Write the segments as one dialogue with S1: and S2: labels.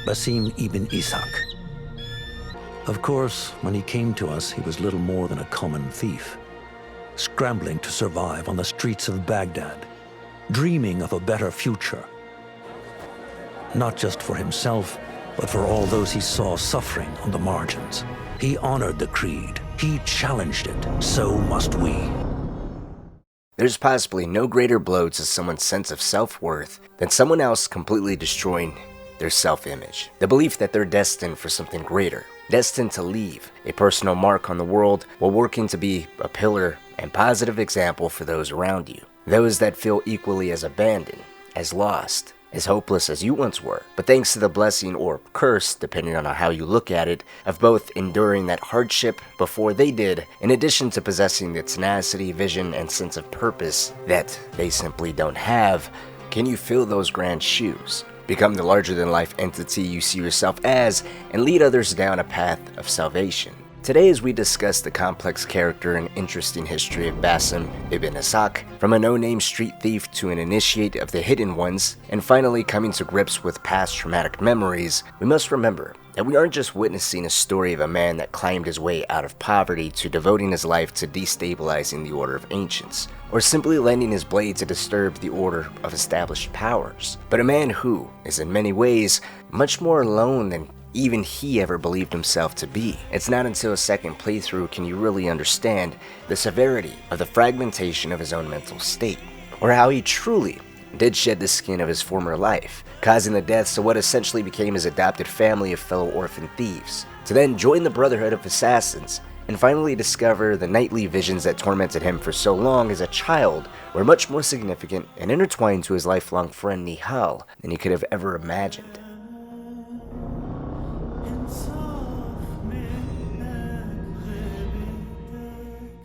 S1: Basim Ibn Ishaq. Of course, when he came to us, he was little more than a common thief, scrambling to survive on the streets of Baghdad, dreaming of a better future. Not just for himself, but for all those he saw suffering on the margins. He honored the creed. He challenged it. So must we.
S2: There's possibly no greater blow to someone's sense of self-worth than someone else completely destroying their self-image. The belief that they're destined for something greater, destined to leave a personal mark on the world while working to be a pillar and positive example for those around you. Those that feel equally as abandoned, as lost, as hopeless as you once were, but thanks to the blessing or curse, depending on how you look at it, of both enduring that hardship before they did, in addition to possessing the tenacity, vision, and sense of purpose that they simply don't have, can you fill those grand shoes? Become the larger-than-life entity you see yourself as, and lead others down a path of salvation. Today, as we discuss the complex character and interesting history of Basim Ibn Ishaq, from a no-name street thief to an initiate of the hidden ones, and finally coming to grips with past traumatic memories, we must remember that we aren't just witnessing a story of a man that climbed his way out of poverty to devoting his life to destabilizing the order of ancients, or simply lending his blade to disturb the order of established powers, but a man who is in many ways much more alone than even he ever believed himself to be. It's not until a second playthrough can you really understand the severity of the fragmentation of his own mental state, or how he truly did shed the skin of his former life, causing the deaths of what essentially became his adopted family of fellow orphan thieves, to then join the Brotherhood of Assassins, and finally discover the nightly visions that tormented him for so long as a child were much more significant and intertwined to his lifelong friend Nihal than he could have ever imagined.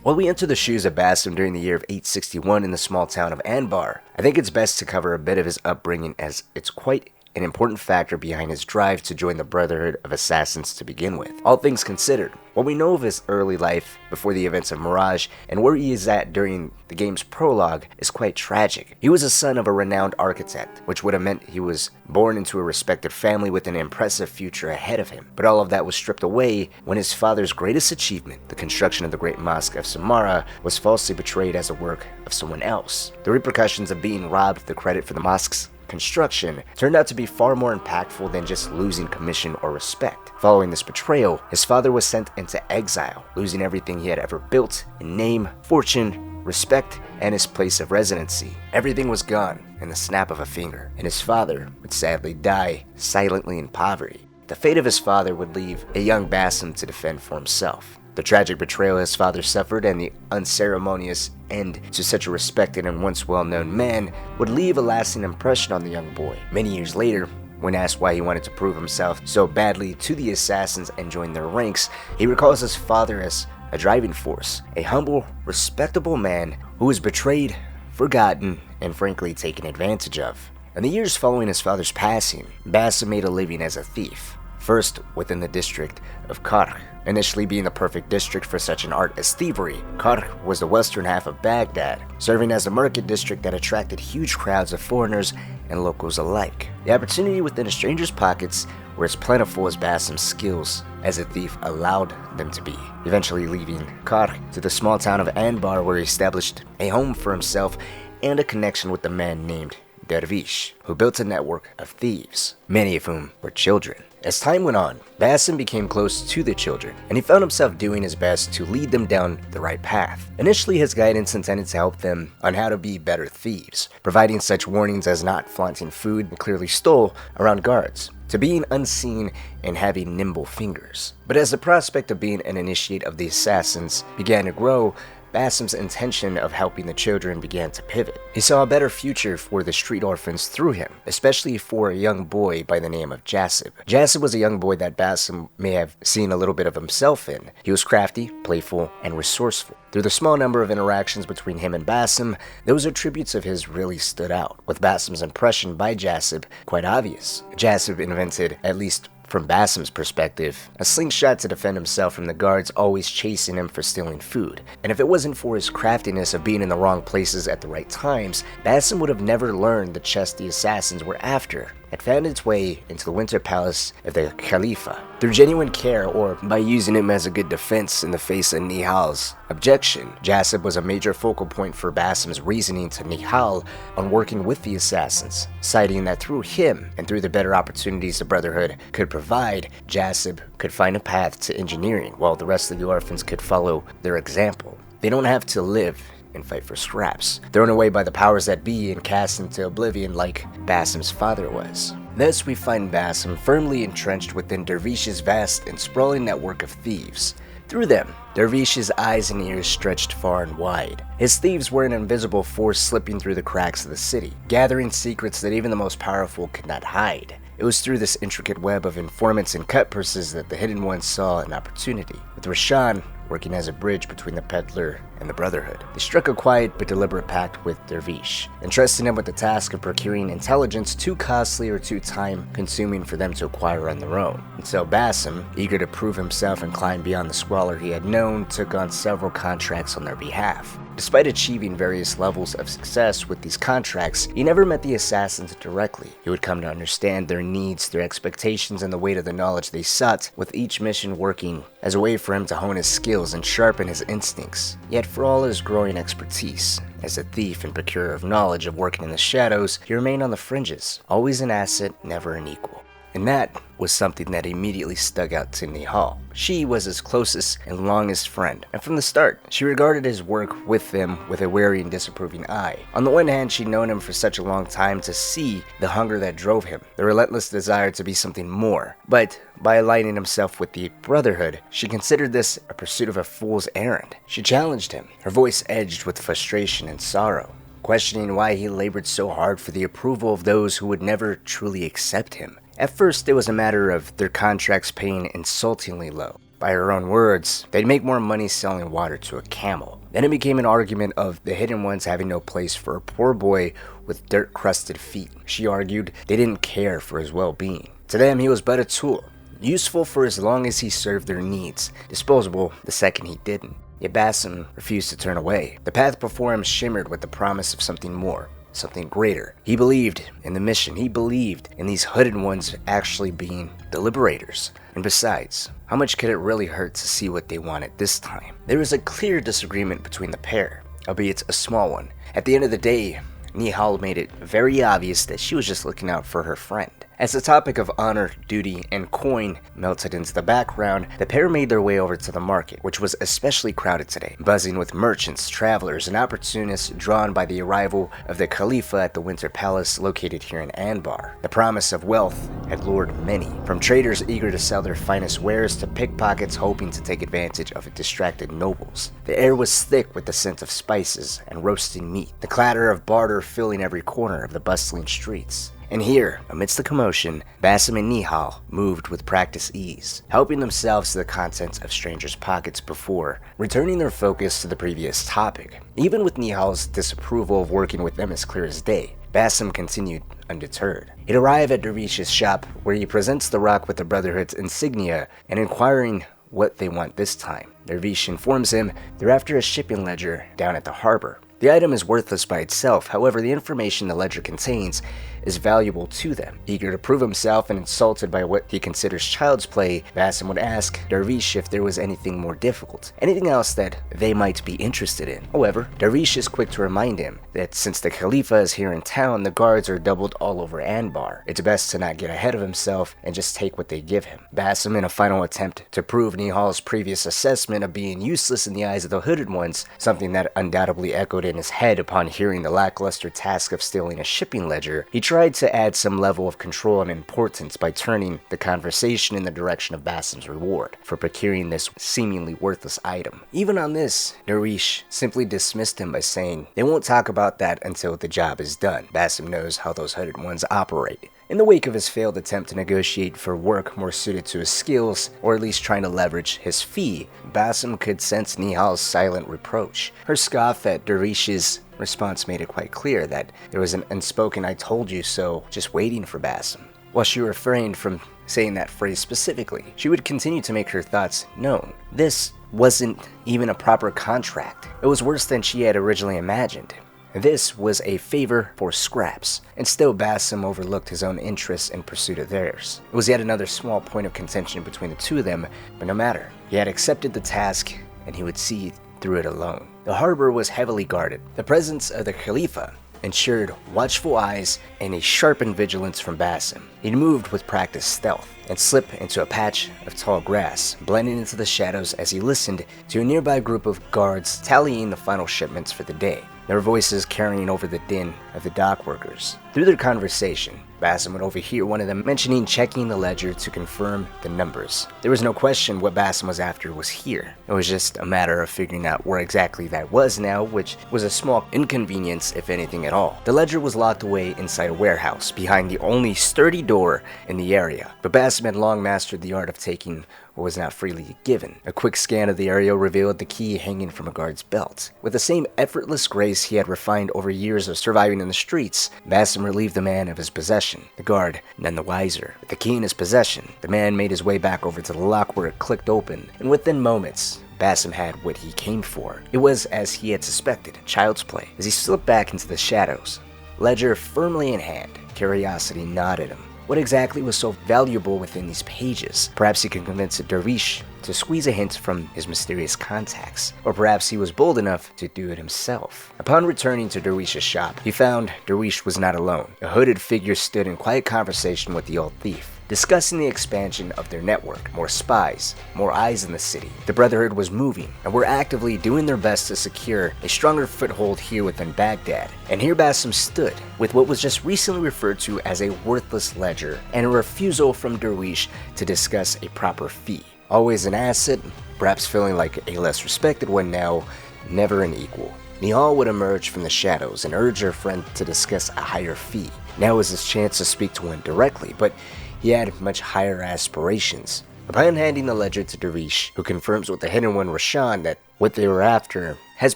S2: While we enter the shoes of Basim during the year of 861 in the small town of Anbar, I think it's best to cover a bit of his upbringing, as it's quite an important factor behind his drive to join the Brotherhood of Assassins to begin with. All things considered, what we know of his early life before the events of Mirage and where he is at during the game's prologue is quite tragic. He was a son of a renowned architect, which would have meant he was born into a respected family with an impressive future ahead of him. But all of that was stripped away when his father's greatest achievement, the construction of the Great Mosque of Samarra, was falsely betrayed as a work of someone else. The repercussions of being robbed the credit for the mosque's construction turned out to be far more impactful than just losing commission or respect. Following this betrayal, his father was sent into exile, losing everything he had ever built in name, fortune, respect, and his place of residency. Everything was gone in the snap of a finger, and his father would sadly die silently in poverty. The fate of his father would leave a young Basim to defend for himself. The tragic betrayal his father suffered and the unceremonious end to such a respected and once well-known man would leave a lasting impression on the young boy. Many years later, when asked why he wanted to prove himself so badly to the assassins and join their ranks, he recalls his father as a driving force, a humble, respectable man who was betrayed, forgotten, and frankly taken advantage of. In the years following his father's passing, Basim made a living as a thief, first within the district of Karh. Initially being the perfect district for such an art as thievery, Karh was the western half of Baghdad, serving as a market district that attracted huge crowds of foreigners and locals alike. The opportunity within a stranger's pockets were as plentiful as Basim's skills as a thief allowed them to be, eventually leaving Karh to the small town of Anbar, where he established a home for himself and a connection with a man named Dervish, who built a network of thieves, many of whom were children. As time went on, Basim became close to the children, and he found himself doing his best to lead them down the right path. Initially, his guidance intended to help them on how to be better thieves, providing such warnings as not flaunting food and clearly stole around guards, to being unseen and having nimble fingers. But as the prospect of being an initiate of the assassins began to grow, Basim's intention of helping the children began to pivot. He saw a better future for the street orphans through him, especially for a young boy by the name of Jasib. Jasib was a young boy that Basim may have seen a little bit of himself in. He was crafty, playful, and resourceful. Through the small number of interactions between him and Basim, those attributes of his really stood out, with Basim's impression by Jasib quite obvious. Jasib invented at least From Basim's perspective, a slingshot to defend himself from the guards always chasing him for stealing food, and if it wasn't for his craftiness of being in the wrong places at the right times, Basim would have never learned the chest the assassins were after had found its way into the winter palace of the Khalifa. Through genuine care, or by using him as a good defense in the face of Nihal's objection, Jasib was a major focal point for Basim's reasoning to Nihal on working with the assassins, citing that through him and through the better opportunities the Brotherhood could provide, Jasib could find a path to engineering, while the rest of the orphans could follow their example. They don't have to live and fight for scraps, thrown away by the powers that be and cast into oblivion like Basim's father was. Thus we find Basim firmly entrenched within Dervish's vast and sprawling network of thieves. Through them, Dervish's eyes and ears stretched far and wide. His thieves were an invisible force slipping through the cracks of the city, gathering secrets that even the most powerful could not hide. It was through this intricate web of informants and cut purses that the Hidden Ones saw an opportunity, with Rashan working as a bridge between the peddler and the Brotherhood. They struck a quiet but deliberate pact with Dervish, entrusting him with the task of procuring intelligence too costly or too time-consuming for them to acquire on their own. And so Basim, eager to prove himself and climb beyond the squalor he had known, took on several contracts on their behalf. Despite achieving various levels of success with these contracts, he never met the assassins directly. He would come to understand their needs, their expectations, and the weight of the knowledge they sought, with each mission working as a way for him to hone his skills and sharpen his instincts. Yet for all his growing expertise, as a thief and procurer of knowledge of working in the shadows, he remained on the fringes, always an asset, never an equal. And that was something that immediately stuck out to Nihal. She was his closest and longest friend, and from the start, she regarded his work with them with a wary and disapproving eye. On the one hand, she'd known him for such a long time to see the hunger that drove him, the relentless desire to be something more. But by aligning himself with the Brotherhood, she considered this a pursuit of a fool's errand. She challenged him, her voice edged with frustration and sorrow, questioning why he labored so hard for the approval of those who would never truly accept him. At first, it was a matter of their contracts paying insultingly low. By her own words, they'd make more money selling water to a camel. Then it became an argument of the Hidden Ones having no place for a poor boy with dirt-crusted feet. She argued they didn't care for his well-being. To them, he was but a tool, useful for as long as he served their needs, disposable the second he didn't. Yet Basim refused to turn away. The path before him shimmered with the promise of something more, something greater. He believed in the mission. He believed in these hooded ones actually being the liberators. And besides, how much could it really hurt to see what they wanted this time? There was a clear disagreement between the pair, albeit a small one. At the end of the day, Nihal made it very obvious that she was just looking out for her friend. As the topic of honor, duty, and coin melted into the background, the pair made their way over to the market, which was especially crowded today, buzzing with merchants, travelers, and opportunists drawn by the arrival of the Khalifa at the Winter Palace located here in Anbar. The promise of wealth had lured many, from traders eager to sell their finest wares to pickpockets hoping to take advantage of distracted nobles. The air was thick with the scent of spices and roasting meat, the clatter of barter filling every corner of the bustling streets. And here, amidst the commotion, Basim and Nihal moved with practiced ease, helping themselves to the contents of strangers' pockets before returning their focus to the previous topic. Even with Nihal's disapproval of working with them as clear as day, Basim continued undeterred. He'd arrive at Dervish's shop, where he presents the rock with the Brotherhood's insignia and inquiring what they want this time. Dervish informs him they're after a shipping ledger down at the harbor. The item is worthless by itself, however, the information the ledger contains is valuable to them. Eager to prove himself and insulted by what he considers child's play, Basim would ask Dervish if there was anything more difficult, anything else that they might be interested in. However, Dervish is quick to remind him that since the Khalifa is here in town, the guards are doubled all over Anbar. It's best to not get ahead of himself and just take what they give him. Basim, in a final attempt to prove Nihal's previous assessment of being useless in the eyes of the hooded ones, something that undoubtedly echoed in his head upon hearing the lackluster task of stealing a shipping ledger, he tried to add some level of control and importance by turning the conversation in the direction of Basim's reward for procuring this seemingly worthless item. Even on this, Dervish simply dismissed him by saying they won't talk about that until the job is done. Basim knows how those hooded ones operate. In the wake of his failed attempt to negotiate for work more suited to his skills, or at least trying to leverage his fee, Basim could sense Nihal's silent reproach. Her scoff at Dervish's response made it quite clear that there was an unspoken "I told you so" just waiting for Basim. While she refrained from saying that phrase specifically, she would continue to make her thoughts known. This wasn't even a proper contract. It was worse than she had originally imagined. This was a favor for scraps, and still Basim overlooked his own interests in pursuit of theirs. It was yet another small point of contention between the two of them, but no matter. He had accepted the task, and he would see through it alone. The harbor was heavily guarded. The presence of the Khalifa ensured watchful eyes and a sharpened vigilance from Basim. He moved with practiced stealth and slipped into a patch of tall grass, blending into the shadows as he listened to a nearby group of guards tallying the final shipments for the day, their voices carrying over the din of the dock workers. Through their conversation, Basim would overhear one of them mentioning checking the ledger to confirm the numbers. There was no question what Basim was after was here. It was just a matter of figuring out where exactly that was now, which was a small inconvenience if anything at all. The ledger was locked away inside a warehouse behind the only sturdy door in the area, but Basim had long mastered the art of taking what was not freely given. A quick scan of the area revealed the key hanging from a guard's belt. With the same effortless grace he had refined over years of surviving in the streets, Basim relieved the man of his possession. The guard, none the wiser. With the key in his possession, the man made his way back over to the lock where it clicked open, and within moments, Basim had what he came for. It was, as he had suspected, child's play. As he slipped back into the shadows, ledger firmly in hand, curiosity gnawed at him. What exactly was so valuable within these pages? Perhaps he could convince a dervish to squeeze a hint from his mysterious contacts, or perhaps he was bold enough to do it himself. Upon returning to Derwish's shop, he found Derwish was not alone. A hooded figure stood in quiet conversation with the old thief, discussing the expansion of their network, more spies, more eyes in the city. The Brotherhood was moving, and were actively doing their best to secure a stronger foothold here within Baghdad. And here Basim stood, with what was just recently referred to as a worthless ledger, and a refusal from Derwish to discuss a proper fee. Always an asset, perhaps feeling like a less respected one now, never an equal. Nihal would emerge from the shadows and urge her friend to discuss a higher fee. Now was his chance to speak to one directly, but he had much higher aspirations. Upon handing the ledger to Dervish, who confirms with the hidden one Rashan that what they were after has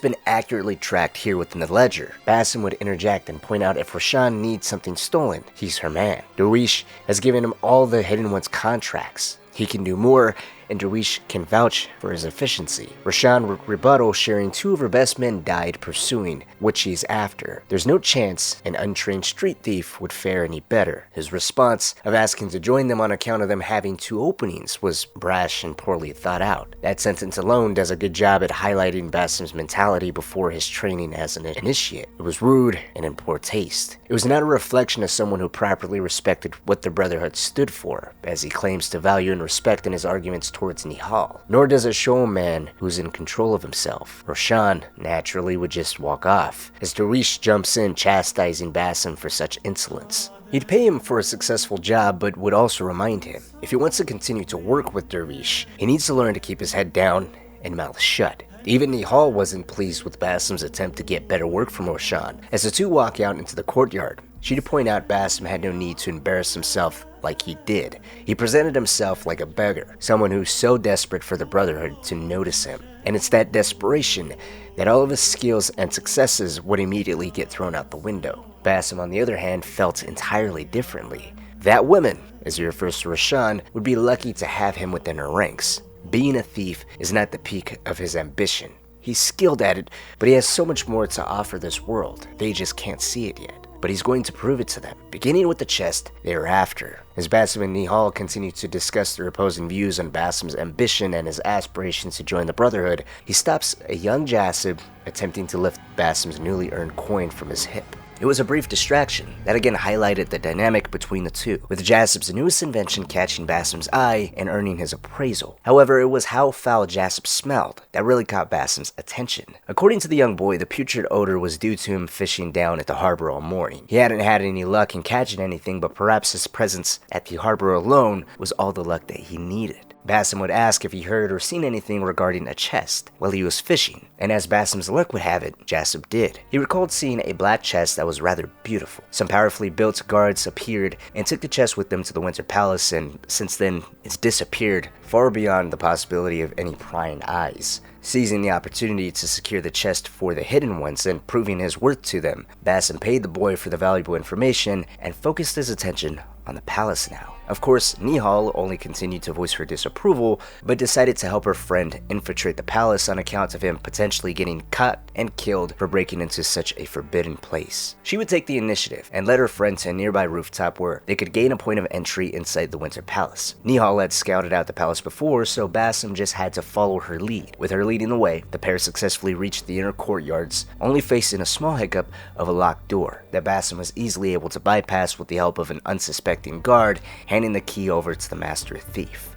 S2: been accurately tracked here within the ledger, Basim would interject and point out if Rashan needs something stolen, he's her man. Derwish has given him all the hidden one's contracts. He can do more, and Derwish can vouch for his efficiency. Rashan would rebuttal, sharing two of her best men died pursuing what she's after. There's no chance an untrained street thief would fare any better. His response of asking to join them on account of them having two openings was brash and poorly thought out. That sentence alone does a good job at highlighting Basim's mentality before his training as an initiate. It was rude and in poor taste. It was not a reflection of someone who properly respected what the Brotherhood stood for, as he claims to value and respect in his arguments towards Nihal. Nor does it show a man who's in control of himself. Rashan naturally would just walk off, as Derwish jumps in chastising Basim for such insolence. He'd pay him for a successful job, but would also remind him, if he wants to continue to work with Derwish, he needs to learn to keep his head down and mouth shut. Even Nihal wasn't pleased with Basim's attempt to get better work from Rashan. As the two walk out into the courtyard, she'd point out Basim had no need to embarrass himself like he did. He presented himself like a beggar, someone who's so desperate for the Brotherhood to notice him. And it's that desperation that all of his skills and successes would immediately get thrown out the window. Basim, on the other hand, felt entirely differently. That woman, as he refers to Rashan, would be lucky to have him within her ranks. Being a thief is not the peak of his ambition. He's skilled at it, but he has so much more to offer this world. They just can't see it yet. But he's going to prove it to them, beginning with the chest they are after. As Basim and Nihal continue to discuss their opposing views on Basim's ambition and his aspirations to join the Brotherhood, he stops a young Jasib attempting to lift Basim's newly earned coin from his hip. It was a brief distraction that again highlighted the dynamic between the two, with Jasib's newest invention catching Basim's eye and earning his appraisal. However, it was how foul Jasib smelled that really caught Basim's attention. According to the young boy, the putrid odor was due to him fishing down at the harbor all morning. He hadn't had any luck in catching anything, but perhaps his presence at the harbor alone was all the luck that he needed. Basim would ask if he heard or seen anything regarding a chest while he was fishing, and as Basim's luck would have it, Jasib did. He recalled seeing a black chest that was rather beautiful. Some powerfully built guards appeared and took the chest with them to the Winter Palace, and since then, it's disappeared far beyond the possibility of any prying eyes. Seizing the opportunity to secure the chest for the hidden ones and proving his worth to them, Basim paid the boy for the valuable information and focused his attention on the palace now. Of course, Nihal only continued to voice her disapproval, but decided to help her friend infiltrate the palace on account of him potentially getting caught and killed for breaking into such a forbidden place. She would take the initiative and led her friend to a nearby rooftop where they could gain a point of entry inside the Winter Palace. Nihal had scouted out the palace before, so Basim just had to follow her lead. With her leading the way, the pair successfully reached the inner courtyards, only facing a small hiccup of a locked door that Basim was easily able to bypass with the help of an unsuspecting guard handing the key over to the master thief.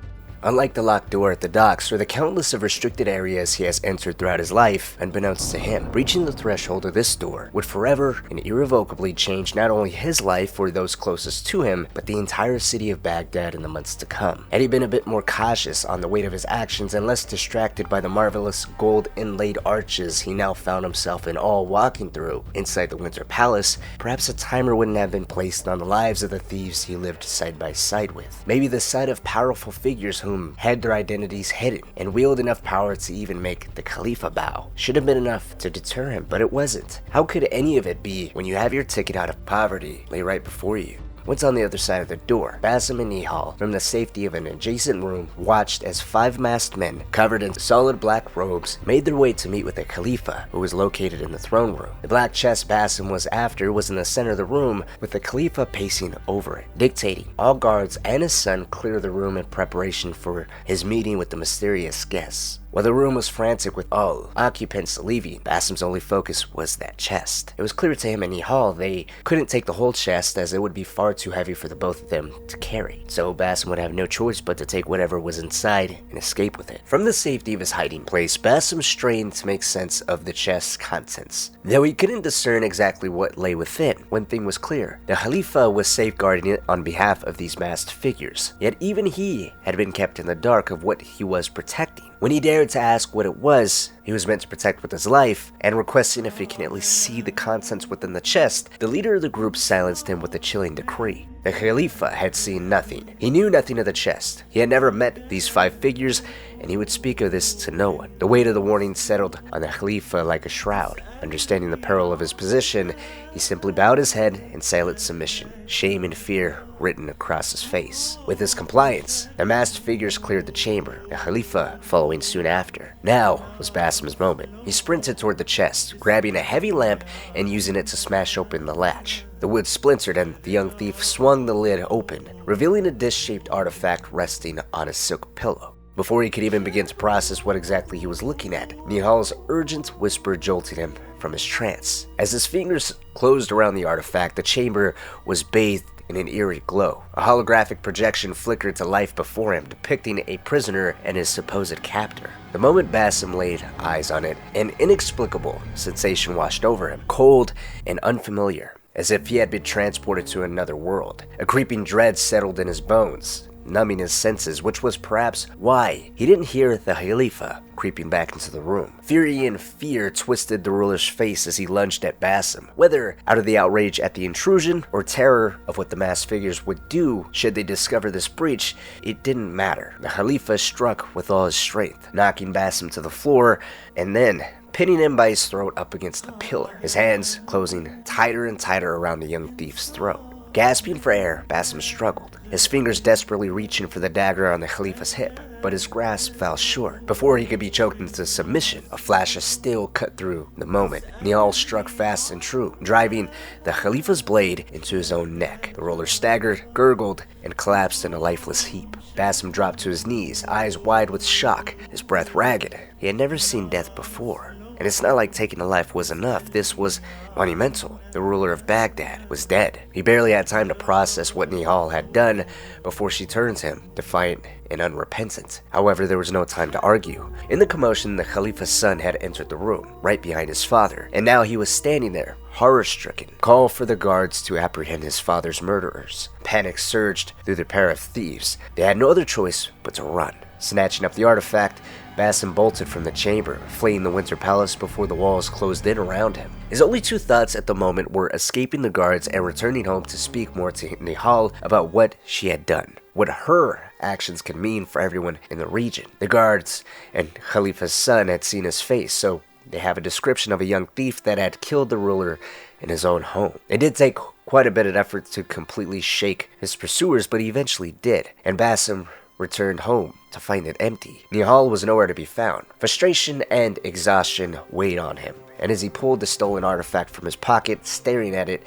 S2: Unlike the locked door at the docks or the countless of restricted areas he has entered throughout his life, unbeknownst to him, reaching the threshold of this door would forever and irrevocably change not only his life or those closest to him, but the entire city of Baghdad in the months to come. Had he been a bit more cautious on the weight of his actions and less distracted by the marvelous gold inlaid arches he now found himself in awe walking through inside the Winter Palace, perhaps a timer wouldn't have been placed on the lives of the thieves he lived side by side with. Maybe the sight of powerful figures whom had their identities hidden and wield enough power to even make the Khalifa bow should have been enough to deter him, but it wasn't. How could any of it be when you have your ticket out of poverty lay right before you? Once on the other side of the door, Basim and Nihal, from the safety of an adjacent room, watched as 5 masked men, covered in solid black robes, made their way to meet with the Khalifa, who was located in the throne room. The black chest Basim was after was in the center of the room, with the Khalifa pacing over it, dictating all guards and his son clear the room in preparation for his meeting with the mysterious guests. While the room was frantic with all occupants leaving, Basim's only focus was that chest. It was clear to him and Nihal they couldn't take the whole chest as it would be far too heavy for the both of them to carry. So Basim would have no choice but to take whatever was inside and escape with it. From the safety of his hiding place, Basim strained to make sense of the chest's contents. Though he couldn't discern exactly what lay within, one thing was clear. The Khalifa was safeguarding it on behalf of these masked figures. Yet even he had been kept in the dark of what he was protecting. When he dared to ask what it was he was meant to protect with his life, and requesting if he can at least see the contents within the chest, the leader of the group silenced him with a chilling decree. The Khalifa had seen nothing. He knew nothing of the chest. He had never met these 5 figures, and he would speak of this to no one. The weight of the warning settled on the Khalifa like a shroud. Understanding the peril of his position, he simply bowed his head in silent submission, shame and fear written across his face. With his compliance, the masked figures cleared the chamber, the Khalifa following soon after. Now was Basim's moment. He sprinted toward the chest, grabbing a heavy lamp and using it to smash open the latch. The wood splintered and the young thief swung the lid open, revealing a dish-shaped artifact resting on a silk pillow. Before he could even begin to process what exactly he was looking at, Nihal's urgent whisper jolted him from his trance. As his fingers closed around the artifact, the chamber was bathed in an eerie glow. A holographic projection flickered to life before him, depicting a prisoner and his supposed captor. The moment Basim laid eyes on it, an inexplicable sensation washed over him, cold and unfamiliar, as if he had been transported to another world. A creeping dread settled in his bones, numbing his senses, which was perhaps why he didn't hear the Khalifa creeping back into the room. Fury and fear twisted the ruler's face as he lunged at Basim. Whether out of the outrage at the intrusion or terror of what the masked figures would do should they discover this breach, it didn't matter. The Khalifa struck with all his strength, knocking Basim to the floor and then pinning him by his throat up against a pillar, his hands closing tighter and tighter around the young thief's throat. Gasping for air, Basim struggled, his fingers desperately reaching for the dagger on the Khalifa's hip, but his grasp fell short. Before he could be choked into submission, a flash of steel cut through the moment. Nihal struck fast and true, driving the Khalifa's blade into his own neck. The roller staggered, gurgled, and collapsed in a lifeless heap. Basim dropped to his knees, eyes wide with shock, his breath ragged. He had never seen death before. And it's not like taking a life was enough. This was monumental. The ruler of Baghdad was dead. He barely had time to process what Nihal had done before she turned to him, defiant and unrepentant. However, there was no time to argue. In the commotion, the Khalifa's son had entered the room, right behind his father, and now he was standing there, horror-stricken. Call for the guards to apprehend his father's murderers. Panic surged through the pair of thieves. They had no other choice but to run. Snatching up the artifact, Basim bolted from the chamber, fleeing the Winter Palace before the walls closed in around him. His only 2 thoughts at the moment were escaping the guards and returning home to speak more to Nihal about what she had done, what her actions could mean for everyone in the region. The guards and Khalifa's son had seen his face, so they have a description of a young thief that had killed the ruler in his own home. It did take quite a bit of effort to completely shake his pursuers, but he eventually did, and Basim returned home to find it empty. Nihal was nowhere to be found. Frustration and exhaustion weighed on him, and as he pulled the stolen artifact from his pocket, staring at it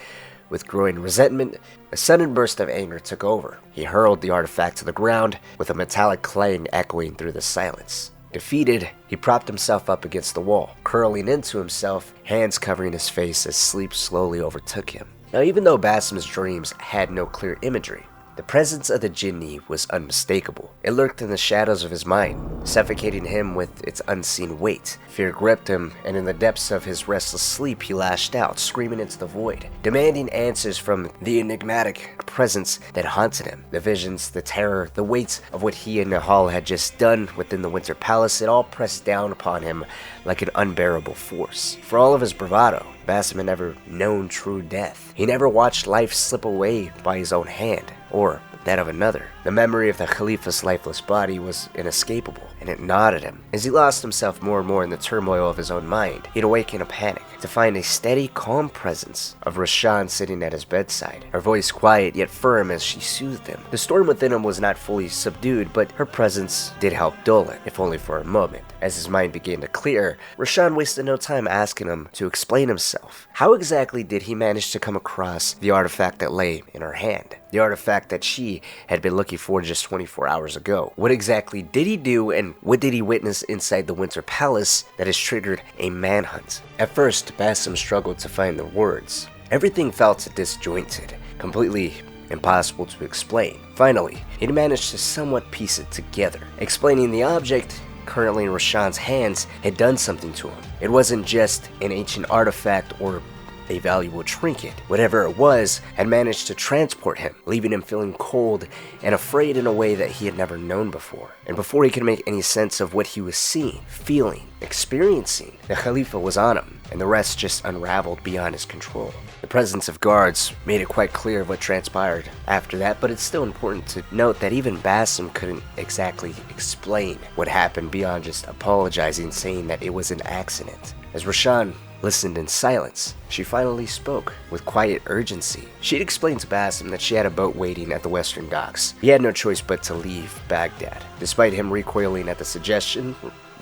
S2: with growing resentment, a sudden burst of anger took over. He hurled the artifact to the ground, with a metallic clang echoing through the silence. Defeated, he propped himself up against the wall, curling into himself, hands covering his face as sleep slowly overtook him. Now, even though Basim's dreams had no clear imagery, the presence of the Jinni was unmistakable. It lurked in the shadows of his mind, suffocating him with its unseen weight. Fear gripped him, and in the depths of his restless sleep he lashed out, screaming into the void, demanding answers from the enigmatic presence that haunted him. The visions, the terror, the weight of what he and Nihal had just done within the Winter Palace, it all pressed down upon him like an unbearable force. For all of his bravado, Basim had never known true death. He never watched life slip away by his own hand, or that of another. The memory of the Khalifa's lifeless body was inescapable, and it gnawed at him. As he lost himself more and more in the turmoil of his own mind, he'd awake in a panic to find a steady, calm presence of Rashan sitting at his bedside, her voice quiet yet firm as she soothed him. The storm within him was not fully subdued, but her presence did help dull it, if only for a moment. As his mind began to clear, Rashan wasted no time asking him to explain himself. How exactly did he manage to come across the artifact that lay in her hand? The artifact that she had been looking for just 24 hours ago. What exactly did he do, and what did he witness inside the Winter Palace that has triggered a manhunt? At first, Basim struggled to find the words. Everything felt disjointed, completely impossible to explain. Finally, he'd managed to somewhat piece it together, explaining the object currently in Rashan's hands had done something to him. It wasn't just an ancient artifact or a valuable trinket. Whatever it was had managed to transport him, leaving him feeling cold and afraid in a way that he had never known before. And before he could make any sense of what he was seeing, feeling, experiencing, the Khalifa was on him, and the rest just unraveled beyond his control. The presence of guards made it quite clear what transpired after that, but it's still important to note that even Basim couldn't exactly explain what happened beyond just apologizing, saying that it was an accident. As Rashan listened in silence, she finally spoke with quiet urgency. She'd explained to Basim that she had a boat waiting at the western docks. He had no choice but to leave Baghdad. Despite him recoiling at the suggestion,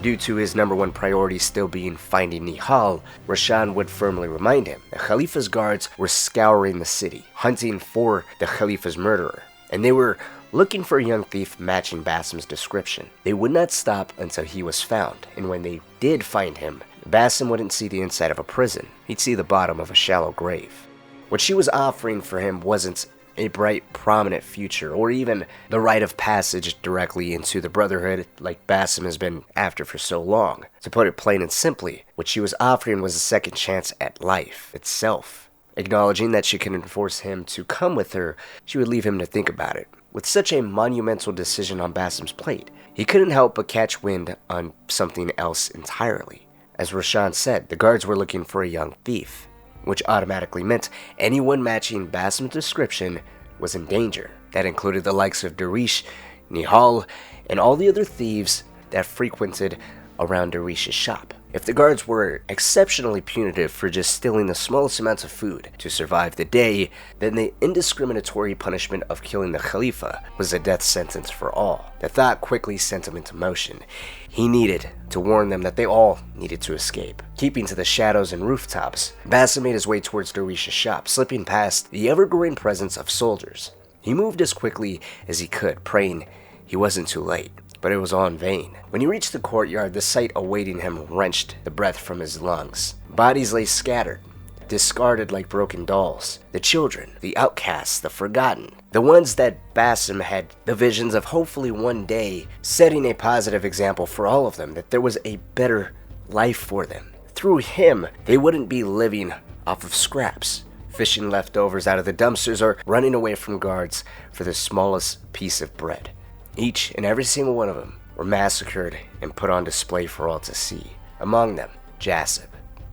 S2: due to his number one priority still being finding Nihal, Rashan would firmly remind him the Khalifa's guards were scouring the city, hunting for the Khalifa's murderer, and they were looking for a young thief matching Basim's description. They would not stop until he was found, and when they did find him, Basim wouldn't see the inside of a prison. He'd see the bottom of a shallow grave. What she was offering for him wasn't a bright, prominent future, or even the rite of passage directly into the Brotherhood like Basim has been after for so long. To put it plain and simply, what she was offering was a second chance at life itself. Acknowledging that she couldn't force him to come with her, she would leave him to think about it. With such a monumental decision on Basim's plate, he couldn't help but catch wind on something else entirely. As Rashan said, the guards were looking for a young thief, which automatically meant anyone matching Basim's description was in danger. That included the likes of Darish, Nihal, and all the other thieves that frequented around Darish's shop. If the guards were exceptionally punitive for just stealing the smallest amounts of food to survive the day, then the indiscriminatory punishment of killing the Khalifa was a death sentence for all. The thought quickly sent him into motion. He needed to warn them that they all needed to escape. Keeping to the shadows and rooftops, Basim made his way towards Darish's shop, slipping past the ever-growing presence of soldiers. He moved as quickly as he could, praying he wasn't too late. But it was all in vain. When he reached the courtyard, the sight awaiting him wrenched the breath from his lungs. Bodies lay scattered, discarded like broken dolls. The children, the outcasts, the forgotten. The ones that Basim had the visions of hopefully one day setting a positive example for all of them, that there was a better life for them. Through him, they wouldn't be living off of scraps, fishing leftovers out of the dumpsters, or running away from guards for the smallest piece of bread. Each and every single one of them were massacred and put on display for all to see. Among them, Jasib.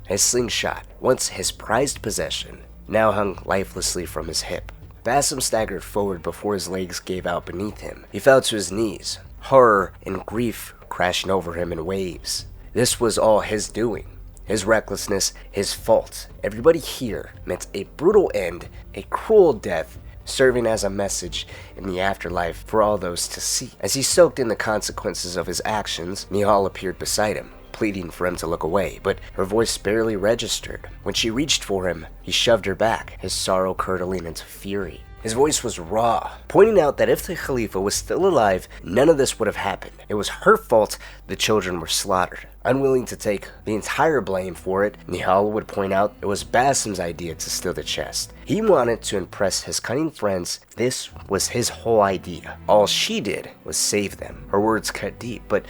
S2: His slingshot, once his prized possession, now hung lifelessly from his hip. Basim staggered forward before his legs gave out beneath him. He fell to his knees, horror and grief crashing over him in waves. This was all his doing. his recklessness, his fault. Everybody here meant a brutal end, a cruel death, serving as a message in the afterlife for all those to see. As he soaked in the consequences of his actions, Nihal appeared beside him, pleading for him to look away, but her voice barely registered. When she reached for him, he shoved her back, his sorrow curdling into fury. His voice was raw, pointing out that if the Khalifa was still alive, none of this would have happened. It was her fault the children were slaughtered. Unwilling to take the entire blame for it, Nihal would point out it was Basim's idea to steal the chest. He wanted to impress his cunning friends. This was his whole idea. All she did was save them. Her words cut deep, but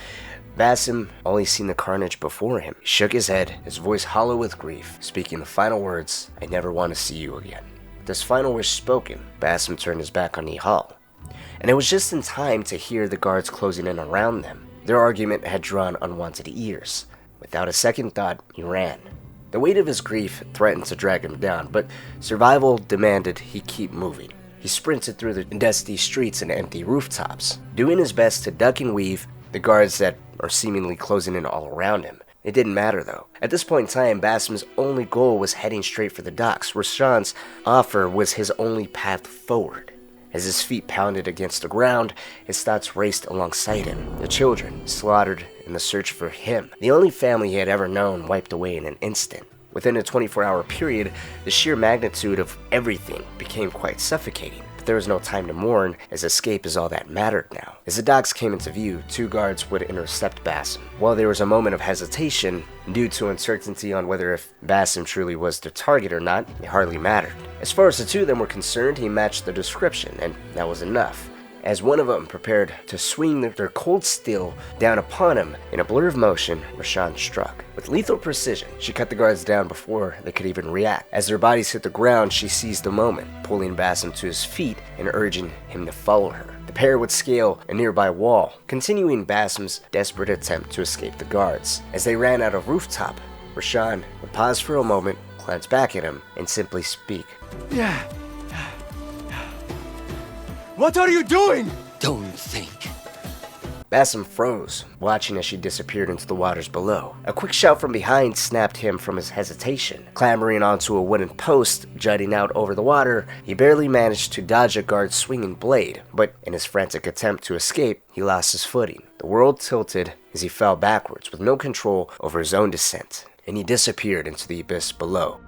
S2: Basim only seen the carnage before him. He shook his head, his voice hollow with grief, speaking the final words, "I never want to see you again." This final wish spoken, Basim turned his back on Nihal, and it was just in time to hear the guards closing in around them. Their argument had drawn unwanted ears. Without a second thought, he ran. The weight of his grief threatened to drag him down, but survival demanded he keep moving. He sprinted through the dusty streets and empty rooftops, doing his best to duck and weave the guards that are seemingly closing in all around him. It didn't matter though. At this point in time, Basim's only goal was heading straight for the docks. Rashawn's offer was his only path forward. As his feet pounded against the ground, his thoughts raced alongside him. The children, slaughtered in the search for him. The only family he had ever known wiped away in an instant. Within a 24-hour period, the sheer magnitude of everything became quite suffocating. There was no time to mourn, as escape is all that mattered now. As the docks came into view, two guards would intercept Basim. While there was a moment of hesitation, due to uncertainty on whether if Basim truly was their target or not, it hardly mattered. As far as the two of them were concerned, he matched the description, and that was enough. As one of them prepared to swing their cold steel down upon him, in a blur of motion, Rashawn struck. With lethal precision, she cut the guards down before they could even react. As their bodies hit the ground, she seized the moment, pulling Basim to his feet and urging him to follow her. The pair would scale a nearby wall, continuing Basim's desperate attempt to escape the guards. As they ran out of rooftop, Rashawn would pause for a moment, glance back at him, and simply speak.
S3: Yeah. What are you doing?
S4: Don't think.
S2: Basim froze, watching as she disappeared into the waters below. A quick shout from behind snapped him from his hesitation. Clambering onto a wooden post jutting out over the water, he barely managed to dodge a guard's swinging blade, but in his frantic attempt to escape, he lost his footing. The world tilted as he fell backwards with no control over his own descent, and he disappeared into the abyss below.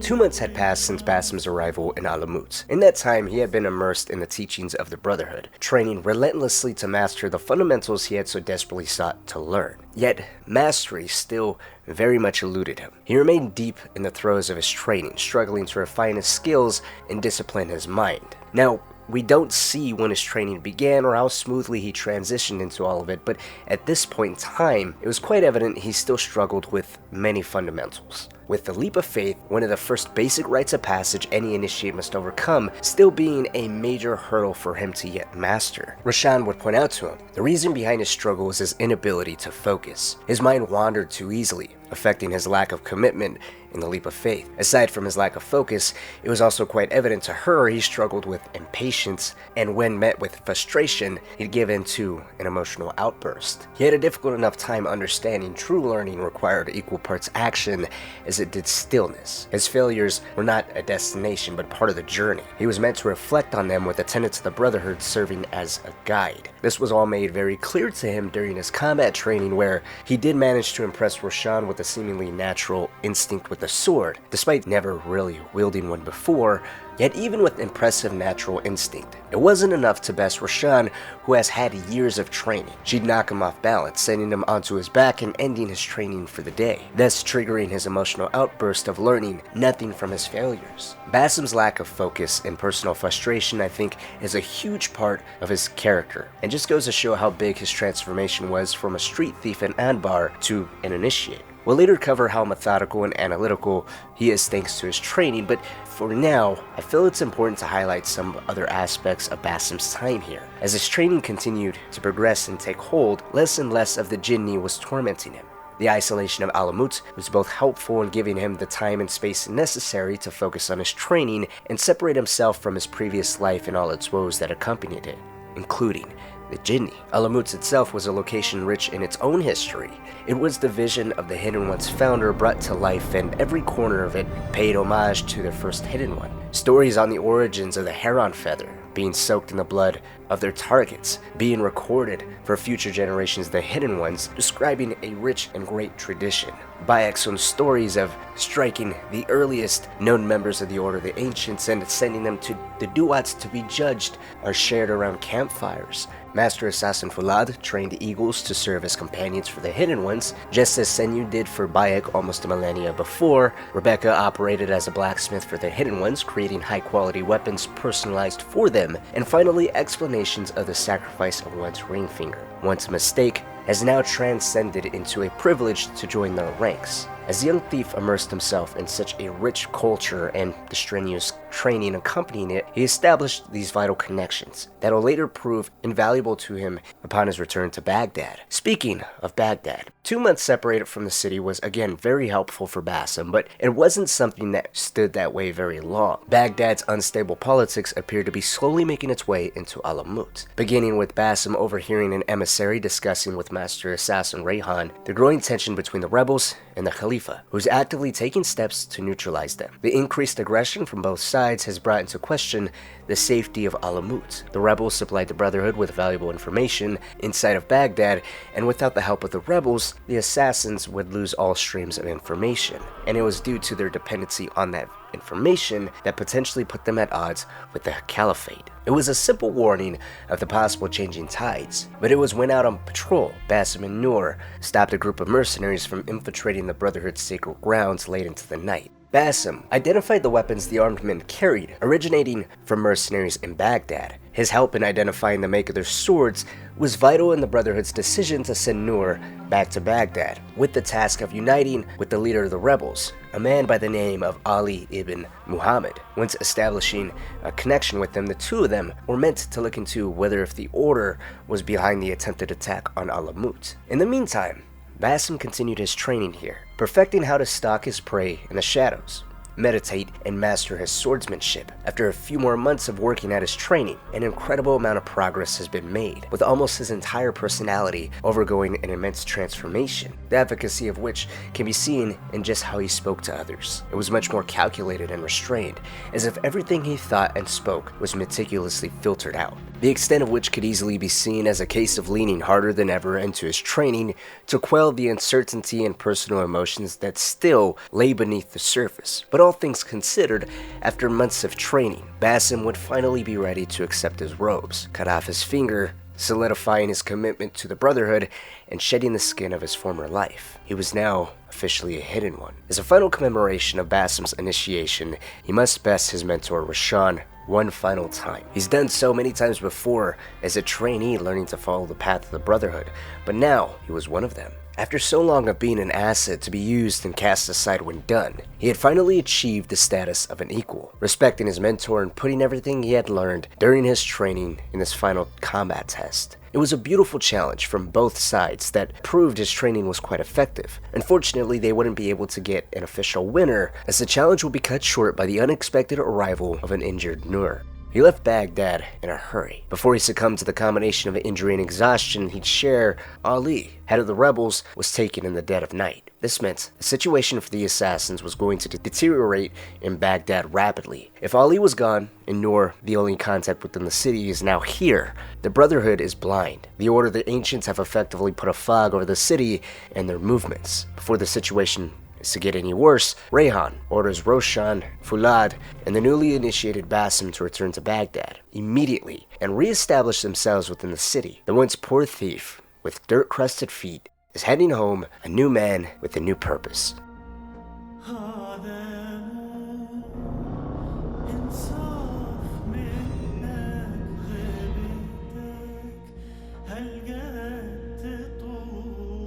S2: Two months had passed since Basim's arrival in Alamut. In that time, he had been immersed in the teachings of the Brotherhood, training relentlessly to master the fundamentals he had so desperately sought to learn. Yet, mastery still very much eluded him. He remained deep in the throes of his training, struggling to refine his skills and discipline his mind. Now, we don't see when his training began or how smoothly he transitioned into all of it, but at this point in time, it was quite evident he still struggled with many fundamentals. With the leap of faith, one of the first basic rites of passage any initiate must overcome, still being a major hurdle for him to yet master. Rashawn would point out to him, the reason behind his struggle was his inability to focus. His mind wandered too easily, affecting his lack of commitment in the leap of faith. Aside from his lack of focus, it was also quite evident to her he struggled with impatience, and when met with frustration, he'd give in to an emotional outburst. He had a difficult enough time understanding true learning required equal parts action as it did stillness. His failures were not a destination but part of the journey. He was meant to reflect on them with the tenets of the Brotherhood serving as a guide. This was all made very clear to him during his combat training, where he did manage to impress Rashawn with a seemingly natural instinct with a sword, despite never really wielding one before. Yet even with impressive natural instinct, it wasn't enough to best Rashawn, who has had years of training. She'd knock him off balance, sending him onto his back and ending his training for the day, thus triggering his emotional outburst of learning nothing from his failures. Basim's lack of focus and personal frustration, I think, is a huge part of his character, and just goes to show how big his transformation was from a street thief in Anbar to an initiate. We'll later cover how methodical and analytical he is thanks to his training, but for now, I feel it's important to highlight some other aspects of Basim's time here. As his training continued to progress and take hold, less and less of the jinni was tormenting him. The isolation of Alamut was both helpful in giving him the time and space necessary to focus on his training and separate himself from his previous life and all its woes that accompanied it, including the Jinni. Alamut itself was a location rich in its own history. It was the vision of the Hidden One's founder brought to life, and every corner of it paid homage to their first Hidden One. Stories on the origins of the heron feather being soaked in the blood of their targets, being recorded for future generations, the Hidden Ones, describing a rich and great tradition. Bayek's own stories of striking the earliest known members of the Order of the Ancients and sending them to the Duats to be judged are shared around campfires. Master Assassin Fulad trained eagles to serve as companions for the Hidden Ones, just as Senyu did for Bayek almost a millennia before. Rebecca operated as a blacksmith for the Hidden Ones, creating high-quality weapons personalized for them. And finally, explanations of the sacrifice of one's ring finger. Once a mistake, has now transcended into a privilege to join their ranks. As the young thief immersed himself in such a rich culture and the strenuous training accompanying it, he established these vital connections that will later prove invaluable to him upon his return to Baghdad. Speaking of Baghdad, 2 months separated from the city was again very helpful for Basim, but it wasn't something that stood that way very long. Baghdad's unstable politics appeared to be slowly making its way into Alamut, beginning with Basim overhearing an emissary discussing with Master Assassin Rayhan the growing tension between the rebels and the Khalifa, who's actively taking steps to neutralize them. The increased aggression from both sides has brought into question the safety of Alamut. The rebels supplied the Brotherhood with valuable information inside of Baghdad, and without the help of the rebels, the assassins would lose all streams of information, and it was due to their dependency on that information that potentially put them at odds with the Caliphate. It was a simple warning of the possible changing tides, but it was when out on patrol, Basim and Noor stopped a group of mercenaries from infiltrating the Brotherhood's sacred grounds late into the night. Basim identified the weapons the armed men carried, originating from mercenaries in Baghdad. His help in identifying the make of their swords was vital in the Brotherhood's decision to send Noor back to Baghdad, with the task of uniting with the leader of the rebels, a man by the name of Ali ibn Muhammad. Once establishing a connection with them, the two of them were meant to look into whether if the Order was behind the attempted attack on Alamut. In the meantime, Basim continued his training here, perfecting how to stalk his prey in the shadows, meditate, and master his swordsmanship. After a few more months of working at his training, an incredible amount of progress has been made, with almost his entire personality undergoing an immense transformation, the efficacy of which can be seen in just how he spoke to others. It was much more calculated and restrained, as if everything he thought and spoke was meticulously filtered out, the extent of which could easily be seen as a case of leaning harder than ever into his training to quell the uncertainty and personal emotions that still lay beneath the surface. But all things considered, after months of training, Basim would finally be ready to accept his robes, cut off his finger, solidifying his commitment to the Brotherhood and shedding the skin of his former life. He was now officially a Hidden One. As a final commemoration of Basim's initiation, he must best his mentor Rashan one final time. He's done so many times before as a trainee learning to follow the path of the Brotherhood, but now he was one of them. After so long of being an asset to be used and cast aside when done, he had finally achieved the status of an equal, respecting his mentor and putting everything he had learned during his training in this final combat test. It was a beautiful challenge from both sides that proved his training was quite effective. Unfortunately, they wouldn't be able to get an official winner, as the challenge would be cut short by the unexpected arrival of an injured Noor. He left Baghdad in a hurry. Before he succumbed to the combination of injury and exhaustion he'd share, Ali, head of the rebels, was taken in the dead of night. This meant the situation for the assassins was going to deteriorate in Baghdad rapidly. If Ali was gone, and Noor, the only contact within the city, is now here, the Brotherhood is blind. The Order of the Ancients have effectively put a fog over the city and their movements. Before the situation to get any worse, Rayhan orders Roshan, Fulad, and the newly initiated Basim to return to Baghdad immediately and re-establish themselves within the city. The once poor thief, with dirt-crusted feet, is heading home a new man with a new purpose.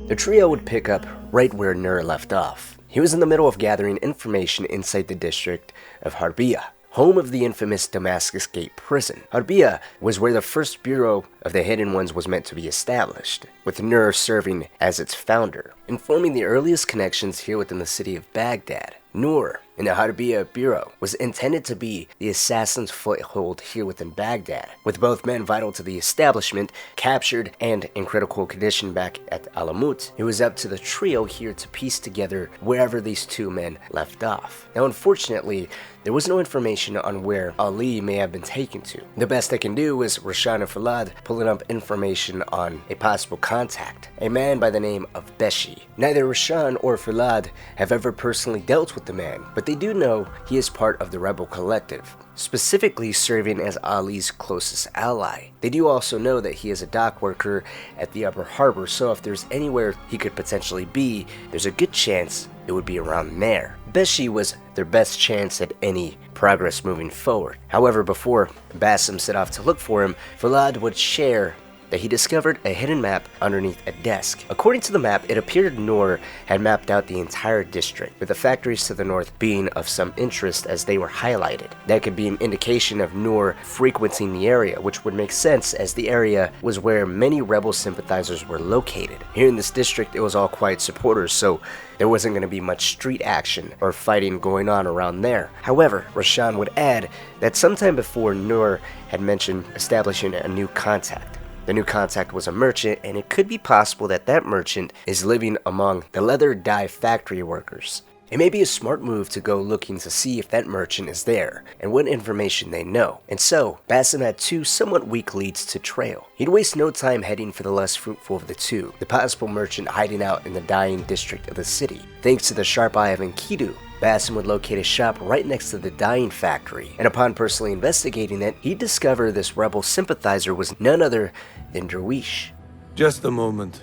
S2: The trio would pick up right where Nur left off. He was in the middle of gathering information inside the district of Harbiya. home of the infamous Damascus Gate prison. Harbiya was where the first Bureau of the Hidden Ones was meant to be established, with Nur serving as its founder, and forming the earliest connections here within the city of Baghdad. Nur, in the Harbiya Bureau, was intended to be the assassin's foothold here within Baghdad, with both men vital to the establishment captured and in critical condition back at Alamut. It was up to the trio here to piece together wherever these two men left off. Now, unfortunately, there was no information on where Ali may have been taken to. The best I can do is Rashan and Falad pulling up information on a possible contact, a man by the name of Beshi. Neither Rashan or Falad have ever personally dealt with the man, but they do know he is part of the rebel collective, specifically serving as Ali's closest ally. They do also know that he is a dock worker at the upper harbor, so if there's anywhere he could potentially be, there's a good chance it would be around there. Beshi was their best chance at any progress moving forward. However, before Basim set off to look for him, Falad would share that he discovered a hidden map underneath a desk. According to the map, it appeared Nur had mapped out the entire district, with the factories to the north being of some interest as they were highlighted. That could be an indication of Nur frequenting the area, which would make sense as the area was where many rebel sympathizers were located. Here in this district, it was all quiet supporters, so there wasn't going to be much street action or fighting going on around there. However, Rashan would add that sometime before, Nur had mentioned establishing a new contact. The new contact was a merchant, and it could be possible that that merchant is living among the leather dye factory workers. It may be a smart move to go looking to see if that merchant is there and what information they know. And so, Basim had two somewhat weak leads to trail. He'd waste no time heading for the less fruitful of the two, the possible merchant hiding out in the dyeing district of the city. Thanks to the sharp eye of Enkidu, Basim would locate a shop right next to the dyeing factory, and upon personally investigating it, he'd discover this rebel sympathizer was none other than Derwish.
S3: Just a moment.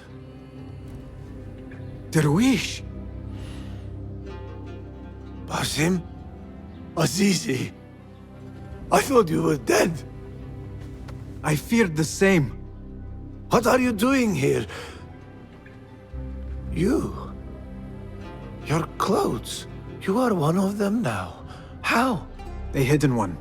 S3: Derwish? Basim? Azizi? I thought you were dead. I feared the same. What are you doing here? Your clothes. You are one of them now. How?
S4: The Hidden One,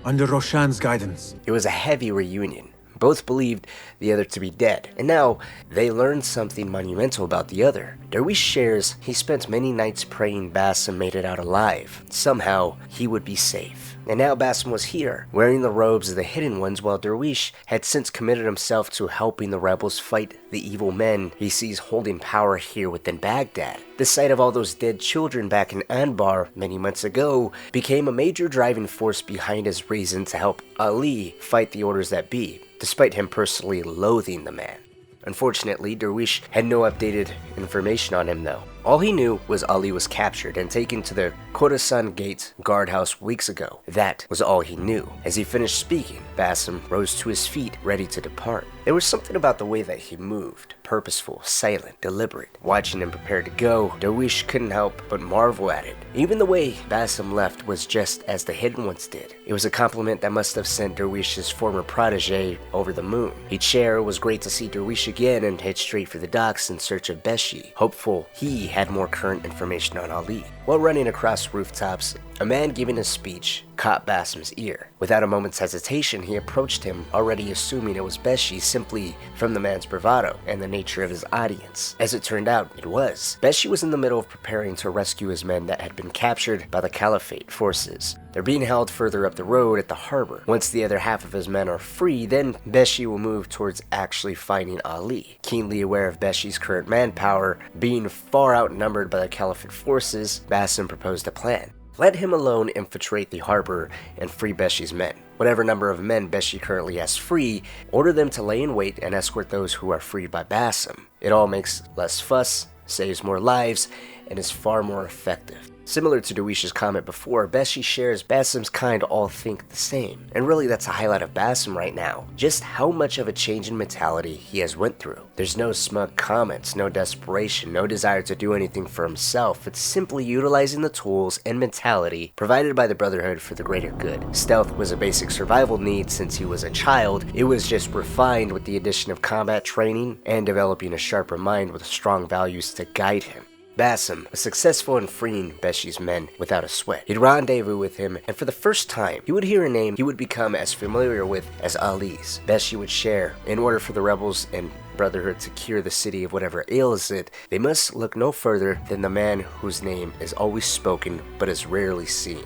S4: under Roshan's guidance.
S2: It was a heavy reunion. Both believed the other to be dead, and now they learned something monumental about the other. Derwish shares he spent many nights praying Basim made it out alive. Somehow, he would be safe. And now Basim was here, wearing the robes of the Hidden Ones, while Derwish had since committed himself to helping the rebels fight the evil men he sees holding power here within Baghdad. The sight of all those dead children back in Anbar many months ago became a major driving force behind his reason to help Ali fight the orders that be, despite him personally loathing the man. Unfortunately, Derwish had no updated information on him though. All he knew was Ali was captured and taken to the Khorasan Gate guardhouse weeks ago. That was all he knew. As he finished speaking, Basim rose to his feet, ready to depart. There was something about the way that he moved, purposeful, silent, deliberate. Watching him prepare to go, Derwish couldn't help but marvel at it. Even the way Basim left was just as the Hidden Ones did. It was a compliment that must have sent Derwish's former protege over the moon. He'd share it was great to see Derwish again and head straight for the docks in search of Beshi, hopeful he had more current information on Ali. While running across rooftops, a man giving a speech caught Basim's ear. Without a moment's hesitation, he approached him, already assuming it was Beshi simply from the man's bravado and the nature of his audience. As it turned out, it was. Beshi was in the middle of preparing to rescue his men that had been captured by the Caliphate forces. They're being held further up the road at the harbor. Once the other half of his men are free, then Beshi will move towards actually finding Ali. Keenly aware of Beshi's current manpower being far outnumbered by the Caliphate forces, Basim proposed a plan. Let him alone infiltrate the harbor and free Beshi's men. Whatever number of men Beshi currently has free, order them to lay in wait and escort those who are freed by Basim. It all makes less fuss, saves more lives, and is far more effective. Similar to Derwish's comment before, Beshi shares Basim's kind all think the same. And really that's a highlight of Basim right now, just how much of a change in mentality he has went through. There's no smug comments, no desperation, no desire to do anything for himself. It's simply utilizing the tools and mentality provided by the Brotherhood for the greater good. Stealth was a basic survival need since he was a child. It was just refined with the addition of combat training and developing a sharper mind with strong values to guide him. Basim was successful in freeing Beshi's men without a sweat. He'd rendezvous with him, and for the first time, he would hear a name he would become as familiar with as Ali's. Beshi would share, in order for the rebels and Brotherhood to cure the city of whatever ails it, they must look no further than the man whose name is always spoken but is rarely seen,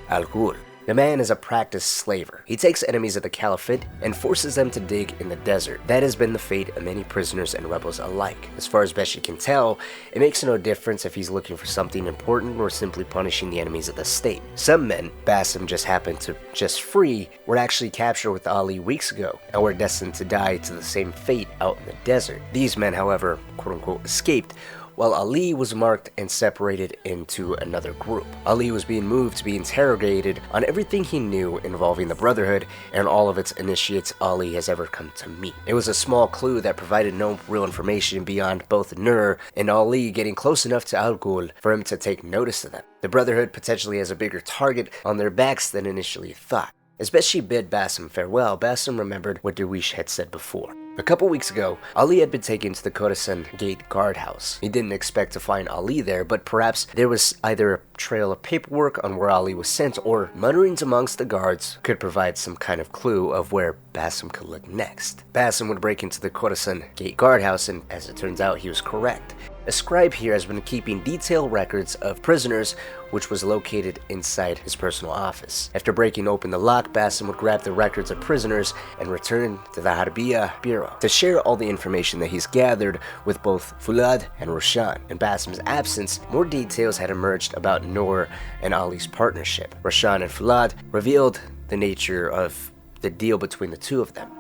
S2: Al-Ghul. The man is a practiced slaver. He takes enemies of the Caliphate and forces them to dig in the desert. That has been the fate of many prisoners and rebels alike. As far as Beshi can tell, it makes no difference if he's looking for something important or simply punishing the enemies of the state. Some men Basim just happened to free were actually captured with Ali weeks ago and were destined to die to the same fate out in the desert. These men, however, quote-unquote, escaped, while Ali was marked and separated into another group. Ali was being moved to be interrogated on everything he knew involving the Brotherhood and all of its initiates Ali has ever come to meet. It was a small clue that provided no real information beyond both Nur and Ali getting close enough to Al-Ghul for him to take notice of them. The Brotherhood potentially has a bigger target on their backs than initially thought. As Beshi bid Basim farewell, Basim remembered what Darwish had said before. A couple weeks ago, Ali had been taken to the Khorasan Gate guardhouse. He didn't expect to find Ali there, but perhaps there was either a trail of paperwork on where Ali was sent, or mutterings amongst the guards could provide some kind of clue of where Basim could look next. Basim would break into the Khorasan Gate guardhouse, and as it turns out, he was correct. A scribe here has been keeping detailed records of prisoners, which was located inside his personal office. After breaking open the lock, Basim would grab the records of prisoners and return to the Harbiya Bureau to share all the information that he's gathered with both Fulad and Roshan. In Basim's absence, more details had emerged about Nur and Ali's partnership. Roshan and Fulad revealed the nature of the deal between the two of them.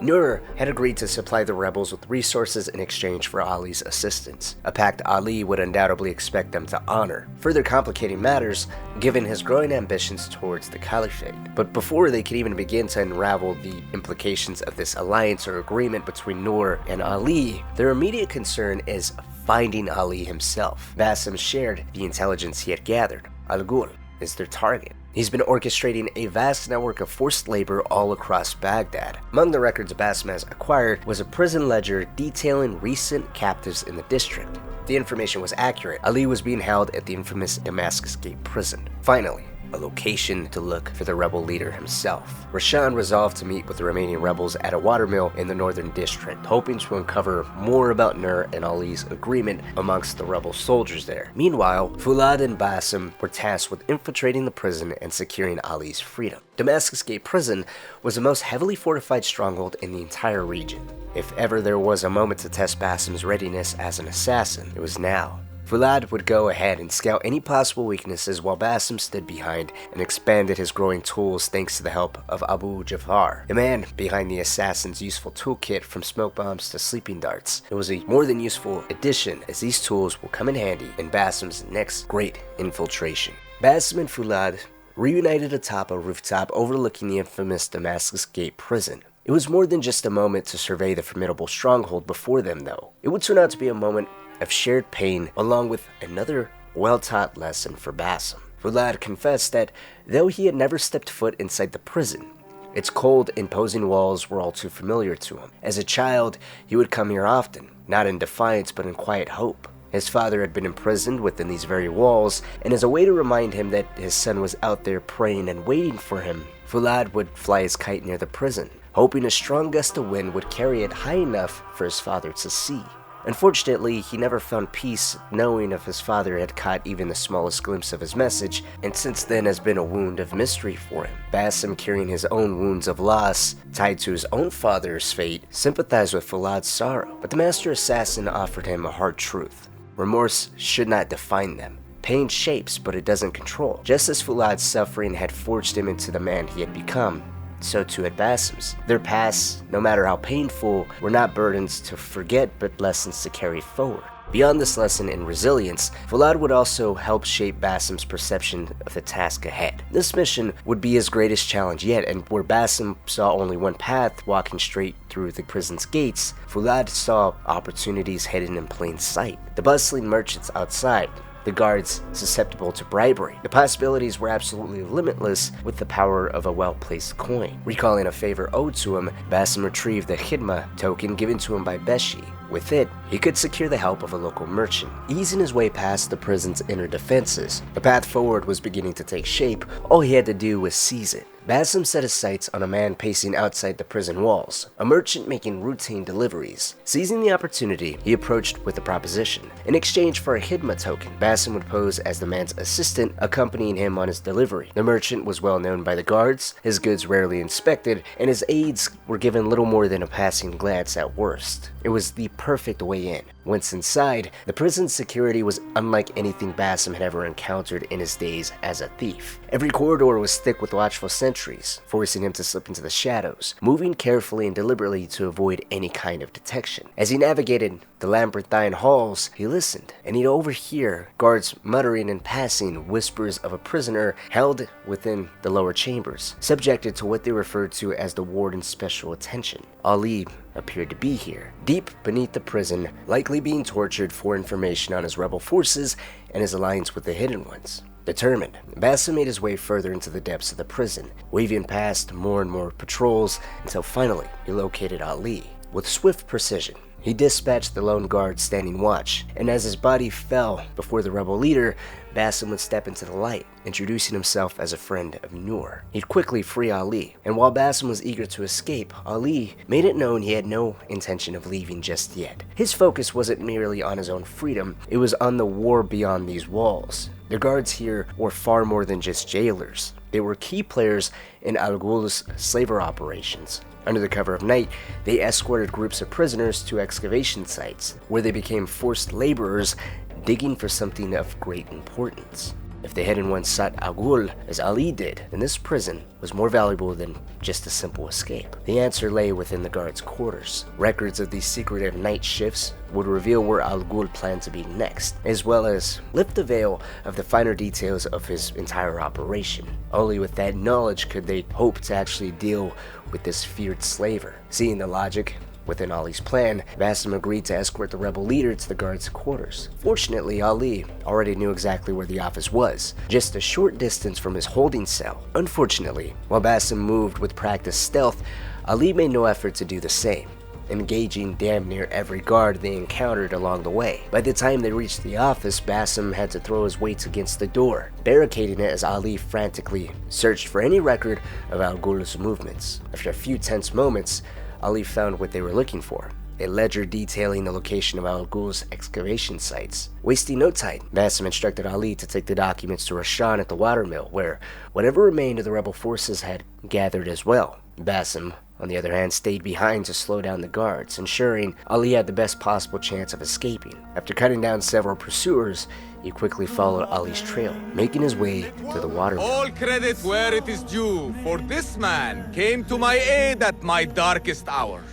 S2: Nur had agreed to supply the rebels with resources in exchange for Ali's assistance, a pact Ali would undoubtedly expect them to honor, further complicating matters given his growing ambitions towards the Caliphate. But before they could even begin to unravel the implications of this alliance or agreement between Nur and Ali, their immediate concern is finding Ali himself. Basim shared the intelligence he had gathered. Al-Ghul is their target. He's been orchestrating a vast network of forced labor all across Baghdad. Among the records Basim has acquired was a prison ledger detailing recent captives in the district. The information was accurate. Ali was being held at the infamous Damascus Gate prison. Finally, a location to look for the rebel leader himself. Roshan resolved to meet with the remaining rebels at a watermill in the northern district, hoping to uncover more about Nur and Ali's agreement amongst the rebel soldiers there. Meanwhile, Fulad and Basim were tasked with infiltrating the prison and securing Ali's freedom. Damascus Gate prison was the most heavily fortified stronghold in the entire region. If ever there was a moment to test Basim's readiness as an assassin, it was now. Fulad would go ahead and scout any possible weaknesses while Basim stood behind and expanded his growing tools thanks to the help of Abu Jafar, the man behind the assassin's useful toolkit from smoke bombs to sleeping darts. It was a more than useful addition as these tools will come in handy in Basim's next great infiltration. Basim and Fulad reunited atop a rooftop overlooking the infamous Damascus Gate prison. It was more than just a moment to survey the formidable stronghold before them though. It would turn out to be a moment of shared pain, along with another well-taught lesson for Basim. Fulad confessed that though he had never stepped foot inside the prison, its cold, imposing walls were all too familiar to him. As a child, he would come here often, not in defiance but in quiet hope. His father had been imprisoned within these very walls, and as a way to remind him that his son was out there praying and waiting for him, Fulad would fly his kite near the prison, hoping a strong gust of wind would carry it high enough for his father to see. Unfortunately, he never found peace knowing if his father had caught even the smallest glimpse of his message, and since then has been a wound of mystery for him. Basim, carrying his own wounds of loss, tied to his own father's fate, sympathized with Fulad's sorrow. But the master assassin offered him a hard truth. Remorse should not define them. Pain shapes, but it doesn't control. Just as Fulad's suffering had forged him into the man he had become, so too had Basim's. Their pasts, no matter how painful, were not burdens to forget but lessons to carry forward. Beyond this lesson in resilience, Fulad would also help shape Basim's perception of the task ahead. This mission would be his greatest challenge yet, and where Basim saw only one path, walking straight through the prison's gates, Fulad saw opportunities hidden in plain sight. The bustling merchants outside, the guards susceptible to bribery. The possibilities were absolutely limitless with the power of a well-placed coin. Recalling a favor owed to him, Basim retrieved the khidma token given to him by Beshi. With it, he could secure the help of a local merchant, easing his way past the prison's inner defenses. The path forward was beginning to take shape. All he had to do was seize it. Basim set his sights on a man pacing outside the prison walls, a merchant making routine deliveries. Seizing the opportunity, he approached with a proposition. In exchange for a Hidma token, Basim would pose as the man's assistant, accompanying him on his delivery. The merchant was well known by the guards, his goods rarely inspected, and his aides were given little more than a passing glance at worst. It was the perfect way in. Once inside, the prison's security was unlike anything Basim had ever encountered in his days as a thief. Every corridor was thick with watchful sentries, forcing him to slip into the shadows, moving carefully and deliberately to avoid any kind of detection. As he navigated the labyrinthine halls, he listened, and he'd overhear guards muttering and passing whispers of a prisoner held within the lower chambers, subjected to what they referred to as the warden's special attention. Ali appeared to be here, deep beneath the prison, likely being tortured for information on his rebel forces and his alliance with the Hidden Ones. Determined, Basim made his way further into the depths of the prison, weaving past more and more patrols until finally he located Ali. With swift precision, he dispatched the lone guard standing watch, and as his body fell before the rebel leader, Basim would step into the light, introducing himself as a friend of Nur. He'd quickly free Ali, and while Basim was eager to escape, Ali made it known he had no intention of leaving just yet. His focus wasn't merely on his own freedom, it was on the war beyond these walls. The guards here were far more than just jailers. They were key players in Al Ghul's slaver operations. Under the cover of night, they escorted groups of prisoners to excavation sites, where they became forced laborers digging for something of great importance. If the Hidden Ones sought Al Ghul, as Ali did, then this prison was more valuable than just a simple escape. The answer lay within the guards' quarters. Records of these secretive night shifts would reveal where Al Ghul planned to be next, as well as lift the veil of the finer details of his entire operation. Only with that knowledge could they hope to actually deal with this feared slaver. Seeing the logic within Ali's plan, Basim agreed to escort the rebel leader to the guards' quarters. Fortunately, Ali already knew exactly where the office was, just a short distance from his holding cell. Unfortunately, while Basim moved with practiced stealth, Ali made no effort to do the same, engaging damn near every guard they encountered along the way. By the time they reached the office, Basim had to throw his weight against the door, barricading it as Ali frantically searched for any record of Al Ghul's movements. After a few tense moments, Ali found what they were looking for, a ledger detailing the location of Al Ghul's excavation sites. Wasting no time, Basim instructed Ali to take the documents to Rashan at the watermill, where whatever remained of the rebel forces had gathered as well. Basim, on the other hand, stayed behind to slow down the guards, ensuring Ali had the best possible chance of escaping. After cutting down several pursuers, he quickly followed Ali's trail, making his way to the watermill.
S5: All credit where it is due, for this man came to my aid at my darkest hour.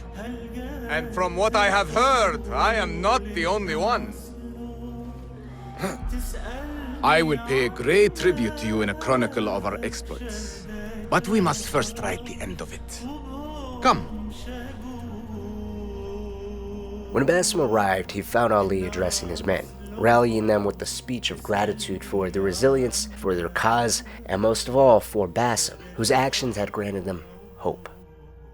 S5: And from what I have heard, I am not the only one. I will pay great tribute to you in a chronicle of our exploits. But we must first write the end of it. Come.
S2: When Basim arrived, he found Ali addressing his men, rallying them with the speech of gratitude for their resilience, for their cause, and most of all for Basim, whose actions had granted them hope.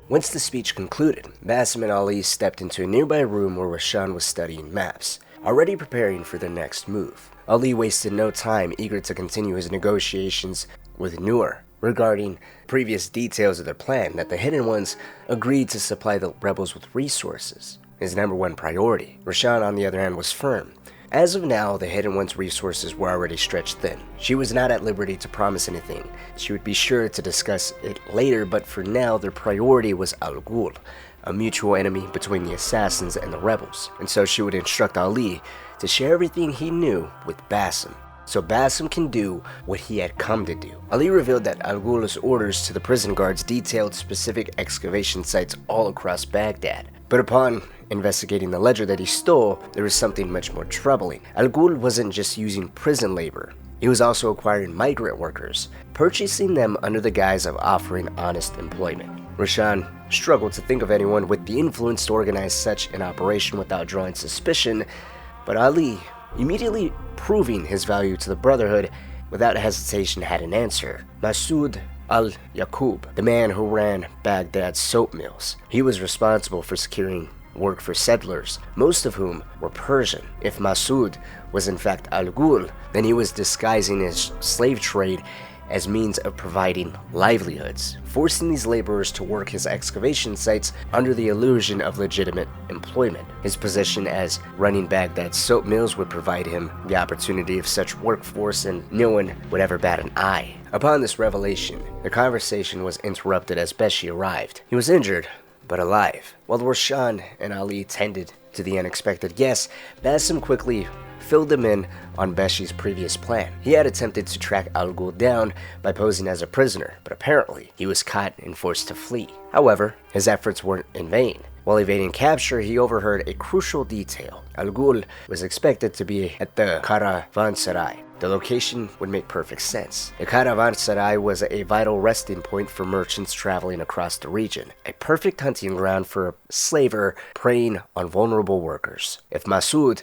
S2: Once the speech concluded, Basim and Ali stepped into a nearby room where Rashan was studying maps, already preparing for their next move. Ali wasted no time, eager to continue his negotiations with Nur regarding previous details of their plan that the Hidden Ones agreed to supply the rebels with resources, his number one priority. Rashan, on the other hand, was firm. As of now, the Hidden One's resources were already stretched thin. She was not at liberty to promise anything. She would be sure to discuss it later, but for now, their priority was Al Ghul, a mutual enemy between the assassins and the rebels, and so she would instruct Ali to share everything he knew with Basim, so Basim can do what he had come to do. Ali revealed that Al Ghul's orders to the prison guards detailed specific excavation sites all across Baghdad. But upon investigating the ledger that he stole, there was something much more troubling. Al Ghul wasn't just using prison labor. He was also acquiring migrant workers, purchasing them under the guise of offering honest employment. Rashan struggled to think of anyone with the influence to organize such an operation without drawing suspicion, but Ali, immediately proving his value to the Brotherhood, without hesitation had an answer. Masoud al-Yaqub, the man who ran Baghdad's soap mills. He was responsible for securing work for settlers, most of whom were Persian. If Masood was in fact Al-Ghul, then he was disguising his slave trade as means of providing livelihoods, forcing these laborers to work his excavation sites under the illusion of legitimate employment. His position as running Baghdad's soap mills would provide him the opportunity of such workforce, and no one would ever bat an eye. Upon this revelation, the conversation was interrupted as Beshi arrived. He was injured, but alive. While Roshan and Ali tended to the unexpected guests, Basim quickly filled them in on Beshi's previous plan. He had attempted to track Al-Ghul down by posing as a prisoner, but apparently he was caught and forced to flee. However, his efforts weren't in vain. While evading capture, he overheard a crucial detail. Al-Ghul was expected to be at the Caravanserai. The location would make perfect sense. The Caravanserai was a vital resting point for merchants traveling across the region, a perfect hunting ground for a slaver preying on vulnerable workers. If Masood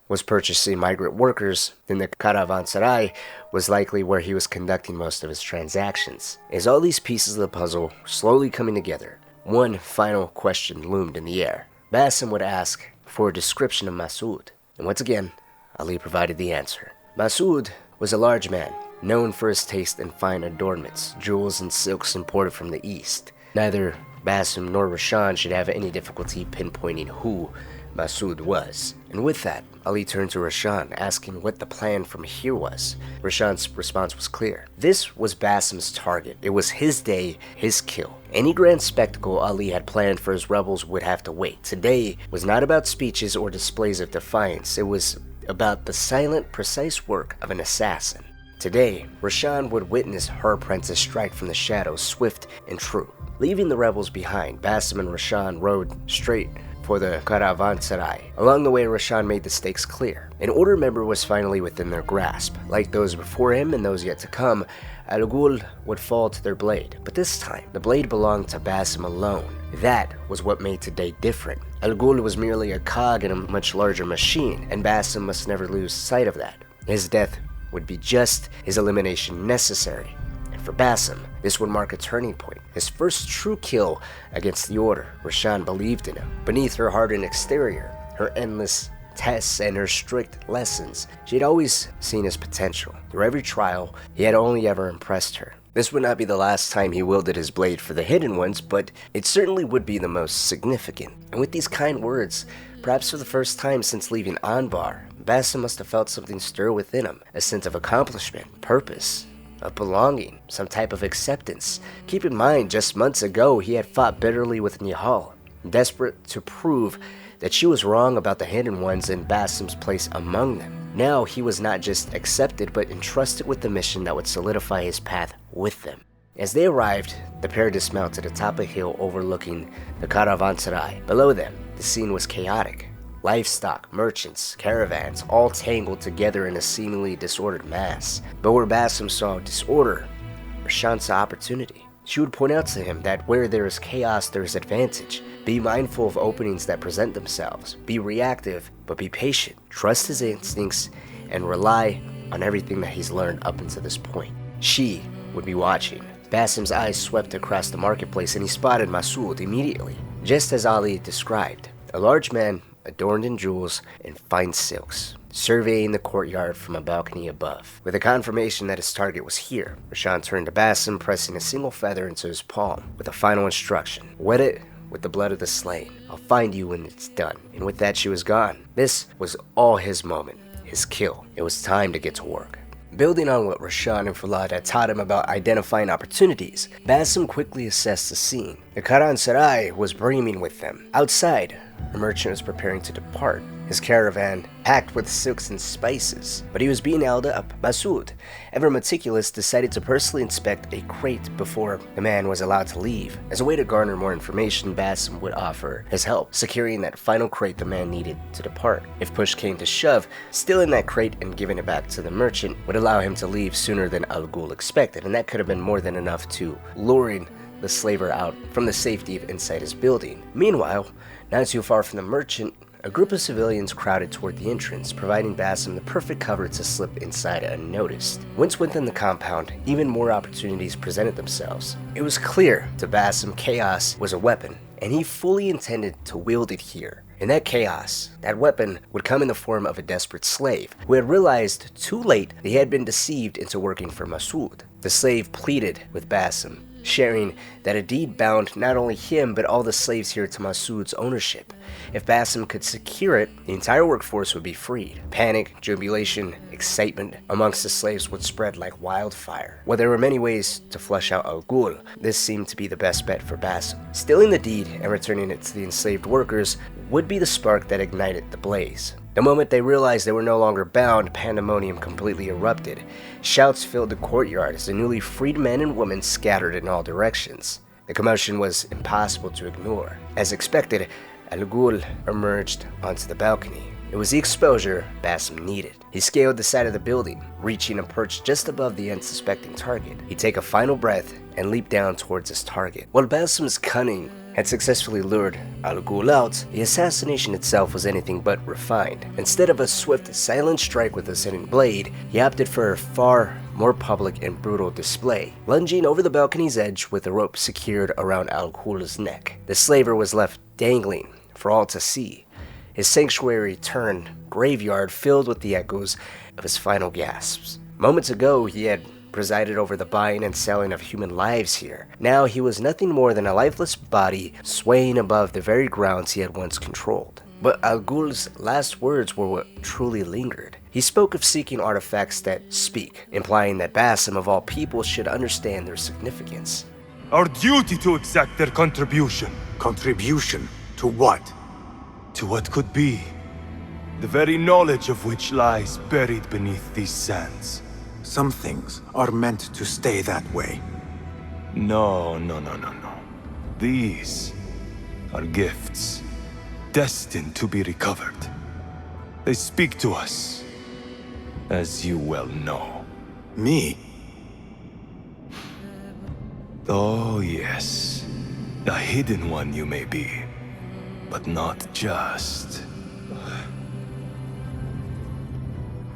S2: was purchasing migrant workers, then the Caravanserai was likely where he was conducting most of his transactions. As all these pieces of the puzzle slowly coming together, one final question loomed in the air. Basim would ask for a description of Masood, and once again, Ali provided the answer. Masood was a large man, known for his taste in fine adornments, jewels and silks imported from the east. Neither Basim nor Roshan should have any difficulty pinpointing who Masood was. And with that, Ali turned to Roshan, asking what the plan from here was. Roshan's response was clear. This was Basim's target. It was his day, his kill. Any grand spectacle Ali had planned for his rebels would have to wait. Today was not about speeches or displays of defiance. It was about the silent, precise work of an assassin. Today, Roshan would witness her apprentice strike from the shadows, swift and true. Leaving the rebels behind, Basim and Roshan rode straight for the Caravanserai. Along the way, Roshan made the stakes clear. An order member was finally within their grasp. Like those before him and those yet to come, Al-Ghul would fall to their blade. But this time, the blade belonged to Basim alone. That was what made today different. Al-Ghul was merely a cog in a much larger machine, and Basim must never lose sight of that. His death would be just his elimination necessary. And for Basim, this would mark a turning point. His first true kill against the Order. Roshan believed in him. Beneath her hardened exterior, her endless tests and her strict lessons, she had always seen his potential. Through every trial, he had only ever impressed her. This would not be the last time he wielded his blade for the Hidden Ones, but it certainly would be the most significant. And with these kind words, perhaps for the first time since leaving Anbar, Basim must have felt something stir within him, a sense of accomplishment, purpose, of belonging, some type of acceptance. Keep in mind, just months ago, he had fought bitterly with Nihal, desperate to prove that she was wrong about the Hidden Ones and Basim's place among them. Now he was not just accepted, but entrusted with the mission that would solidify his path with them. As they arrived, the pair dismounted atop a hill overlooking the Caravanserai. Below them, the scene was chaotic. Livestock, merchants, caravans, all tangled together in a seemingly disordered mass. But where Basim saw disorder, Roshan saw opportunity. She would point out to him that where there is chaos, there is advantage. Be mindful of openings that present themselves. Be reactive, but be patient. Trust his instincts and rely on everything that he's learned up until this point. She would be watching. Basim's eyes swept across the marketplace and he spotted Masood immediately. Just as Ali described, a large man adorned in jewels and fine silks, surveying the courtyard from a balcony above. With a confirmation that his target was here, Roshan turned to Basim, pressing a single feather into his palm with a final instruction. Wet it with the blood of the slain. I'll find you when it's done. And with that, she was gone. This was all his moment, his kill. It was time to get to work. Building on what Roshan and Falad had taught him about identifying opportunities, Basim quickly assessed the scene. The Caravanserai was brimming with them. Outside, a merchant was preparing to depart, his caravan packed with silks and spices. But he was being held up. Masood, ever meticulous, decided to personally inspect a crate before the man was allowed to leave. As a way to garner more information, Basim would offer his help, securing that final crate the man needed to depart. If push came to shove, stealing that crate and giving it back to the merchant would allow him to leave sooner than Al-Ghul expected, and that could have been more than enough to luring the slaver out from the safety of inside his building. Meanwhile, not too far from the merchant, a group of civilians crowded toward the entrance, providing Basim the perfect cover to slip inside unnoticed. Once within the compound, even more opportunities presented themselves. It was clear to Basim chaos was a weapon, and he fully intended to wield it here. In that chaos, that weapon would come in the form of a desperate slave who had realized too late that he had been deceived into working for Masood. The slave pleaded with Basim, sharing that a deed bound not only him but all the slaves here to Masood's ownership. If Basim could secure it, the entire workforce would be freed. Panic, jubilation, excitement amongst the slaves would spread like wildfire. While there were many ways to flush out Al Ghul, this seemed to be the best bet for Basim. Stealing the deed and returning it to the enslaved workers would be the spark that ignited the blaze. The moment they realized they were no longer bound, pandemonium completely erupted. Shouts filled the courtyard as the newly freed men and women scattered in all directions. The commotion was impossible to ignore. As expected, Al Ghul emerged onto the balcony. It was the exposure Basim needed. He scaled the side of the building, reaching a perch just above the unsuspecting target. He'd take a final breath and leap down towards his target. While Basim's cunning had successfully lured Al Ghul out, the assassination itself was anything but refined. Instead of a swift, silent strike with a sitting blade, he opted for a far more public and brutal display, lunging over the balcony's edge with a rope secured around Al Ghul's neck. The slaver was left dangling for all to see, his sanctuary turned graveyard filled with the echoes of his final gasps. Moments ago, he had presided over the buying and selling of human lives here. Now he was nothing more than a lifeless body swaying above the very grounds he had once controlled. But Al Ghul's last words were what truly lingered. He spoke of seeking artifacts that speak, implying that Basim of all people should understand their significance.
S6: Our duty to exact their contribution.
S3: Contribution? To what?
S6: To what could be, the very knowledge of which lies buried beneath these sands.
S3: Some things are meant to stay that way.
S6: No. These are gifts, destined to be recovered. They speak to us, as you well know.
S3: Me?
S6: Oh yes, a hidden one you may be, but not just.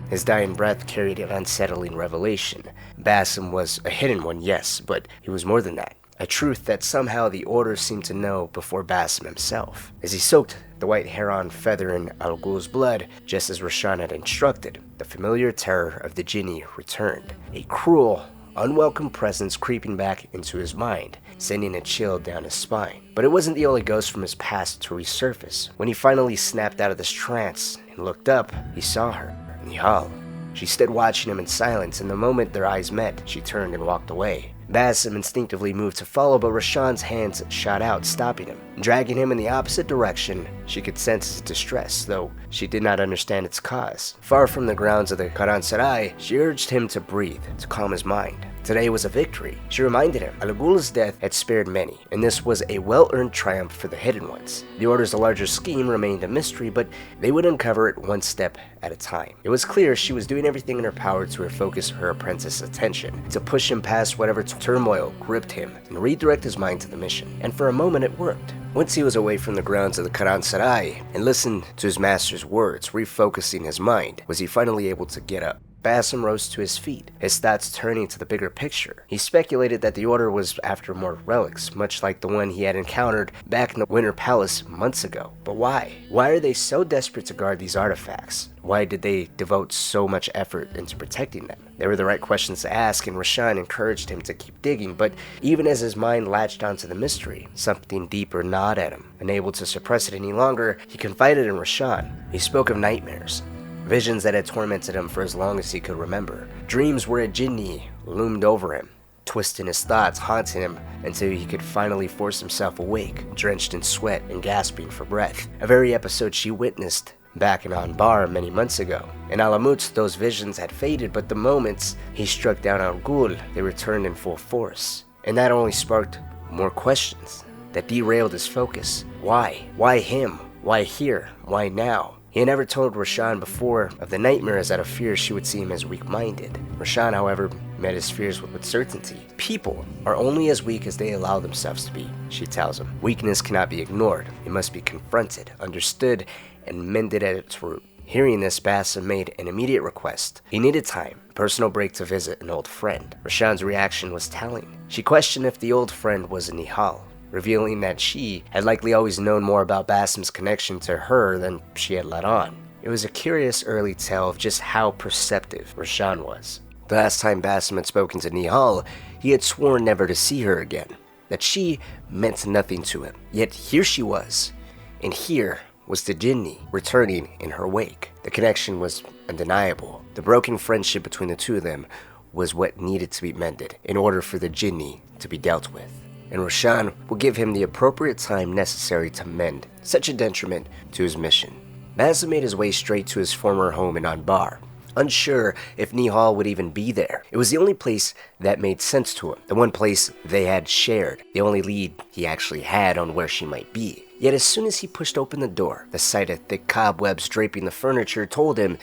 S2: His dying breath carried an unsettling revelation. Basim was a hidden one, yes, but he was more than that. A truth that somehow the Order seemed to know before Basim himself. As he soaked the white heron feather in Al Ghul's blood, just as Roshan had instructed, the familiar terror of the Jinni returned. A cruel, unwelcome presence creeping back into his mind, sending a chill down his spine. But it wasn't the only ghost from his past to resurface. When he finally snapped out of this trance and looked up, he saw her. Nihal. She stood watching him in silence, and the moment their eyes met, she turned and walked away. Basim instinctively moved to follow, but Roshan's hands shot out, stopping him. Dragging him in the opposite direction, she could sense his distress, though she did not understand its cause. Far from the grounds of the Karansarai, she urged him to breathe, to calm his mind. Today was a victory. She reminded him Al Ghul's death had spared many, and this was a well-earned triumph for the Hidden Ones. The Order's larger scheme remained a mystery, but they would uncover it one step at a time. It was clear she was doing everything in her power to refocus her apprentice's attention, to push him past whatever turmoil gripped him, and redirect his mind to the mission. And for a moment it worked. Once he was away from the grounds of the Karansarai and listened to his master's words, refocusing his mind, was he finally able to get up. Basim rose to his feet, his thoughts turning to the bigger picture. He speculated that the Order was after more relics, much like the one he had encountered back in the Winter Palace months ago. But why? Why are they so desperate to guard these artifacts? Why did they devote so much effort into protecting them? They were the right questions to ask, and Roshan encouraged him to keep digging, but even as his mind latched onto the mystery, something deeper gnawed at him. Unable to suppress it any longer, he confided in Roshan. He spoke of nightmares. Visions that had tormented him for as long as he could remember. Dreams where a Jinni loomed over him, twisting his thoughts, haunting him until he could finally force himself awake, drenched in sweat and gasping for breath. A very episode she witnessed back in Anbar many months ago. In Alamut, those visions had faded, but the moments he struck down Al Ghul, they returned in full force. And that only sparked more questions that derailed his focus. Why? Why him? Why here? Why now? He had never told Roshan before of the nightmares out of fear she would see him as weak-minded. Roshan, however, met his fears with certainty. People are only as weak as they allow themselves to be, she tells him. Weakness cannot be ignored. It must be confronted, understood, and mended at its root. Hearing this, Basim made an immediate request. He needed time, a personal break to visit an old friend. Roshan's reaction was telling. She questioned if the old friend was Nihal. revealing that she had likely always known more about Basim's connection to her than she had let on. It was a curious early tale of just how perceptive Roshan was. The last time Basim had spoken to Nihal, he had sworn never to see her again, that she meant nothing to him. Yet here she was, and here was the Jinni returning in her wake. The connection was undeniable. The broken friendship between the two of them was what needed to be mended in order for the Jinni to be dealt with. And Roshan will give him the appropriate time necessary to mend such a detriment to his mission. Basim made his way straight to his former home in Anbar, unsure if Nihal would even be there. It was the only place that made sense to him, the one place they had shared, the only lead he actually had on where she might be. Yet as soon as he pushed open the door, the sight of thick cobwebs draping the furniture told him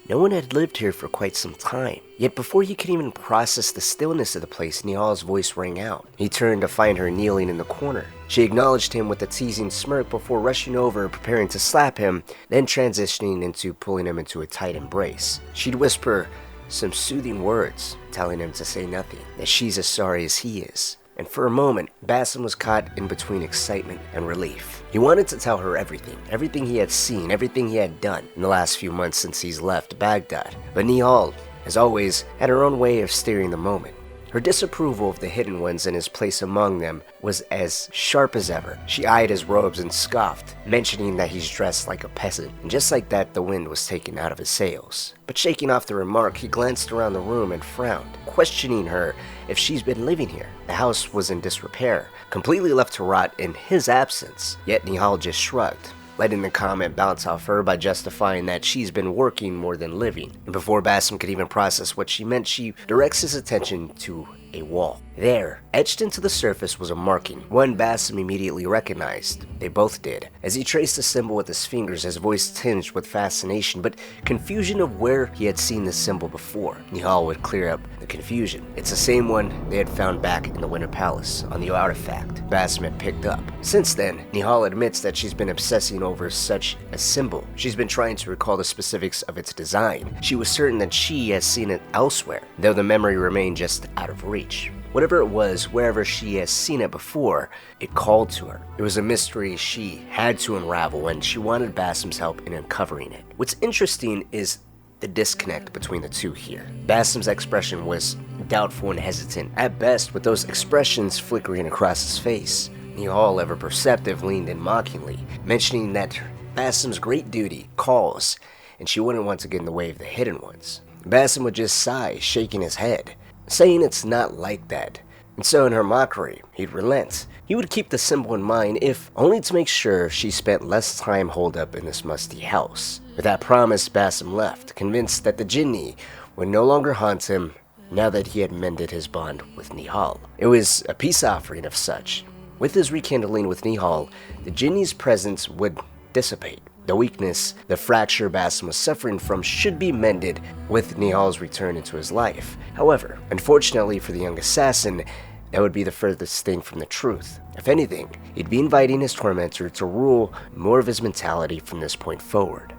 S2: no one had lived here for quite some time. Yet before he could even process the stillness of the place, Nihal's voice rang out. He turned to find her kneeling in the corner. She acknowledged him with a teasing smirk before rushing over, preparing to slap him, then transitioning into pulling him into a tight embrace. She'd whisper some soothing words, telling him to say nothing, that she's as sorry as he is. And for a moment, Basim was caught in between excitement and relief. He wanted to tell her everything he had seen, everything he had done in the last few months since he's left Baghdad. But Nihal, as always, had her own way of steering the moment. Her disapproval of the hidden ones and his place among them was as sharp as ever. She eyed his robes and scoffed, mentioning that he's dressed like a peasant. And just like that, the wind was taken out of his sails. But shaking off the remark, he glanced around the room and frowned, questioning her if she's been living here. The house was in disrepair, completely left to rot in his absence. Yet Nihal just shrugged, letting the comment bounce off her by justifying that she's been working more than living. And before Basim could even process what she meant, she directs his attention to a wall. There, etched into the surface, was a marking, one Basim immediately recognized. They both did. As he traced the symbol with his fingers, his voice tinged with fascination, but confusion of where he had seen the symbol before. Nihal would clear up the confusion. It's the same one they had found back in the Winter Palace, on the artifact Basim had picked up. Since then, Nihal admits that she's been obsessing over such a symbol. She's been trying to recall the specifics of its design. She was certain that she has seen it elsewhere, though the memory remained just out of reach. Whatever it was, wherever she has seen it before, it called to her. It was a mystery she had to unravel, and she wanted Basim's help in uncovering it. What's interesting is the disconnect between the two here. Basim's expression was doubtful and hesitant, at best, with those expressions flickering across his face. Nihal, ever perceptive, leaned in mockingly, mentioning that Basim's great duty calls, and she wouldn't want to get in the way of the hidden ones. Basim would just sigh, shaking his head, saying it's not like that. And so in her mockery, he'd relent. He would keep the symbol in mind, if only to make sure she spent less time holed up in this musty house. With that promise, Basim left, convinced that the Jinni would no longer haunt him now that he had mended his bond with Nihal. It was a peace offering of such. With his rekindling with Nihal, the Jinni's presence would dissipate. The weakness, the fracture Basim was suffering from should be mended with Nihal's return into his life. However, unfortunately for the young assassin, that would be the furthest thing from the truth. If anything, he'd be inviting his tormentor to rule more of his mentality from this point forward.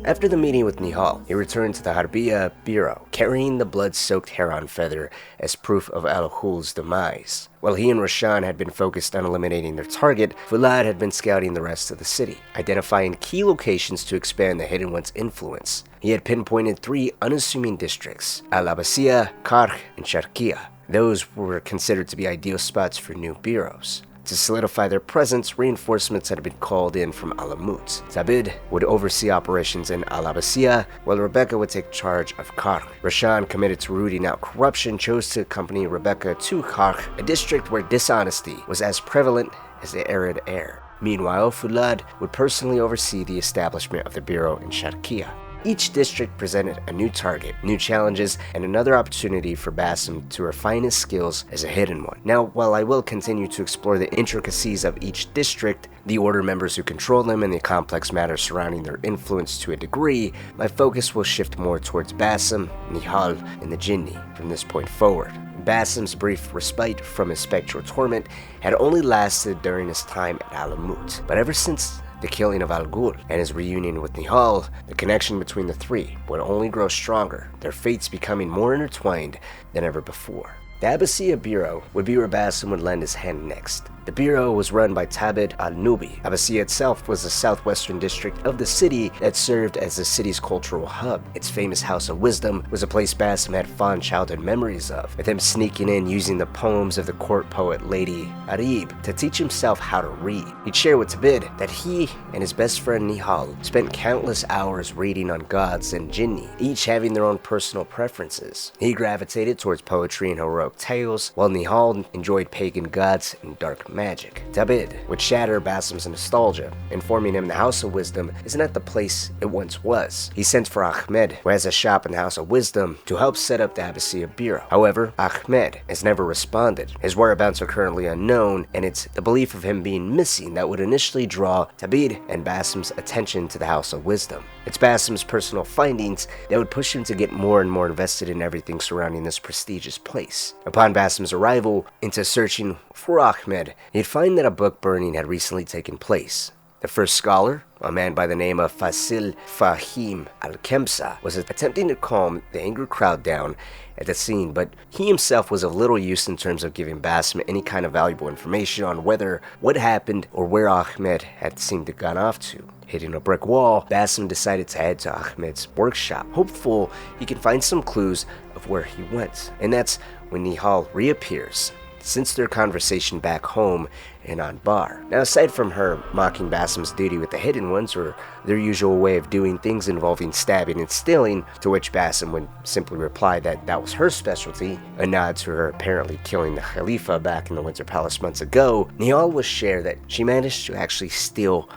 S2: After the meeting with Nihal, he returned to the Harbiya bureau, carrying the blood-soaked heron feather as proof of Al-Hul's demise. While he and Roshan had been focused on eliminating their target, Fulad had been scouting the rest of the city, identifying key locations to expand the Hidden One's influence. He had pinpointed 3 unassuming districts, Al-Abbasiyya, Karh, and Sharqiya. Those were considered to be ideal spots for new bureaus. To solidify their presence, reinforcements had been called in from Alamut. Zabid would oversee operations in Al-Abbasiyya, while Rebecca would take charge of Karh. Roshan, committed to rooting out corruption, chose to accompany Rebecca to Karh, a district where dishonesty was as prevalent as the arid air. Meanwhile, Fulad would personally oversee the establishment of the bureau in Sharqiya. Each district presented a new target, new challenges, and another opportunity for Basim to refine his skills as a hidden one. Now, while I will continue to explore the intricacies of each district, the order members who control them, and the complex matters surrounding their influence to a degree, my focus will shift more towards Basim, Nihal, and the Jinni from this point forward. Basim's brief respite from his spectral torment had only lasted during his time at Alamut, but ever since the killing of Al Ghul and his reunion with Nihal, the connection between the three would only grow stronger, their fates becoming more intertwined than ever before. The Abbasiyya Bureau would be where Basim would lend his hand next. The bureau was run by Tabid al-Nubi. Abbasiyya itself was the southwestern district of the city that served as the city's cultural hub. Its famous House of Wisdom was a place Basim had fond childhood memories of, with him sneaking in using the poems of the court poet Lady Arib to teach himself how to read. He'd share with Tabid that he and his best friend Nihal spent countless hours reading on gods and jinni, each having their own personal preferences. He gravitated towards poetry and heroic tales, while Nihal enjoyed pagan gods and dark magic. Tabid would shatter Basim's nostalgia, informing him the House of Wisdom isn't at the place it once was. He sent for Ahmed, who has a shop in the House of Wisdom, to help set up the Abbasiyya Bureau. However, Ahmed has never responded. His whereabouts are currently unknown, and it's the belief of him being missing that would initially draw Tabid and Basim's attention to the House of Wisdom. It's Basim's personal findings that would push him to get more and more invested in everything surrounding this prestigious place. Upon Basim's arrival into searching for Ahmed, he'd find that a book burning had recently taken place. The first scholar, a man by the name of Fasil Fahim al-Kemsa, was attempting to calm the angry crowd down at the scene, but he himself was of little use in terms of giving Basim any kind of valuable information on whether what happened or where Ahmed had seemed to gone off to. Hitting a brick wall, Basim decided to head to Ahmed's workshop, hopeful he can find some clues of where he went. And that's when Nihal reappears, since their conversation back home in Anbar. Now, aside from her mocking Basim's duty with the Hidden Ones, or their usual way of doing things involving stabbing and stealing, to which Basim would simply reply that that was her specialty, a nod to her apparently killing the Khalifa back in the Winter Palace months ago, Nihal will share that she managed to actually steal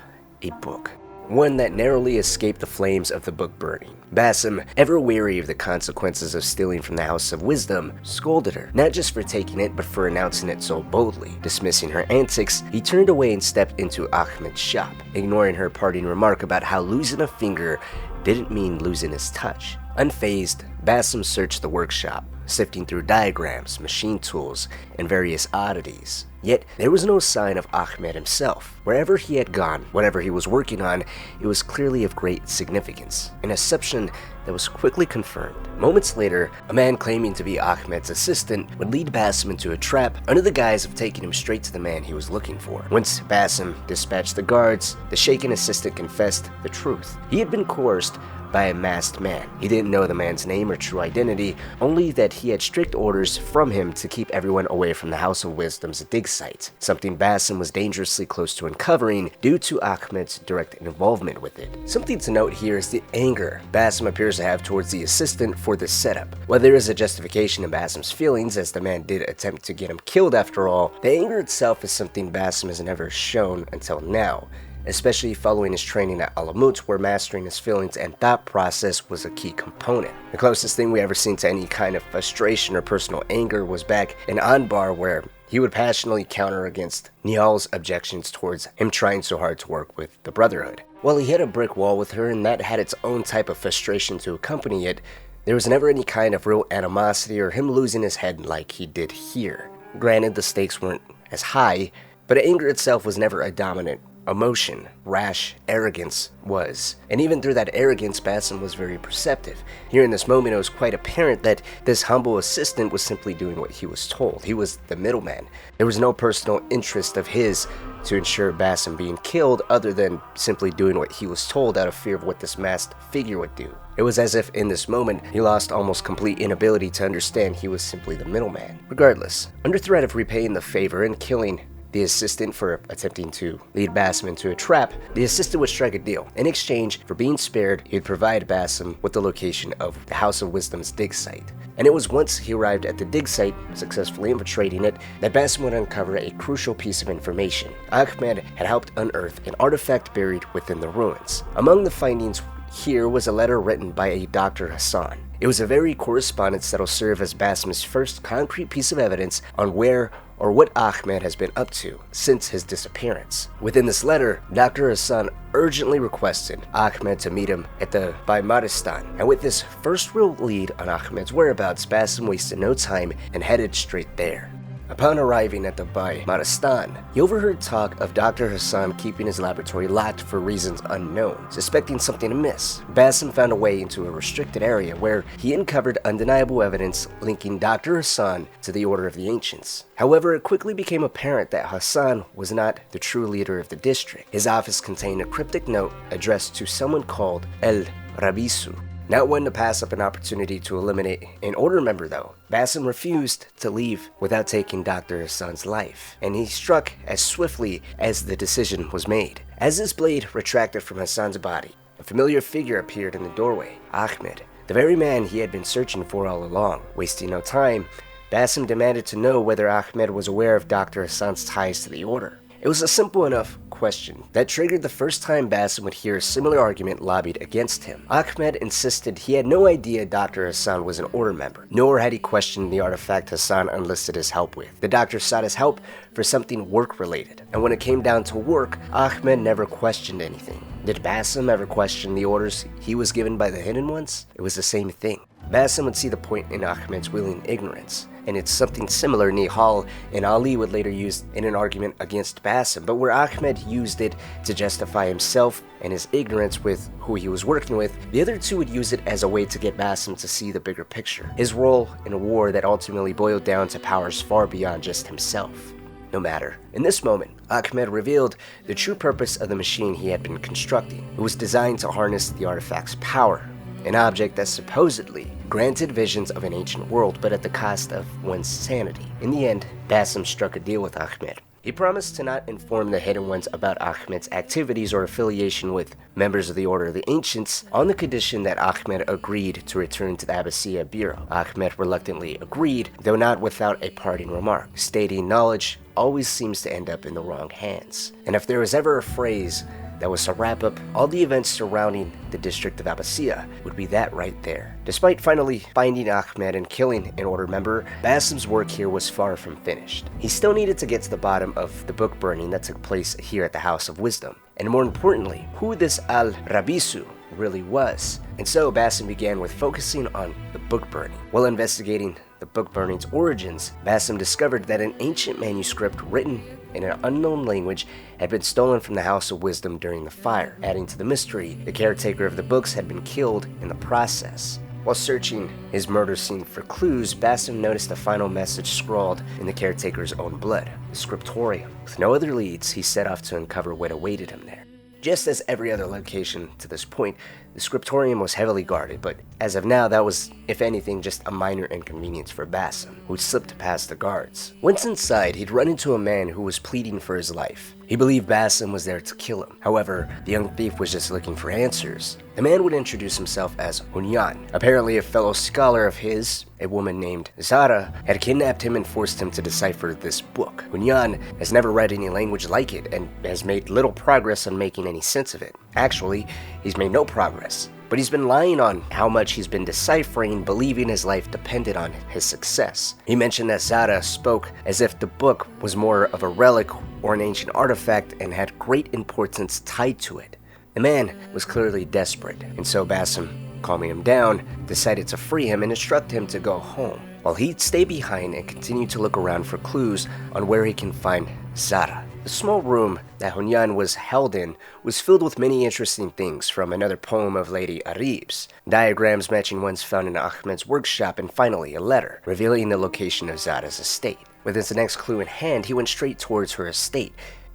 S2: a book, one that narrowly escaped the flames of the book burning. Basim, ever weary of the consequences of stealing from the House of Wisdom, scolded her, not just for taking it, but for announcing it so boldly. Dismissing her antics, he turned away and stepped into Ahmed's shop, ignoring her parting remark about how losing a finger didn't mean losing his touch. Unfazed, Basim searched the workshop, sifting through diagrams, machine tools, and various oddities. Yet, there was no sign of Ahmed himself. Wherever he had gone, whatever he was working on, it was clearly of great significance, an assumption that was quickly confirmed. Moments later, a man claiming to be Ahmed's assistant would lead Basim into a trap under the guise of taking him straight to the man he was looking for. Once Basim dispatched the guards, the shaken assistant confessed the truth. He had been coerced by a masked man. He didn't know the man's name or true identity, only that he had strict orders from him to keep everyone away from the House of Wisdom's dig site, something Basim was dangerously close to uncovering due to Ahmed's direct involvement with it. Something to note here is the anger Basim appears to have towards the assistant for this setup. While there is a justification in Basim's feelings, as the man did attempt to get him killed after all, the anger itself is something Basim has never shown until now, especially following his training at Alamut, where mastering his feelings and thought process was a key component. The closest thing we ever seen to any kind of frustration or personal anger was back in Anbar, where he would passionately counter against Nihal's objections towards him trying so hard to work with the Brotherhood. While he hit a brick wall with her, and that had its own type of frustration to accompany it, there was never any kind of real animosity or him losing his head like he did here. Granted, the stakes weren't as high, but anger itself was never a dominant emotion. Rash arrogance was. And even through that arrogance, Basim was very perceptive. Here in this moment, it was quite apparent that this humble assistant was simply doing what he was told. He was the middleman. There was no personal interest of his to ensure Basim being killed, other than simply doing what he was told out of fear of what this masked figure would do. It was as if in this moment, he lost almost complete inability to understand he was simply the middleman. Regardless, under threat of repaying the favor and killing the assistant for attempting to lead Basim into a trap, the assistant would strike a deal. In exchange for being spared, he would provide Basim with the location of the House of Wisdom's dig site. And it was once he arrived at the dig site, successfully infiltrating it, that Basim would uncover a crucial piece of information. Ahmed had helped unearth an artifact buried within the ruins. Among the findings here was a letter written by a Dr. Hassan. It was a very correspondence that'll serve as Basim's first concrete piece of evidence on where or what Ahmed has been up to since his disappearance. Within this letter, Dr. Hassan urgently requested Ahmed to meet him at the Baimaristan, and with this first real lead on Ahmed's whereabouts, Basim wasted no time and headed straight there. Upon arriving at the Bay Maristan, he overheard talk of Dr. Hassan keeping his laboratory locked for reasons unknown. Suspecting something amiss, Basim found a way into a restricted area where he uncovered undeniable evidence linking Dr. Hassan to the Order of the Ancients. However, it quickly became apparent that Hassan was not the true leader of the district. His office contained a cryptic note addressed to someone called El Rabisu. Not one to pass up an opportunity to eliminate an Order member though, Basim refused to leave without taking Dr. Hassan's life, and he struck as swiftly as the decision was made. As his blade retracted from Hassan's body, a familiar figure appeared in the doorway, Ahmed, the very man he had been searching for all along. Wasting no time, Basim demanded to know whether Ahmed was aware of Dr. Hassan's ties to the Order. It was a simple enough question that triggered the first time Basim would hear a similar argument lobbied against him. Ahmed insisted he had no idea Dr. Hassan was an Order member, nor had he questioned the artifact Hassan enlisted his help with. The doctor sought his help for something work-related, and when it came down to work, Ahmed never questioned anything. Did Basim ever question the orders he was given by the Hidden Ones? It was the same thing. Basim would see the point in Ahmed's willing ignorance, and it's something similar Nihal and Ali would later use in an argument against Basim, but where Ahmed used it to justify himself and his ignorance with who he was working with, the other two would use it as a way to get Basim to see the bigger picture, his role in a war that ultimately boiled down to powers far beyond just himself. No matter. In this moment, Ahmed revealed the true purpose of the machine he had been constructing. It was designed to harness the artifact's power, an object that supposedly granted visions of an ancient world, but at the cost of one's sanity. In the end, Basim struck a deal with Ahmed. He promised to not inform the Hidden Ones about Ahmed's activities or affiliation with members of the Order of the Ancients on the condition that Ahmed agreed to return to the Abbasiyya Bureau. Ahmed reluctantly agreed, though not without a parting remark, stating knowledge always seems to end up in the wrong hands. And if there was ever a phrase that was to wrap up all the events surrounding the district of Abbasiyya, would be that right there. Despite finally finding Ahmed and killing an Order member, Basim's work here was far from finished. He still needed to get to the bottom of the book burning that took place here at the House of Wisdom, and more importantly, who this Al-Rabisu really was. And so Basim began with focusing on the book burning. While investigating the book burning's origins, Basim discovered that an ancient manuscript written in an unknown language had been stolen from the House of Wisdom during the fire. Adding to the mystery, the caretaker of the books had been killed in the process. While searching his murder scene for clues, Basim noticed a final message scrawled in the caretaker's own blood, the scriptorium. With no other leads, he set off to uncover what awaited him there. Just as every other location to this point, the scriptorium was heavily guarded, but as of now, that was, if anything, just a minor inconvenience for Basim, who slipped past the guards. Once inside, he'd run into a man who was pleading for his life. He believed Basim was there to kill him. However, the young thief was just looking for answers. The man would introduce himself as Hunyan. Apparently, a fellow scholar of his, a woman named Zara, had kidnapped him and forced him to decipher this book. Hunyan has never read any language like it and has made little progress on making any sense of it. Actually, he's made no progress, but he's been lying on how much he's been deciphering, believing his life depended on his success. He mentioned that Zara spoke as if the book was more of a relic or an ancient artifact and had great importance tied to it. The man was clearly desperate, and so Basim, calming him down, decided to free him and instruct him to go home, while he'd stay behind and continue to look around for clues on where he can find Zara. The small room that Hunyan was held in was filled with many interesting things, from another poem of Lady Arib's, diagrams matching ones found in Ahmed's workshop, and finally a letter revealing the location of Zara's estate. With his next clue in hand, he went straight towards her estate,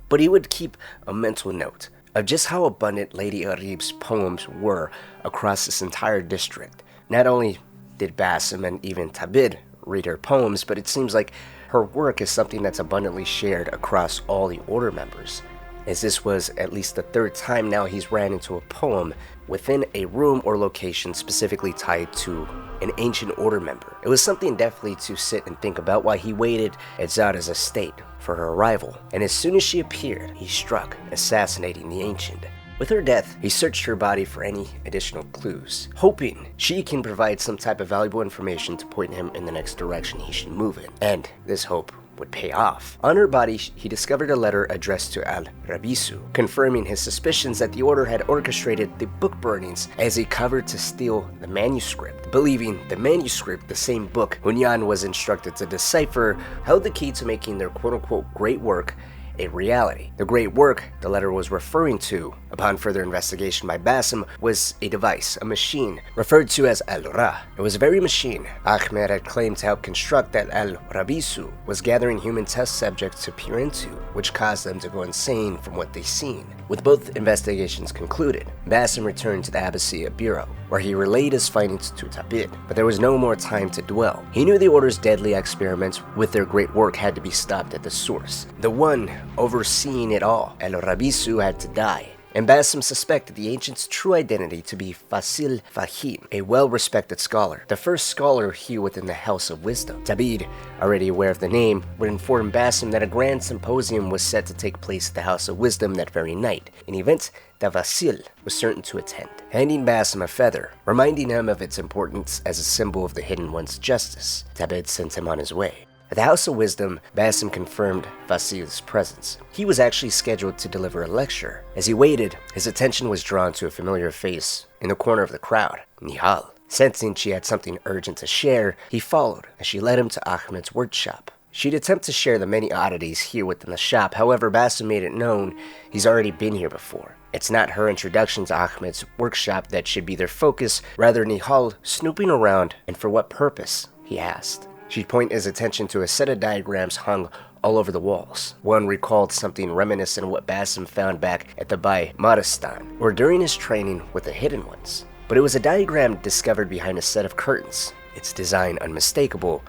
S2: but he would keep a mental note of just how abundant Lady Arib's poems were across this entire district. Not only did Basim and even Tabid read her poems, but it seems like her work is something that's abundantly shared across all the Order members, as this was at least the third time now he's ran into a poem within a room or location specifically tied to an ancient Order member. It was something definitely to sit and think about while he waited at Zara's estate for her arrival, and as soon as she appeared, he struck, assassinating the ancient. With her death, he searched her body for any additional clues, hoping she can provide some type of valuable information to point him in the next direction he should move in. And this hope would pay off. On her body, he discovered a letter addressed to al-Rabisu, confirming his suspicions that the order had orchestrated the book burnings as a cover to steal the manuscript. Believing the manuscript, the same book Hunyan was instructed to decipher, held the key to making their quote-unquote great work a reality. The great work the letter was referring to, upon further investigation by Basim, was a device, a machine, referred to as Al-Ra. It was a very machine Ahmed had claimed to help construct that Al-Rabisu was gathering human test subjects to peer into, which caused them to go insane from what they seen. With both investigations concluded, Basim returned to the Abbasiyya Bureau, where he relayed his findings to Tabid, but there was no more time to dwell. He knew the Order's deadly experiments with their great work had to be stopped at the source. The one overseeing it all, Al-Rabisu, had to die, and Basim suspected the ancient's true identity to be Fasil Fahim, a well-respected scholar, the first scholar here within the House of Wisdom. Tabid, already aware of the name, would inform Basim that a grand symposium was set to take place at the House of Wisdom that very night, an event that Vasil was certain to attend, handing Basim a feather, reminding him of its importance as a symbol of the Hidden One's justice. Tabid sent him on his way. At the House of Wisdom, Basim confirmed Vasil's presence. He was actually scheduled to deliver a lecture. As he waited, his attention was drawn to a familiar face in the corner of the crowd, Nihal. Sensing she had something urgent to share, he followed as she led him to Ahmed's workshop. She'd attempt to share the many oddities here within the shop, however, Basim made it known he's already been here before. It's not her introduction to Ahmed's workshop that should be their focus, rather Nihal snooping around, and for what purpose, he asked. She'd point his attention to a set of diagrams hung all over the walls. One recalled something reminiscent of what Basim found back at the Bai Maristan, or during his training with the Hidden Ones. But it was a diagram discovered behind a set of curtains, its design unmistakable,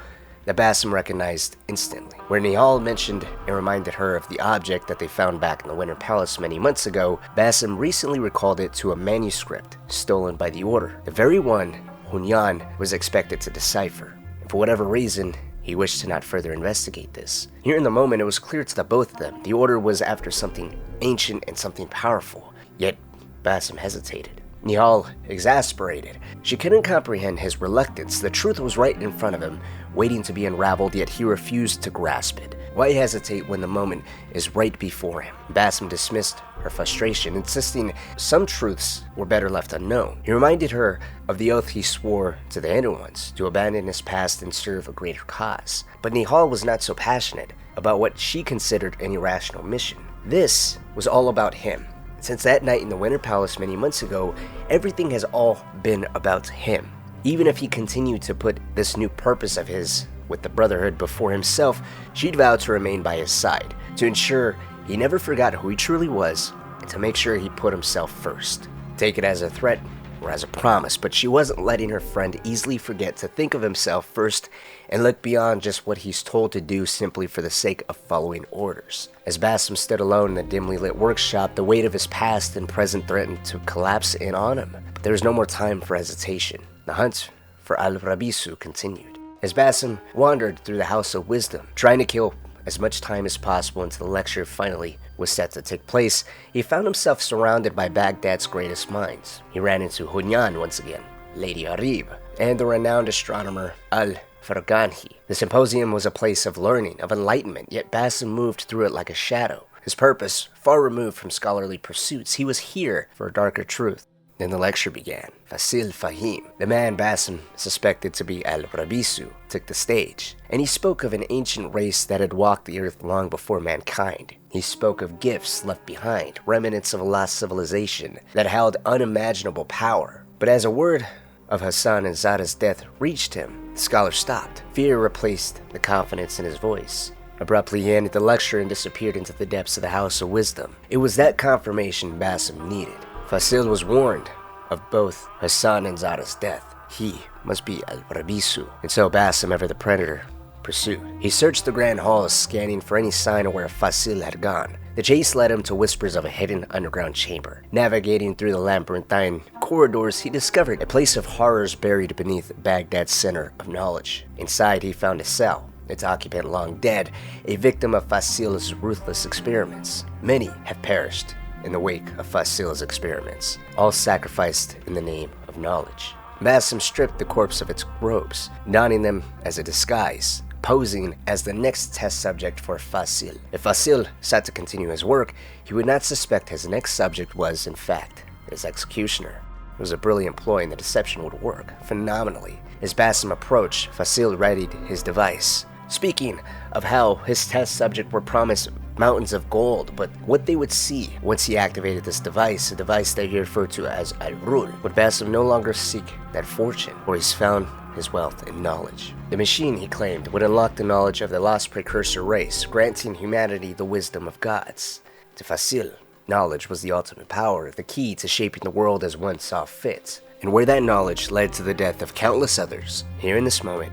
S2: that Basim recognized instantly. Where Nihal mentioned and reminded her of the object that they found back in the Winter Palace many months ago, Basim recently recalled it to a manuscript stolen by the Order, the very one Hunyan was expected to decipher. For whatever reason, he wished to not further investigate this. Here in the moment, it was clear to the both of them the Order was after something ancient and something powerful. Yet, Basim hesitated. Nihal, exasperated. She couldn't comprehend his reluctance. The truth was right in front of him, waiting to be unraveled, yet he refused to grasp it. Why hesitate when the moment is right before him? Basim dismissed her frustration, insisting some truths were better left unknown. He reminded her of the oath he swore to the Hidden Ones, to abandon his past and serve a greater cause. But Nihal was not so passionate about what she considered an irrational mission. This was all about him. Since that night in the Winter Palace many months ago, everything has all been about him. Even if he continued to put this new purpose of his with the Brotherhood before himself, she'd vowed to remain by his side, to ensure he never forgot who he truly was, and to make sure he put himself first. Take it as a threat or as a promise, but she wasn't letting her friend easily forget to think of himself first and look beyond just what he's told to do simply for the sake of following orders. As Basim stood alone in the dimly lit workshop, the weight of his past and present threatened to collapse in on him. But there was no more time for hesitation. The hunt for Al-Rabisu continued. As Basim wandered through the House of Wisdom, trying to kill as much time as possible until the lecture finally was set to take place, he found himself surrounded by Baghdad's greatest minds. He ran into Hunyan once again, Lady Arib, and the renowned astronomer Al-Farganhi. The symposium was a place of learning, of enlightenment, yet Basim moved through it like a shadow. His purpose, far removed from scholarly pursuits, he was here for a darker truth. Then the lecture began. Fasil Fahim, the man Basim suspected to be Al-Rabisu, took the stage, and he spoke of an ancient race that had walked the earth long before mankind. He spoke of gifts left behind, remnants of a lost civilization that held unimaginable power. But as a word of Hassan and Zada's death reached him, the scholar stopped. Fear replaced the confidence in his voice. Abruptly he ended the lecture and disappeared into the depths of the House of Wisdom. It was that confirmation Basim needed. Fasil was warned of both Hassan and Zada's death. He must be Al-Rabisu, and so Basim, ever the predator, pursued. He searched the grand halls, scanning for any sign of where Fasil had gone. The chase led him to whispers of a hidden underground chamber. Navigating through the labyrinthine corridors, he discovered a place of horrors buried beneath Baghdad's center of knowledge. Inside, he found a cell, its occupant long dead, a victim of Fasil's ruthless experiments. Many have perished in the wake of Fasil's experiments, all sacrificed in the name of knowledge. Basim stripped the corpse of its robes, donning them as a disguise, posing as the next test subject for Fasil. If Fasil sought to continue his work, he would not suspect his next subject was, in fact, his executioner. It was a brilliant ploy and the deception would work phenomenally. As Basim approached, Fasil readied his device. Speaking of how his test subject were promised mountains of gold, but what they would see once he activated this device, a device that he referred to as Al-Rul, would Basim no longer seek that fortune, for he's found his wealth in knowledge. The machine, he claimed, would unlock the knowledge of the lost precursor race, granting humanity the wisdom of gods. To Fasil, knowledge was the ultimate power, the key to shaping the world as one saw fit. And where that knowledge led to the death of countless others, here in this moment,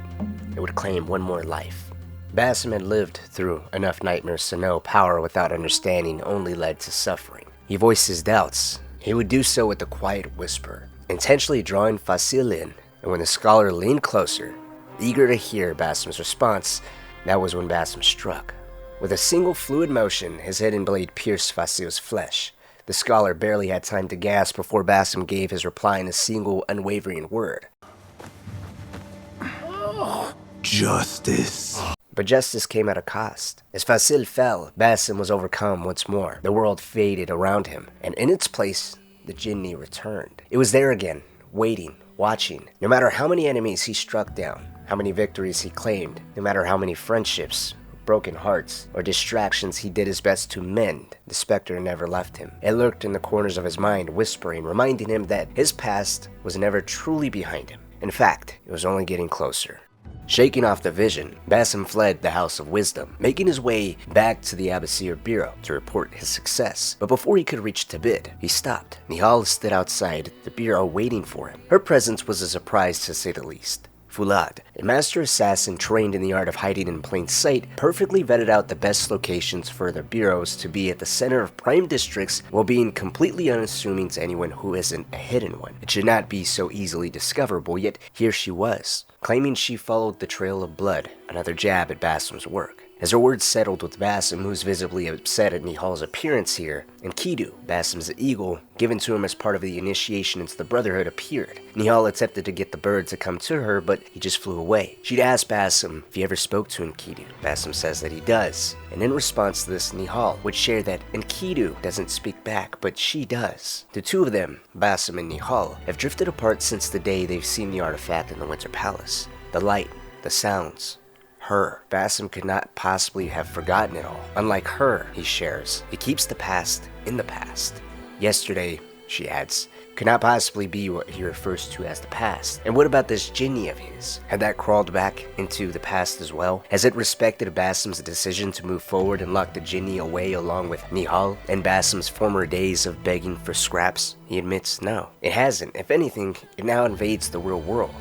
S2: it would claim one more life. Basim had lived through enough nightmares to know power without understanding only led to suffering. He voiced his doubts. He would do so with a quiet whisper, intentionally drawing Fasil in, and when the scholar leaned closer, eager to hear Basim's response, that was when Basim struck. With a single fluid motion, his hidden blade pierced Fasil's flesh. The scholar barely had time to gasp before Basim gave his reply in a single, unwavering word.
S3: Justice.
S2: But justice came at a cost. As Fasil fell, Basim was overcome once more. The world faded around him, and in its place, the Jinni returned. It was there again, waiting, watching. No matter how many enemies he struck down, how many victories he claimed, no matter how many friendships, broken hearts, or distractions he did his best to mend, the specter never left him. It lurked in the corners of his mind, whispering, reminding him that his past was never truly behind him. In fact, it was only getting closer. Shaking off the vision, Basim fled the House of Wisdom, making his way back to the Abbasir Bureau to report his success. But before he could reach Tibid, he stopped. Nihal stood outside the Bureau waiting for him. Her presence was a surprise to say the least. Fulad, a master assassin trained in the art of hiding in plain sight, perfectly vetted out the best locations for the bureaus to be at the center of prime districts while being completely unassuming to anyone who isn't a hidden one. It should not be so easily discoverable, yet here she was, claiming she followed the trail of blood, another jab at Basim's work. As her words settled with Basim, who was visibly upset at Nihal's appearance here, and Kidu, Basim's eagle, given to him as part of the initiation into the Brotherhood, appeared. Nihal attempted to get the bird to come to her, but he just flew away. She'd asked Basim if he ever spoke to Enkidu. Basim says that he does, and in response to this, Nihal would share that Enkidu doesn't speak back, but she does. The two of them, Basim and Nihal, have drifted apart since the day they've seen the artifact in the Winter Palace. The light, the sounds, her. Basim could not possibly have forgotten it all. Unlike her, he shares, he keeps the past in the past. Yesterday, she adds, could not possibly be what he refers to as the past. And what about this Jinni of his? Had that crawled back into the past as well? Has it respected Basim's decision to move forward and lock the Jinni away along with Nihal and Basim's former days of begging for scraps? He admits no. It hasn't. If anything, it now invades the real world.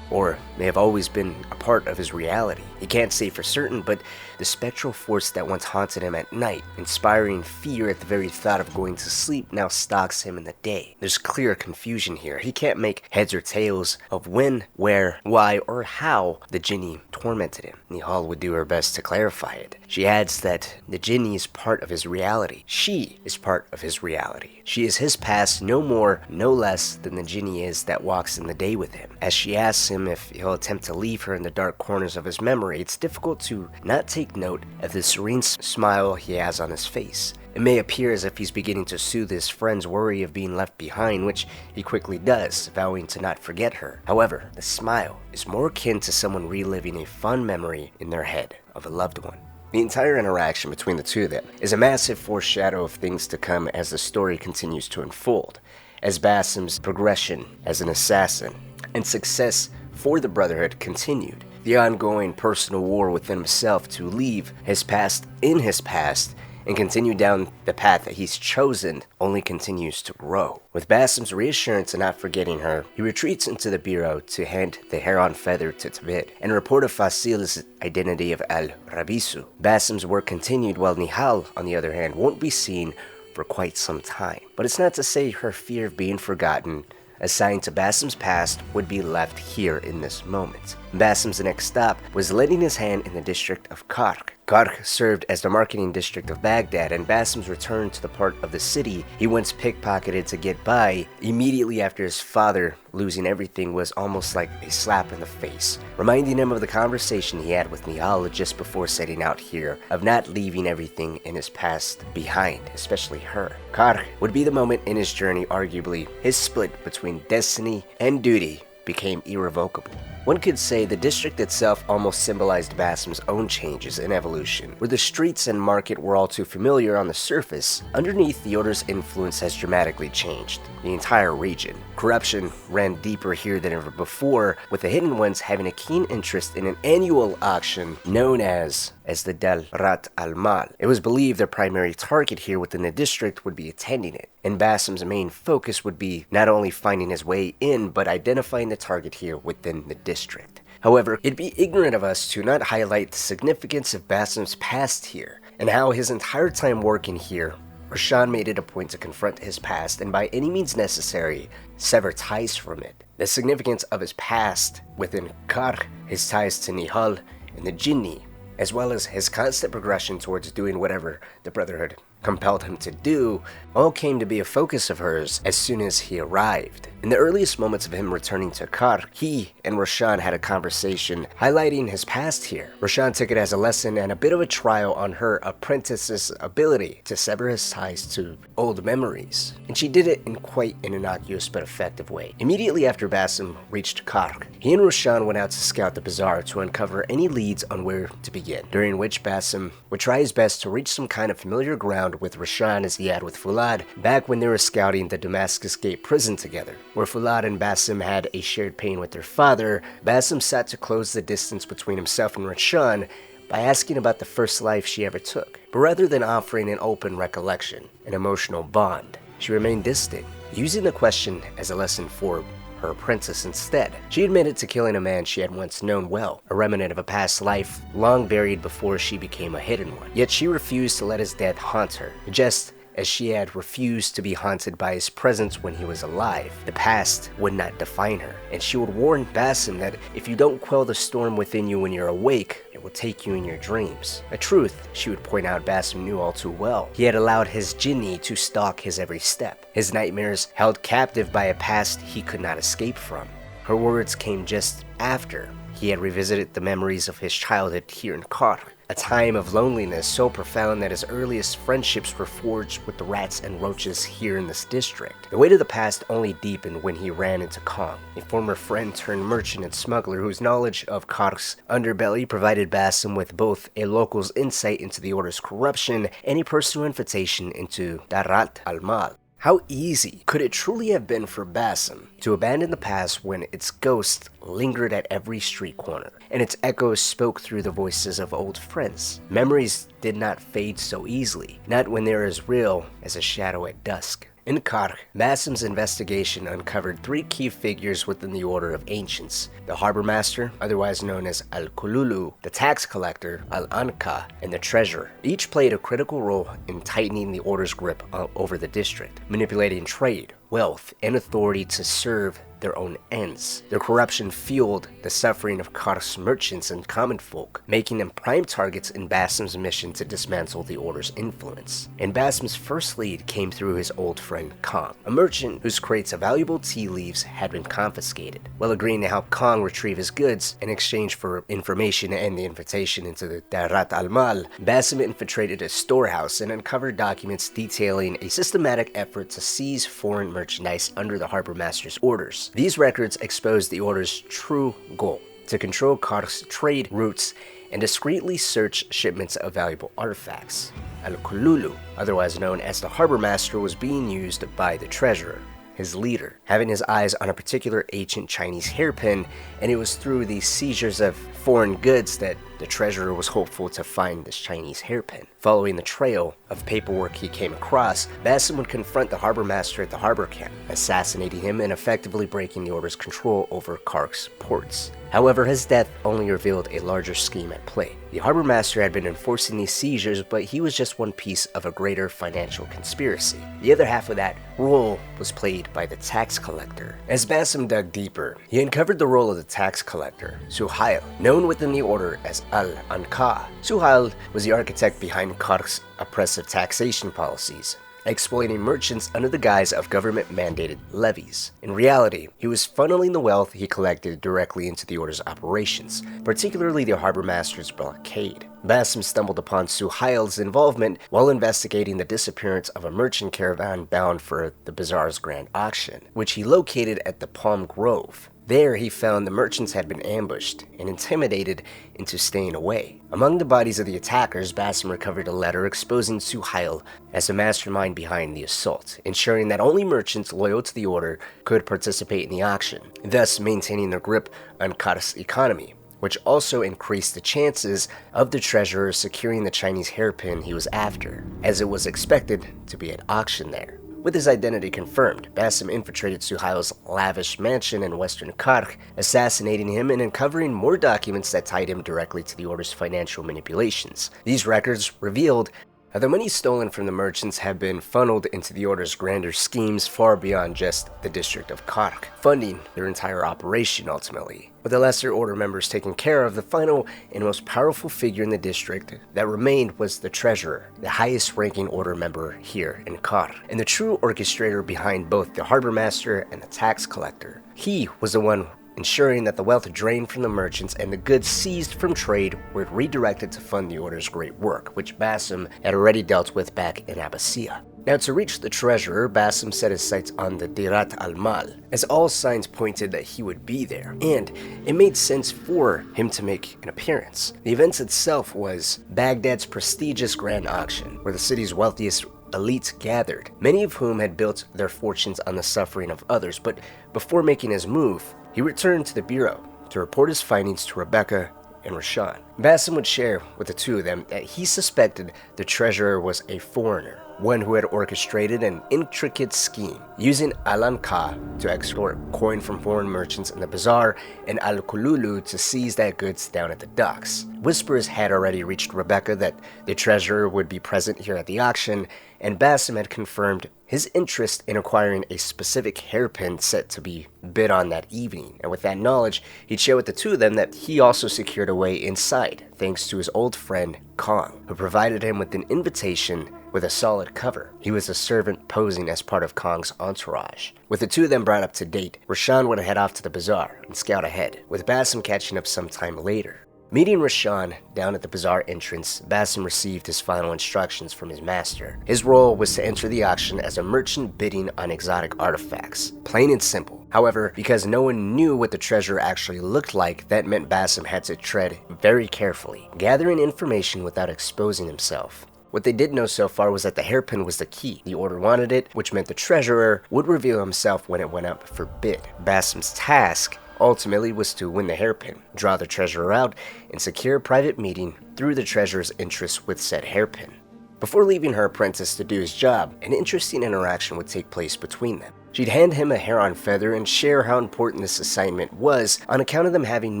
S2: Or may have always been a part of his reality. He can't say for certain, but the spectral force that once haunted him at night, inspiring fear at the very thought of going to sleep, now stalks him in the day. There's clear confusion here. He can't make heads or tails of when, where, why, or how the Jinni tormented him. Nihal would do her best to clarify it. She adds that the Jinni is part of his reality. She is part of his reality. She is his past no more, no less than the Jinni is that walks in the day with him. As she asks him if he'll attempt to leave her in the dark corners of his memory, it's difficult to not take note of the serene smile he has on his face. It may appear as if he's beginning to soothe his friend's worry of being left behind, which he quickly does, vowing to not forget her. However, the smile is more akin to someone reliving a fond memory in their head of a loved one. The entire interaction between the two of them is a massive foreshadow of things to come as the story continues to unfold, as Basim's progression as an assassin and success for the Brotherhood continued. The ongoing personal war within himself to leave his past in his past and continue down the path that he's chosen only continues to grow. With Basim's reassurance and not forgetting her, he retreats into the bureau to hand the hair-on feather to Tibid and report of Fasil's identity of Al-Rabisu. Basim's work continued while Nihal, on the other hand, won't be seen for quite some time. But it's not to say her fear of being forgotten, assigned to Basim's past, would be left here in this moment. Basim's next stop was lending his hand in the district of Kark. Kark served as the marketing district of Baghdad, and Basim's return to the part of the city he once pickpocketed to get by immediately after his father losing everything was almost like a slap in the face, reminding him of the conversation he had with Nihal just before setting out here, of not leaving everything in his past behind, especially her. Kark would be the moment in his journey arguably his split between destiny and duty became irrevocable. One could say the district itself almost symbolized Basim's own changes and evolution. Where the streets and market were all too familiar on the surface, underneath the Order's influence has dramatically changed the entire region. Corruption ran deeper here than ever before, with the Hidden Ones having a keen interest in an annual auction known as the Rat al-Mal. It was believed their primary target here within the district would be attending it, and Basim's main focus would be not only finding his way in, but identifying the target here within the district. However, it'd be ignorant of us to not highlight the significance of Basim's past here, and how his entire time working here, Roshan made it a point to confront his past and by any means necessary, sever ties from it. The significance of his past within Kark, his ties to Nihal and the Jinni, as well as his constant progression towards doing whatever the Brotherhood compelled him to do, all came to be a focus of hers as soon as he arrived. In the earliest moments of him returning to Kark, he and Roshan had a conversation highlighting his past here. Roshan took it as a lesson and a bit of a trial on her apprentice's ability to sever his ties to old memories, and she did it in quite an innocuous but effective way. Immediately after Basim reached Kark, he and Roshan went out to scout the bazaar to uncover any leads on where to begin, during which Basim would try his best to reach some kind of familiar ground with Roshan as he had with Fulad back when they were scouting the Damascus Gate prison together. Where Fulad and Basim had a shared pain with their father, Basim sought to close the distance between himself and Roshan by asking about the first life she ever took. But rather than offering an open recollection, an emotional bond, she remained distant, using the question as a lesson for her apprentice instead. She admitted to killing a man she had once known well, a remnant of a past life long buried before she became a hidden one. Yet she refused to let his death haunt her, just as she had refused to be haunted by his presence when he was alive. The past would not define her, and she would warn Basim that if you don't quell the storm within you when you're awake, it will take you in your dreams. A truth she would point out Basim knew all too well. He had allowed his Jinni to stalk his every step, his nightmares held captive by a past he could not escape from. Her words came just after he had revisited the memories of his childhood here in Kark, a time of loneliness so profound that his earliest friendships were forged with the rats and roaches here in this district. The weight of the past only deepened when he ran into Kong, a former friend turned merchant and smuggler whose knowledge of Kark's underbelly provided Basim with both a local's insight into the Order's corruption and a personal invitation into Rat al-Mal. How easy could it truly have been for Basim to abandon the past when its ghost lingered at every street corner, and its echoes spoke through the voices of old friends? Memories did not fade so easily, not when they're as real as a shadow at dusk. In Kark, Basim's investigation uncovered three key figures within the Order of Ancients: the Harbor Master, otherwise known as Al-Kululu, the Tax Collector, Al-Anka, and the Treasurer. Each played a critical role in tightening the Order's grip over the district, manipulating trade, wealth, and authority to serve their own ends. Their corruption fueled the suffering of Kark's merchants and common folk, making them prime targets in Basim's mission to dismantle the Order's influence. And Basim's first lead came through his old friend Kong, a merchant whose crates of valuable tea leaves had been confiscated. While agreeing to help Kong retrieve his goods in exchange for information and the invitation into the Rat al-Mal, Basim infiltrated a storehouse and uncovered documents detailing a systematic effort to seize foreign merchandise under the Harbor Master's orders. These records exposed the Order's true goal: to control Kark's trade routes and discreetly search shipments of valuable artifacts. Al-Kululu, otherwise known as the Harbor Master, was being used by the Treasurer, his leader, having his eyes on a particular ancient Chinese hairpin, and it was through these seizures of foreign goods that the the treasurer was hopeful to find this Chinese hairpin. Following the trail of paperwork he came across, Basim would confront the harbor master at the harbor camp, assassinating him and effectively breaking the order's control over Kark's ports. However, his death only revealed a larger scheme at play. The harbor master had been enforcing these seizures, but he was just one piece of a greater financial conspiracy. The other half of that role was played by the tax collector. As Basim dug deeper, he uncovered the role of the tax collector, Suhail, known within the order as Al-Anqa. Suhail was the architect behind Kark's oppressive taxation policies, exploiting merchants under the guise of government-mandated levies. In reality, he was funneling the wealth he collected directly into the order's operations, particularly the harbor master's blockade. Basim stumbled upon Suhail's involvement while investigating the disappearance of a merchant caravan bound for the bazaar's grand auction, which he located at the Palm Grove. There, he found the merchants had been ambushed and intimidated into staying away. Among the bodies of the attackers, Basim recovered a letter exposing Suhail as the mastermind behind the assault, ensuring that only merchants loyal to the order could participate in the auction, thus maintaining their grip on Kark's economy, which also increased the chances of the treasurer securing the Chinese hairpin he was after, as it was expected to be at auction there. With his identity confirmed, Basim infiltrated Suhail's lavish mansion in western Kark, assassinating him and uncovering more documents that tied him directly to the order's financial manipulations. These records revealed how the money stolen from the merchants had been funneled into the order's grander schemes far beyond just the district of Kark, funding their entire operation ultimately. With the lesser order members taking care of, the final and most powerful figure in the district that remained was the treasurer, the highest ranking order member here in Kark, and the true orchestrator behind both the harbor master and the tax collector. He was the one ensuring that the wealth drained from the merchants and the goods seized from trade were redirected to fund the order's great work, which Basim had already dealt with back in Abbasiyah. Now, to reach the treasurer, Basim set his sights on the Dirat al-Mal, as all signs pointed that he would be there, and it made sense for him to make an appearance. The event itself was Baghdad's prestigious grand auction, where the city's wealthiest elites gathered, many of whom had built their fortunes on the suffering of others, but before making his move, he returned to the bureau to report his findings to Rebecca and Rashan. Basim would share with the two of them that he suspected the treasurer was a foreigner, one who had orchestrated an intricate scheme, using Al-Anqa to extort coin from foreign merchants in the bazaar and Al-Kululu to seize that goods down at the docks. Whispers had already reached Rebecca that the treasurer would be present here at the auction, and Basim had confirmed his interest in acquiring a specific hairpin set to be bid on that evening. And with that knowledge, he'd share with the two of them that he also secured a way inside, thanks to his old friend Kong, who provided him with an invitation with a solid cover. He was a servant posing as part of Kong's entourage. With the two of them brought up to date, Rashan would head off to the bazaar and scout ahead, with Basim catching up sometime later. Meeting Rashan down at the bazaar entrance, Basim received his final instructions from his master. His role was to enter the auction as a merchant bidding on exotic artifacts. Plain and simple. However, because no one knew what the treasure actually looked like, that meant Basim had to tread very carefully, gathering information without exposing himself. What they did know so far was that the hairpin was the key. The order wanted it, which meant the treasurer would reveal himself when it went up for bid. Basim's task ultimately was to win the hairpin, draw the treasurer out, and secure a private meeting through the treasurer's interest with said hairpin. Before leaving her apprentice to do his job, an interesting interaction would take place between them. She'd hand him a heron feather and share how important this assignment was on account of them having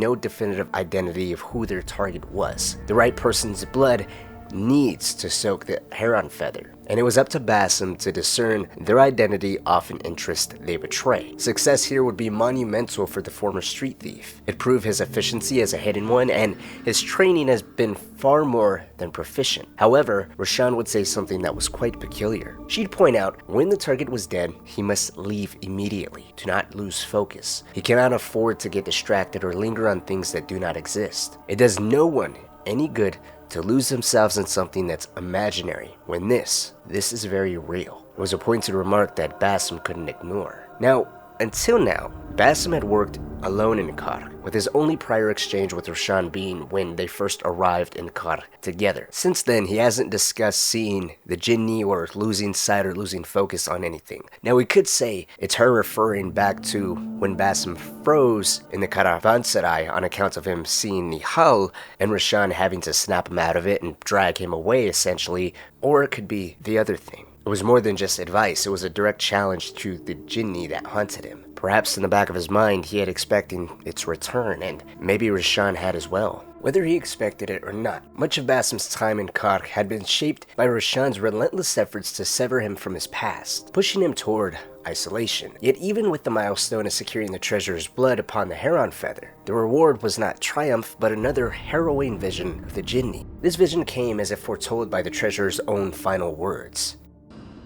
S2: no definitive identity of who their target was. The right person's blood needs to soak the heron feather, and it was up to Basim to discern their identity off an interest they betray. Success here would be monumental for the former street thief. It proved his efficiency as a hidden one, and his training has been far more than proficient. However, Rashan would say something that was quite peculiar. She'd point out when the target was dead, he must leave immediately to not lose focus. He cannot afford to get distracted or linger on things that do not exist. It does no one any good to lose themselves in something that's imaginary, when this is very real. It was a pointed remark that Basim couldn't ignore. Now, Until now, Basim had worked alone in Kark, with his only prior exchange with Roshan being when they first arrived in Kark together. Since then, he hasn't discussed seeing the Jinni or losing sight or losing focus on anything. Now, we could say it's her referring back to when Basim froze in the Caravanserai on account of him seeing Nihal and Roshan having to snap him out of it and drag him away, essentially, or it could be the other thing. It was more than just advice, it was a direct challenge to the Jinni that haunted him. Perhaps in the back of his mind, he had expecting its return, and maybe Roshan had as well. Whether he expected it or not, much of Basim's time in Kark had been shaped by Roshan's relentless efforts to sever him from his past, pushing him toward isolation. Yet even with the milestone of securing the treasure's blood upon the heron feather, the reward was not triumph, but another harrowing vision of the Jinni. This vision came as if foretold by the treasurer's own final words.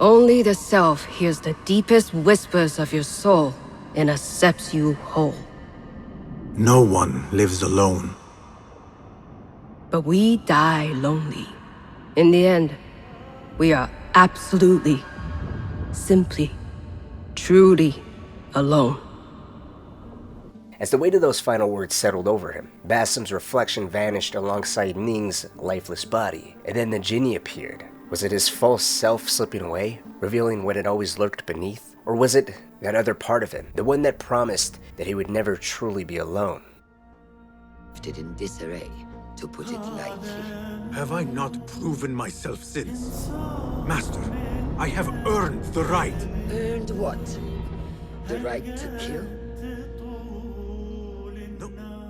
S7: Only the self hears the deepest whispers of your soul and accepts you whole.
S4: No one lives alone.
S7: But we die lonely. In the end, we are absolutely, simply, truly alone.
S2: As the weight of those final words settled over him, Basim's reflection vanished alongside Ning's lifeless body, and then the Jinni appeared. Was it his false self slipping away, revealing what had always lurked beneath? Or was it that other part of him, the one that promised that he would never truly be alone?
S8: In disarray, to put it lightly.
S4: Have I not proven myself since? Master, I have earned the right.
S8: Earned what? The right to kill?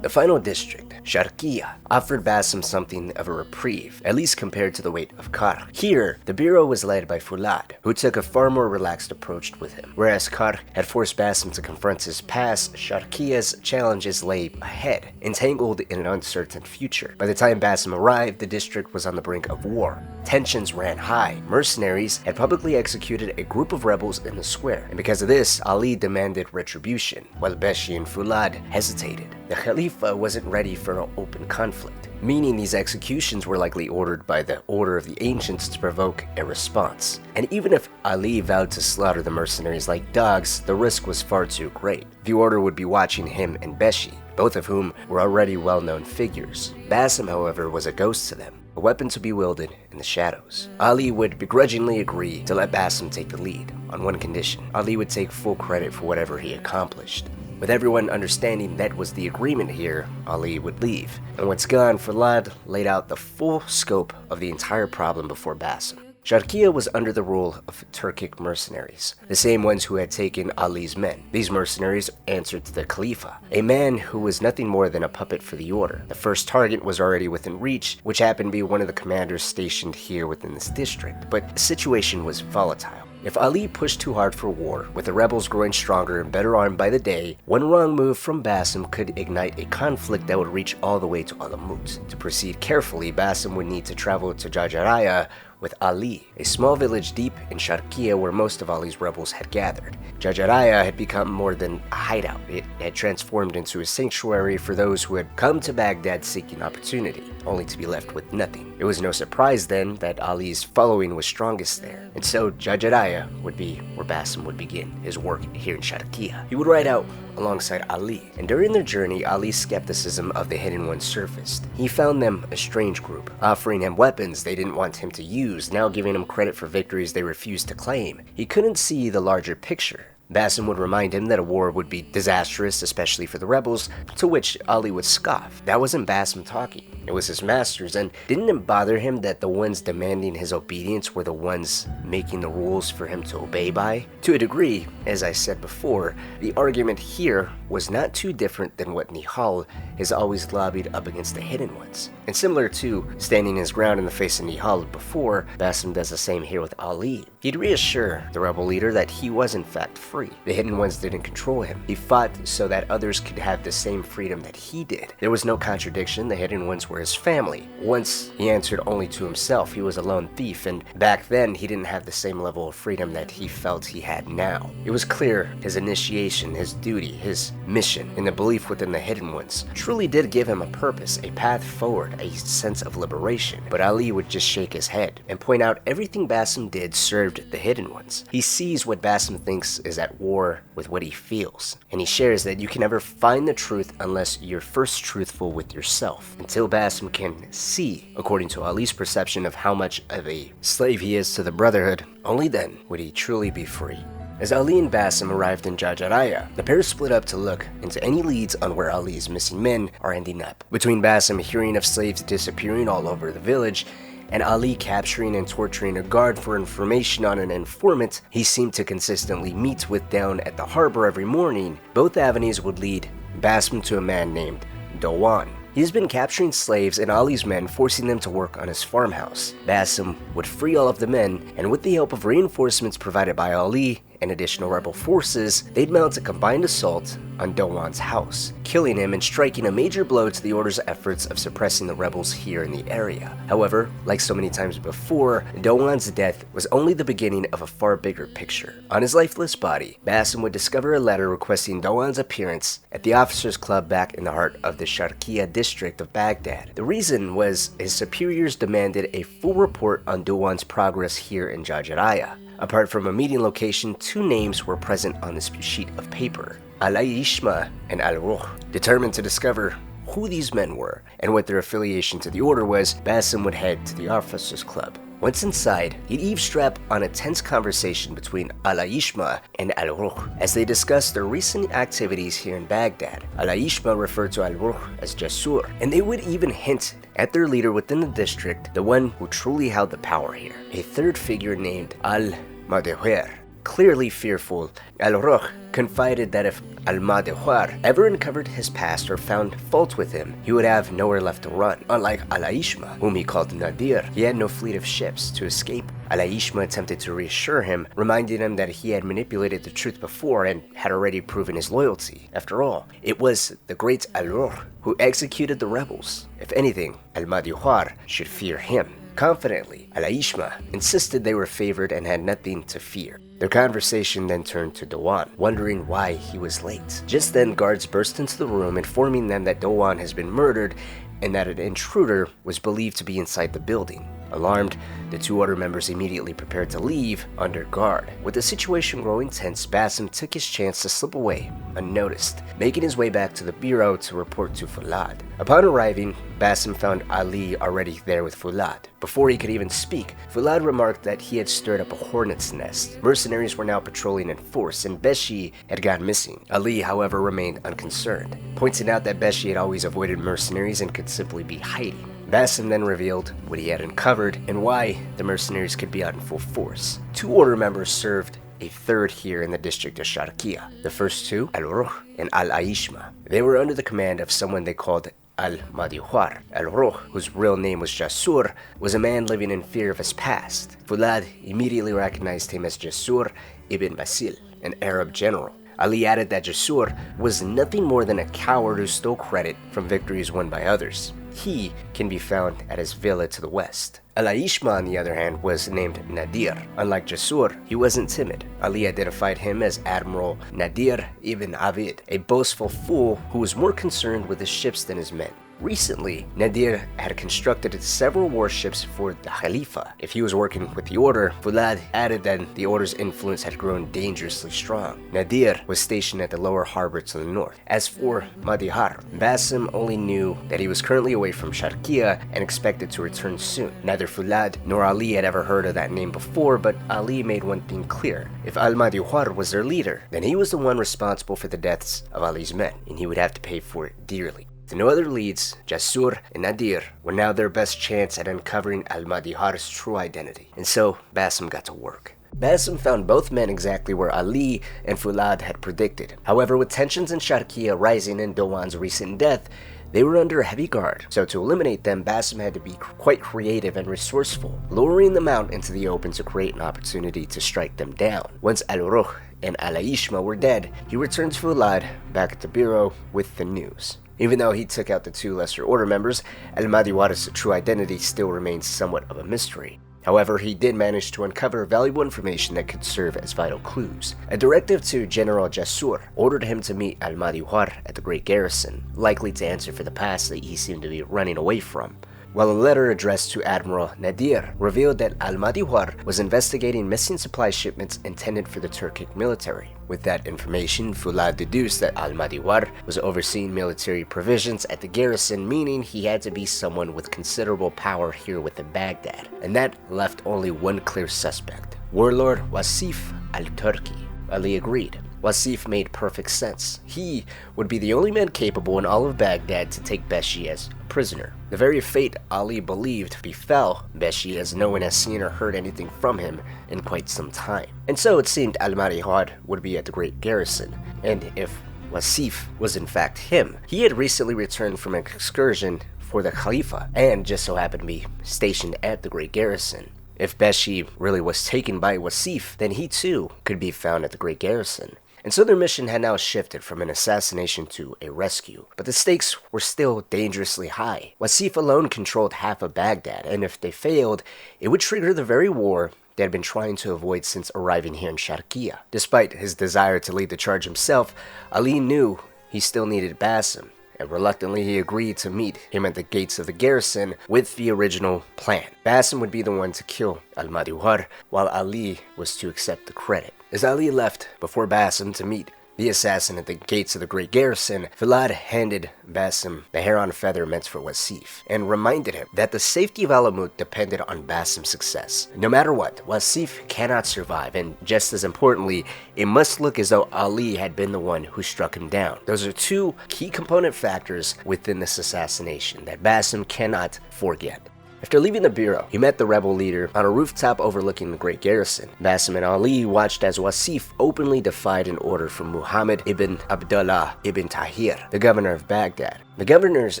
S2: The final district, Sharqiya, offered Basim something of a reprieve, at least compared to the weight of Kark. Here, the bureau was led by Fulad, who took a far more relaxed approach with him. Whereas Kark had forced Basim to confront his past, Sharqiya's challenges lay ahead, entangled in an uncertain future. By the time Basim arrived, the district was on the brink of war. Tensions ran high. Mercenaries had publicly executed a group of rebels in the square, and because of this, Ali demanded retribution, while Beshi and Fulad hesitated. The Khalifa wasn't ready for an open conflict, meaning these executions were likely ordered by the order of the ancients to provoke a response. And even if Ali vowed to slaughter the mercenaries like dogs, the risk was far too great. The order would be watching him and Beshi, both of whom were already well-known figures. Basim, however, was a ghost to them, a weapon to be wielded in the shadows. Ali would begrudgingly agree to let Basim take the lead, on one condition. Ali would take full credit for whatever he accomplished. With everyone understanding that was the agreement here, Ali would leave. And once gone, Fulad laid out the full scope of the entire problem before Basim. Sharqiya was under the rule of Turkic mercenaries, the same ones who had taken Ali's men. These mercenaries answered to the Khalifa, a man who was nothing more than a puppet for the order. The first target was already within reach, which happened to be one of the commanders stationed here within this district, but the situation was volatile. If Ali pushed too hard for war, with the rebels growing stronger and better armed by the day, one wrong move from Basim could ignite a conflict that would reach all the way to Alamut. To proceed carefully, Basim would need to travel to Jajaraya with Ali, a small village deep in Sharqiya where most of Ali's rebels had gathered. Jajaraya had become more than a hideout. It had transformed into a sanctuary for those who had come to Baghdad seeking opportunity, only to be left with nothing. It was no surprise then that Ali's following was strongest there, and so Jajaraya would be where Basim would begin his work here in Sharqiya. He would ride out alongside Ali, and during their journey, Ali's skepticism of the Hidden Ones surfaced. He found them a strange group, offering him weapons they didn't want him to use, now giving him credit for victories they refused to claim. He couldn't see the larger picture. Basim would remind him that a war would be disastrous, especially for the rebels, to which Ali would scoff. That wasn't Basim talking, it was his masters, and didn't it bother him that the ones demanding his obedience were the ones making the rules for him to obey by? To a degree, as I said before, the argument here was not too different than what Nihal has always lobbied up against the Hidden Ones. And similar to standing his ground in the face of Nihal before, Basim does the same here with Ali. He'd reassure the rebel leader that he was in fact free. The Hidden Ones didn't control him. He fought so that others could have the same freedom that he did. There was no contradiction. The Hidden Ones were his family. Once he answered only to himself. He was a lone thief, and back then he didn't have the same level of freedom that he felt he had now. It was clear his initiation, his duty, his mission, and the belief within the Hidden Ones truly did give him a purpose, a path forward, a sense of liberation. But Ali would just shake his head and point out everything Basim did served the Hidden Ones. He sees what Basim thinks is at war with what he feels, and he shares that you can never find the truth unless you're first truthful with yourself. Until Basim can see, according to Ali's perception of how much of a slave he is to the Brotherhood, only then would he truly be free. As Ali and Basim arrived in Jajaraya, the pair split up to look into any leads on where Ali's missing men are ending up. Between Basim hearing of slaves disappearing all over the village, and Ali capturing and torturing a guard for information on an informant he seemed to consistently meet with down at the harbor every morning, both avenues would lead Basim to a man named Dawan. He has been capturing slaves and Ali's men, forcing them to work on his farmhouse. Basim would free all of the men, and with the help of reinforcements provided by Ali and additional rebel forces, they'd mount a combined assault on Dawan's house, killing him and striking a major blow to the Order's efforts of suppressing the rebels here in the area. However, like so many times before, Dawan's death was only the beginning of a far bigger picture. On his lifeless body, Basim would discover a letter requesting Dawan's appearance at the officers' club back in the heart of the Sharqiya district of Baghdad. The reason was his superiors demanded a full report on Dawan's progress here in Jajaraya. Apart from a meeting location, two names were present on this sheet of paper: Al-Ishma and Al-Ruh. Determined to discover who these men were and what their affiliation to the Order was, Basim would head to the officers' club. Once inside, he'd eavesdrop on a tense conversation between Al-Ishma and Al-Ruh as they discussed their recent activities here in Baghdad. Al-Ishma referred to Al-Ruh as Jasur, and they would even hint at their leader within the district, the one who truly held the power here, a third figure named Al-Madihwar. Clearly fearful, Al-Ruh confided that if Al-Madihwar ever uncovered his past or found fault with him, he would have nowhere left to run. Unlike Al-Ishma, whom he called Nadir, he had no fleet of ships to escape. Al-Ishma attempted to reassure him, reminding him that he had manipulated the truth before and had already proven his loyalty. After all, it was the great Al-Ruh who executed the rebels. If anything, Al-Madihwar should fear him. Confidently, Al-Ishma insisted they were favored and had nothing to fear. Their conversation then turned to Dawan, wondering why he was late. Just then, guards burst into the room, informing them that Dawan has been murdered and that an intruder was believed to be inside the building. Alarmed, the two Order members immediately prepared to leave under guard. With the situation growing tense, Basim took his chance to slip away unnoticed, making his way back to the bureau to report to Fulad. Upon arriving, Basim found Ali already there with Fulad. Before he could even speak, Fulad remarked that he had stirred up a hornet's nest. Mercenaries were now patrolling in force, and Beshi had gone missing. Ali, however, remained unconcerned, pointing out that Beshi had always avoided mercenaries and could simply be hiding. Basim then revealed what he had uncovered and why the mercenaries could be out in full force. Two Order members served a third here in the district of Sharqiya. The first two, Al-Ruh and Al-Aishma. They were under the command of someone they called Al-Madihwar. Al-Ruh, whose real name was Jasur, was a man living in fear of his past. Fulad immediately recognized him as Jasur ibn Basil, an Arab general. Ali added that Jasur was nothing more than a coward who stole credit from victories won by others. He can be found at his villa to the west. Al-Aishma, on the other hand, was named Nadir. Unlike Jasur, he wasn't timid. Ali identified him as Admiral Nadir ibn Abid, a boastful fool who was more concerned with his ships than his men. Recently, Nadir had constructed several warships for the Khalifa. If he was working with the Order, Fulad added that the Order's influence had grown dangerously strong. Nadir was stationed at the lower harbor to the north. As for Madihar, Basim only knew that he was currently away from Sharqiya and expected to return soon. Neither Fulad nor Ali had ever heard of that name before, but Ali made one thing clear. If Al-Madihwar was their leader, then he was the one responsible for the deaths of Ali's men, and he would have to pay for it dearly. The no other leads, Jasur and Nadir, were now their best chance at uncovering Al-Madihwar's true identity, and so Basim got to work. Basim found both men exactly where Ali and Fulad had predicted. However, with tensions in Sharqiya rising in Dawan's recent death, they were under a heavy guard, so to eliminate them, Basim had to be quite creative and resourceful, luring them out into the open to create an opportunity to strike them down. Once Al-Ruh and Al-Aishma were dead, he returned to Fulad back at the bureau with the news. Even though he took out the two lesser Order members, Al-Madihwar's true identity still remains somewhat of a mystery. However, he did manage to uncover valuable information that could serve as vital clues. A directive to General Jasur ordered him to meet Al-Madihwar at the Great Garrison, likely to answer for the past that he seemed to be running away from. while a letter addressed to Admiral Nadir revealed that Al-Madihwar was investigating missing supply shipments intended for the Turkic military. With that information, Fulad deduced that Al-Madihwar was overseeing military provisions at the garrison, meaning he had to be someone with considerable power here within Baghdad. And that left only one clear suspect, warlord Wasif al-Turki. Ali agreed. Wasif made perfect sense. He would be the only man capable in all of Baghdad to take Beshi as a prisoner. The very fate Ali believed befell Beshi, as no one has seen or heard anything from him in quite some time. And so it seemed Al-Madihwar would be at the Great Garrison, and if Wasif was in fact him, he had recently returned from an excursion for the Khalifa and just so happened to be stationed at the Great Garrison. If Beshi really was taken by Wasif, then he too could be found at the Great Garrison. And so their mission had now shifted from an assassination to a rescue. But the stakes were still dangerously high. Wasif alone controlled half of Baghdad, and if they failed, it would trigger the very war they had been trying to avoid since arriving here in Sharqiya. Despite his desire to lead the charge himself, Ali knew he still needed Basim, and reluctantly he agreed to meet him at the gates of the garrison with the original plan. Basim would be the one to kill Al-Madihwar, while Ali was to accept the credit. As Ali left before Basim to meet the assassin at the gates of the Great Garrison, Fulad handed Basim the hair-on feather meant for Wasif, and reminded him that the safety of Alamut depended on Basim's success. No matter what, Wasif cannot survive, and just as importantly, it must look as though Ali had been the one who struck him down. Those are two key component factors within this assassination that Basim cannot forget. After leaving the bureau, he met the rebel leader on a rooftop overlooking the Great Garrison. Basim and Ali watched as Wasif openly defied an order from Muhammad ibn Abdullah ibn Tahir, the governor of Baghdad. The governor's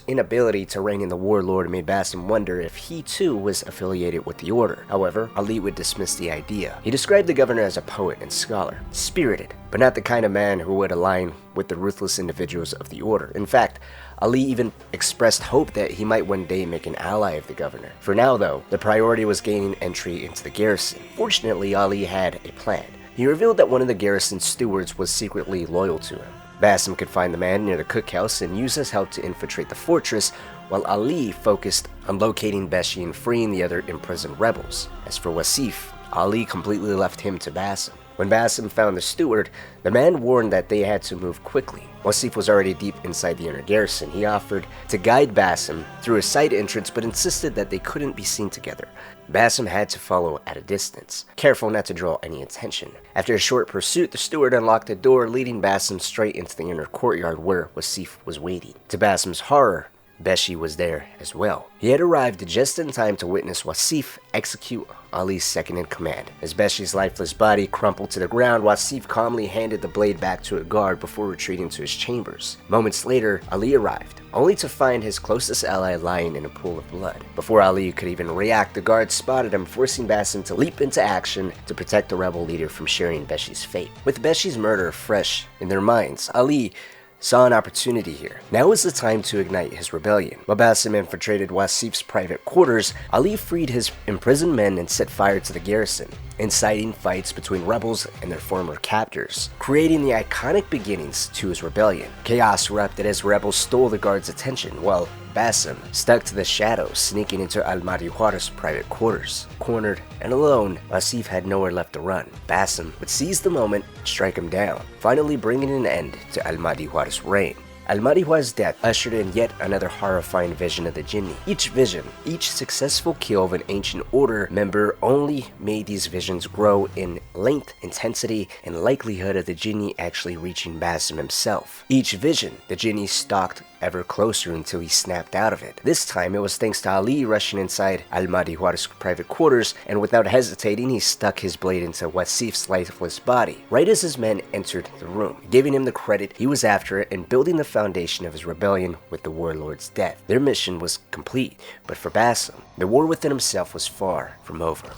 S2: inability to rein in the warlord made Basim wonder if he too was affiliated with the order. However, Ali would dismiss the idea. He described the governor as a poet and scholar, spirited, but not the kind of man who would align with the ruthless individuals of the order. In fact, Ali even expressed hope that he might one day make an ally of the governor. For now, though, the priority was gaining entry into the garrison. Fortunately, Ali had a plan. He revealed that one of the garrison stewards was secretly loyal to him. Basim could find the man near the cookhouse and use his help to infiltrate the fortress, while Ali focused on locating Beshi and freeing the other imprisoned rebels. As for Wasif, Ali completely left him to Basim. When Basim found the steward, the man warned that they had to move quickly. Wasif was already deep inside the inner garrison. He offered to guide Basim through a side entrance, but insisted that they couldn't be seen together. Basim had to follow at a distance, careful not to draw any attention. After a short pursuit, the steward unlocked the door, leading Basim straight into the inner courtyard where Wasif was waiting. To Basim's horror, Beshi was there as well. He had arrived just in time to witness Wasif execute Ali's second-in-command. As Beshi's lifeless body crumpled to the ground, Wasif calmly handed the blade back to a guard before retreating to his chambers. Moments later, Ali arrived, only to find his closest ally lying in a pool of blood. Before Ali could even react, the guard spotted him, forcing Basim to leap into action to protect the rebel leader from sharing Beshi's fate. With Beshi's murder fresh in their minds, Ali saw an opportunity here. Now was the time to ignite his rebellion. While Basim infiltrated Wasif's private quarters, Ali freed his imprisoned men and set fire to the garrison, inciting fights between rebels and their former captors, creating the iconic beginnings to his rebellion. Chaos erupted as rebels stole the guards' attention, while Basim stuck to the shadows, sneaking into Al-Madihwar's private quarters. Cornered and alone, Wasif had nowhere left to run. Basim would seize the moment and strike him down, finally bringing an end to Al-Madihwar's reign. Al-Madihwar's death ushered in yet another horrifying vision of the Jinni. Each successful kill of an ancient order member only made these visions grow in length, intensity, and likelihood of the Jinni actually reaching Basim himself. Each vision, the Jinni stalked ever closer until he snapped out of it. This time, it was thanks to Ali rushing inside Al-Madihwar's private quarters, and without hesitating, he stuck his blade into Wasif's lifeless body, right as his men entered the room, giving him the credit he was after and building the foundation of his rebellion with the warlord's death. Their mission was complete, but for Basim, the war within himself was far from over.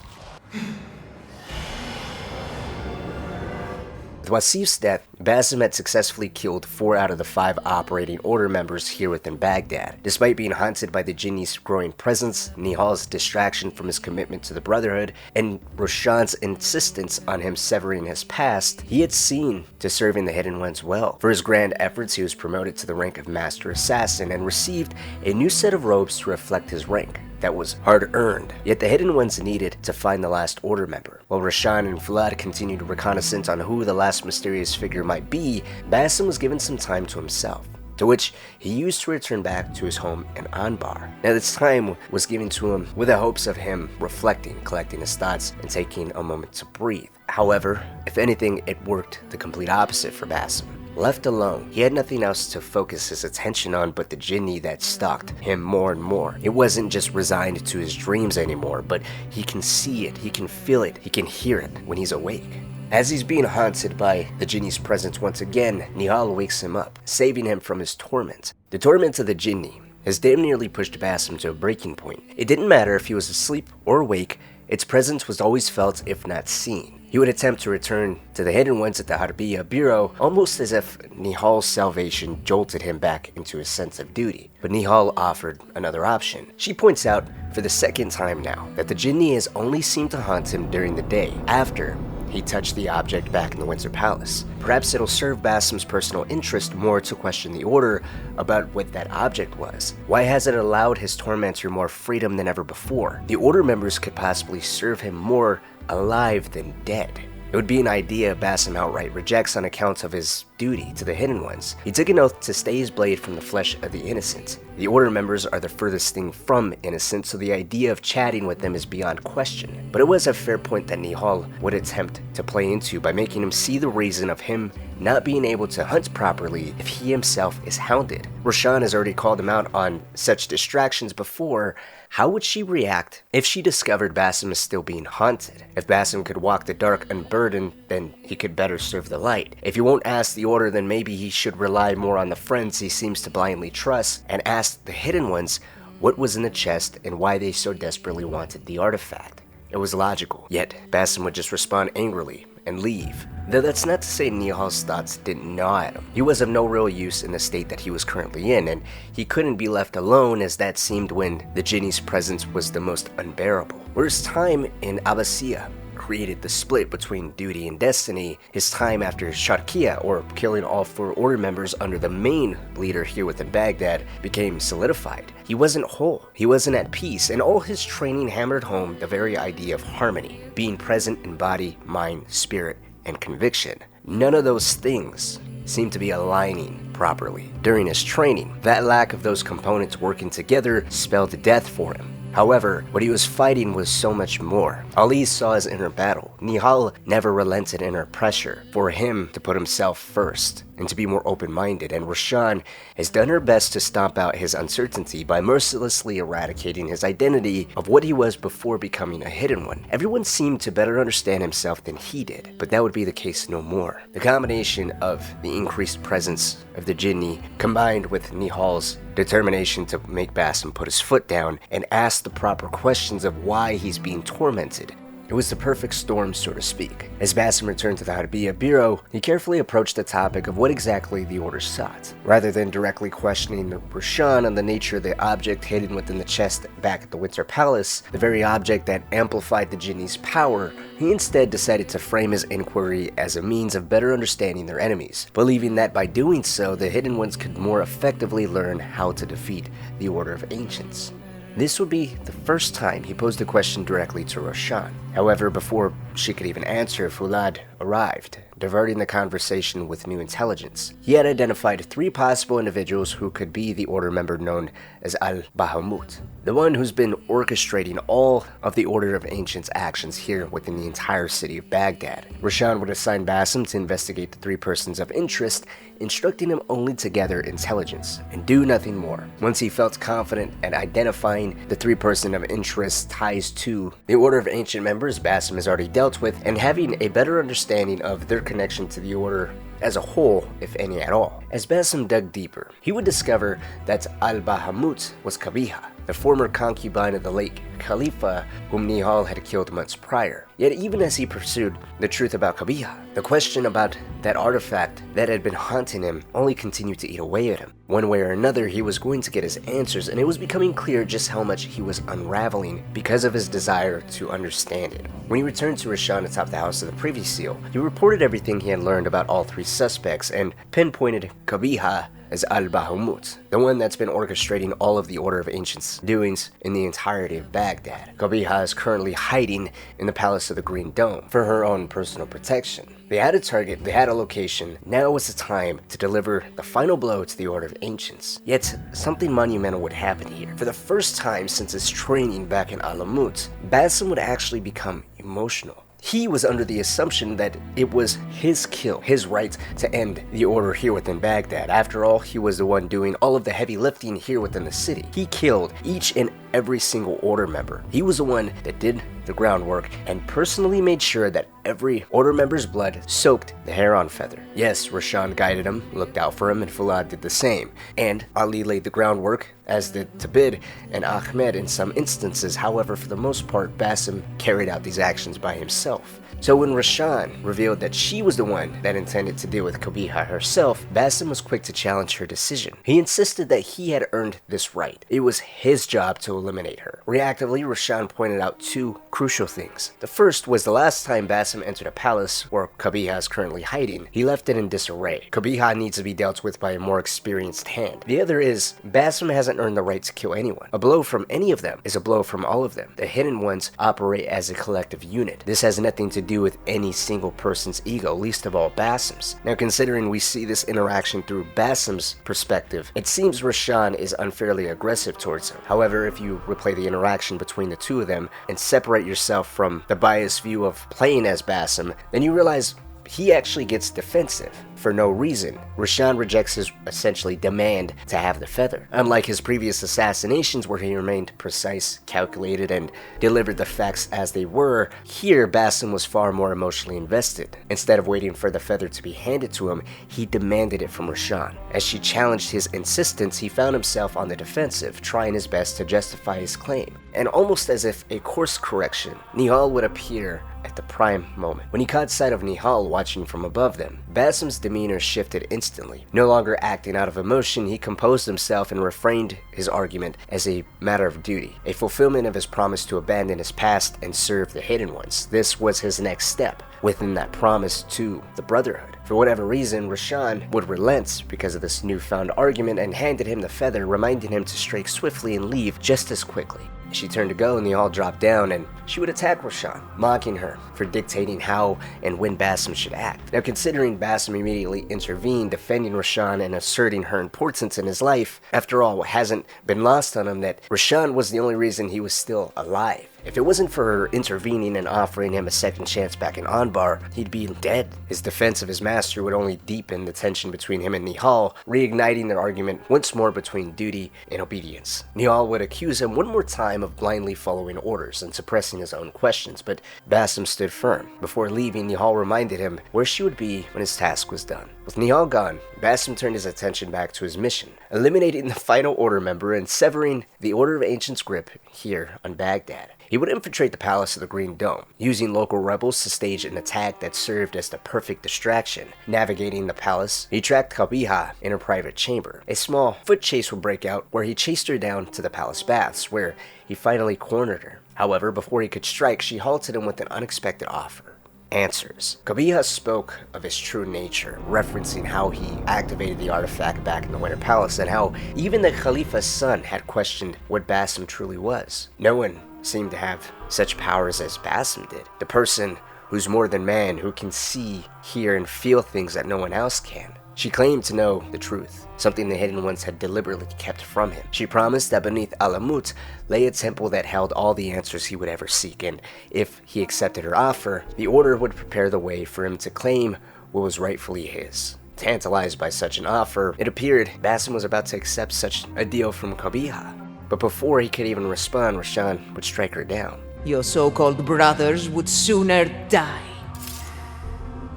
S2: With Wasif's death, Basim had successfully killed 4 out of the 5 operating order members here within Baghdad. Despite being haunted by the Jinni's growing presence, Nihal's distraction from his commitment to the Brotherhood, and Roshan's insistence on him severing his past, he had seen to serving the Hidden Ones well. For his grand efforts, he was promoted to the rank of Master Assassin and received a new set of robes to reflect his rank. that was hard-earned, yet the Hidden Ones needed to find the last Order member. While Roshan and Vlad continued reconnaissance on who the last mysterious figure might be, Basim was given some time to himself, to which he used to return back to his home in Anbar. Now this time was given to him with the hopes of him reflecting, collecting his thoughts, and taking a moment to breathe. However, if anything, it worked the complete opposite for Basim. Left alone, he had nothing else to focus his attention on but the jinni that stalked him more and more. It wasn't just resigned to his dreams anymore, but he can see it, he can feel it, he can hear it when he's awake. As he's being haunted by the jinni's presence once again, Nihal wakes him up, saving him from his torment. The torment of the jinni has damn nearly pushed Basim to a breaking point. It didn't matter if he was asleep or awake, its presence was always felt if not seen. He would attempt to return to the Hidden Ones at the Harbiya Bureau, almost as if Nihal's salvation jolted him back into his sense of duty. But Nihal offered another option. She points out, for the second time now, that the jinni has only seemed to haunt him during the day, after he touched the object back in the Winter Palace. Perhaps it'll serve Basim's personal interest more to question the Order about what that object was. Why has it allowed his tormentor more freedom than ever before? The Order members could possibly serve him more alive than dead. It would be an idea Basim outright rejects on account of his duty to the Hidden Ones. He took an oath to stay his blade from the flesh of the innocent. The Order members are the furthest thing from innocent, so the idea of chatting with them is beyond question. But it was a fair point that Nihal would attempt to play into by making him see the reason of him not being able to hunt properly if he himself is hounded. Roshan has already called him out on such distractions before. How would she react if she discovered Basim is still being haunted? If Basim could walk the dark unburdened, then he could better serve the light. If he won't ask the Order, then maybe he should rely more on the friends he seems to blindly trust and ask the Hidden Ones what was in the chest and why they so desperately wanted the artifact. It was logical, yet Basim would just respond angrily and leave. Though that's not to say Nihal's thoughts didn't gnaw at him. He was of no real use in the state that he was currently in, and he couldn't be left alone as that seemed when the jinni's presence was the most unbearable. Whereas time in Abbasiyah created the split between duty and destiny, his time after Sharqiya, or killing all 4 Order members under the main leader here within Baghdad, became solidified. He wasn't whole, he wasn't at peace, and all his training hammered home the very idea of harmony, being present in body, mind, spirit, and conviction. None of those things seemed to be aligning properly. During his training, that lack of those components working together spelled death for him. However, what he was fighting was so much more. Ali saw his inner battle. Nihal never relented in her pressure for him to put himself first and to be more open-minded, and Roshan has done her best to stomp out his uncertainty by mercilessly eradicating his identity of what he was before becoming a Hidden One. Everyone seemed to better understand himself than he did, but that would be the case no more. The combination of the increased presence of the jinni combined with Nihal's determination to make Basim put his foot down and ask the proper questions of why he's being tormented. It was the perfect storm, so to speak. As Basim returned to the Harbiya Bureau, he carefully approached the topic of what exactly the Order sought. Rather than directly questioning Roshan on the nature of the object hidden within the chest back at the Winter Palace, the very object that amplified the jinni's power, he instead decided to frame his inquiry as a means of better understanding their enemies, believing that by doing so, the Hidden Ones could more effectively learn how to defeat the Order of Ancients. This would be the first time he posed a question directly to Roshan. However, before she could even answer, Fulad arrived, diverting the conversation with new intelligence. He had identified 3 possible individuals who could be the Order member known as Al-Bahamut, the one who's been orchestrating all of the Order of Ancients' actions here within the entire city of Baghdad. Roshan would assign Basim to investigate the 3 persons of interest, instructing him only to gather intelligence and do nothing more. Once he felt confident at identifying the 3 persons of interest ties to the Order of Ancient members Basim has already dealt with, and having a better understanding of their connection to the Order as a whole, if any at all. As Basim dug deeper, he would discover that Al-Bahamut was Kabiha, the former concubine of the late Khalifa whom Nihal had killed months prior. Yet even as he pursued the truth about Kabiha, the question about that artifact that had been haunting him only continued to eat away at him. One way or another, he was going to get his answers, and it was becoming clear just how much he was unraveling because of his desire to understand it. When he returned to Roshan atop the house of the Privy Seal, he reported everything he had learned about all 3 suspects and pinpointed Kabiha as Al-Bahamut, the one that's been orchestrating all of the Order of Ancients' doings in the entirety of Baghdad. Qabiha is currently hiding in the Palace of the Green Dome for her own personal protection. They had a target, they had a location, now was the time to deliver the final blow to the Order of Ancients. Yet, something monumental would happen here. For the first time since his training back in Alamut, Basim would actually become emotional. He was under the assumption that it was his kill, his right to end the order here within Baghdad. After all, he was the one doing all of the heavy lifting here within the city. He killed each and every single order member. He was the one that did the groundwork and personally made sure that every order member's blood soaked the Heron feather. Yes, Roshan guided him, looked out for him, and Fuad did the same. And Ali laid the groundwork, as did Tabid and Ahmed in some instances. However, for the most part, Basim carried out these actions by himself. So when Roshan revealed that she was the one that intended to deal with Qabiha herself, Basim was quick to challenge her decision. He insisted that he had earned this right. It was his job to eliminate her. Reactively, Roshan pointed out two crucial things. The first was the last time Basim entered a palace where Qabiha is currently hiding, he left it in disarray. Qabiha needs to be dealt with by a more experienced hand. The other is, Basim hasn't earned the right to kill anyone. A blow from any of them is a blow from all of them. The hidden ones operate as a collective unit. This has nothing to do with any single person's ego, least of all Basim's. Now, considering we see this interaction through Basim's perspective, it seems Roshan is unfairly aggressive towards him. However, if you replay the interaction between the two of them and separate yourself from the biased view of playing as Basim, then you realize he actually gets defensive for no reason. Roshan rejects his essentially demand to have the feather. Unlike his previous assassinations where he remained precise, calculated, and delivered the facts as they were, here Basim was far more emotionally invested. Instead of waiting for the feather to be handed to him, he demanded it from Roshan. As she challenged his insistence, he found himself on the defensive, trying his best to justify his claim. And almost as if a course correction, Nihal would appear at the prime moment. When he caught sight of Nihal watching from above them, Basim's demeanor shifted instantly. No longer acting out of emotion, he composed himself and reframed his argument as a matter of duty, a fulfillment of his promise to abandon his past and serve the hidden ones. This was his next step within that promise to the Brotherhood. For whatever reason, Roshan would relent because of this newfound argument and handed him the feather, reminding him to strike swiftly and leave just as quickly. She turned to go and they all dropped down, and she would attack Roshan, mocking her for dictating how and when Basim should act. Now, considering Basim immediately intervened, defending Roshan and asserting her importance in his life, after all, what hasn't been lost on him that Roshan was the only reason he was still alive. If it wasn't for her intervening and offering him a second chance back in Anbar, he'd be dead. His defense of his master would only deepen the tension between him and Nihal, reigniting their argument once more between duty and obedience. Nihal would accuse him one more time of blindly following orders and suppressing his own questions, but Basim stood firm. Before leaving, Nihal reminded him where she would be when his task was done. With Nihal gone, Basim turned his attention back to his mission, eliminating the final order member and severing the Order of Ancients' grip here on Baghdad. He would infiltrate the Palace of the Green Dome, using local rebels to stage an attack that served as the perfect distraction. Navigating the palace, he tracked Qabiha in her private chamber. A small foot chase would break out where he chased her down to the palace baths, where he finally cornered her. However, before he could strike, she halted him with an unexpected offer. Answers. Qabiha spoke of his true nature, referencing how he activated the artifact back in the Winter Palace and how even the Khalifa's son had questioned what Basim truly was. No one seemed to have such powers as Basim did. The person who's more than man, who can see, hear, and feel things that no one else can. She claimed to know the truth, something the Hidden Ones had deliberately kept from him. She promised that beneath Alamut lay a temple that held all the answers he would ever seek, and if he accepted her offer, the Order would prepare the way for him to claim what was rightfully his. Tantalized by such an offer, it appeared Basim was about to accept such a deal from Qabiha. But before he could even respond, Roshan would strike her down.
S9: Your so-called brothers would sooner die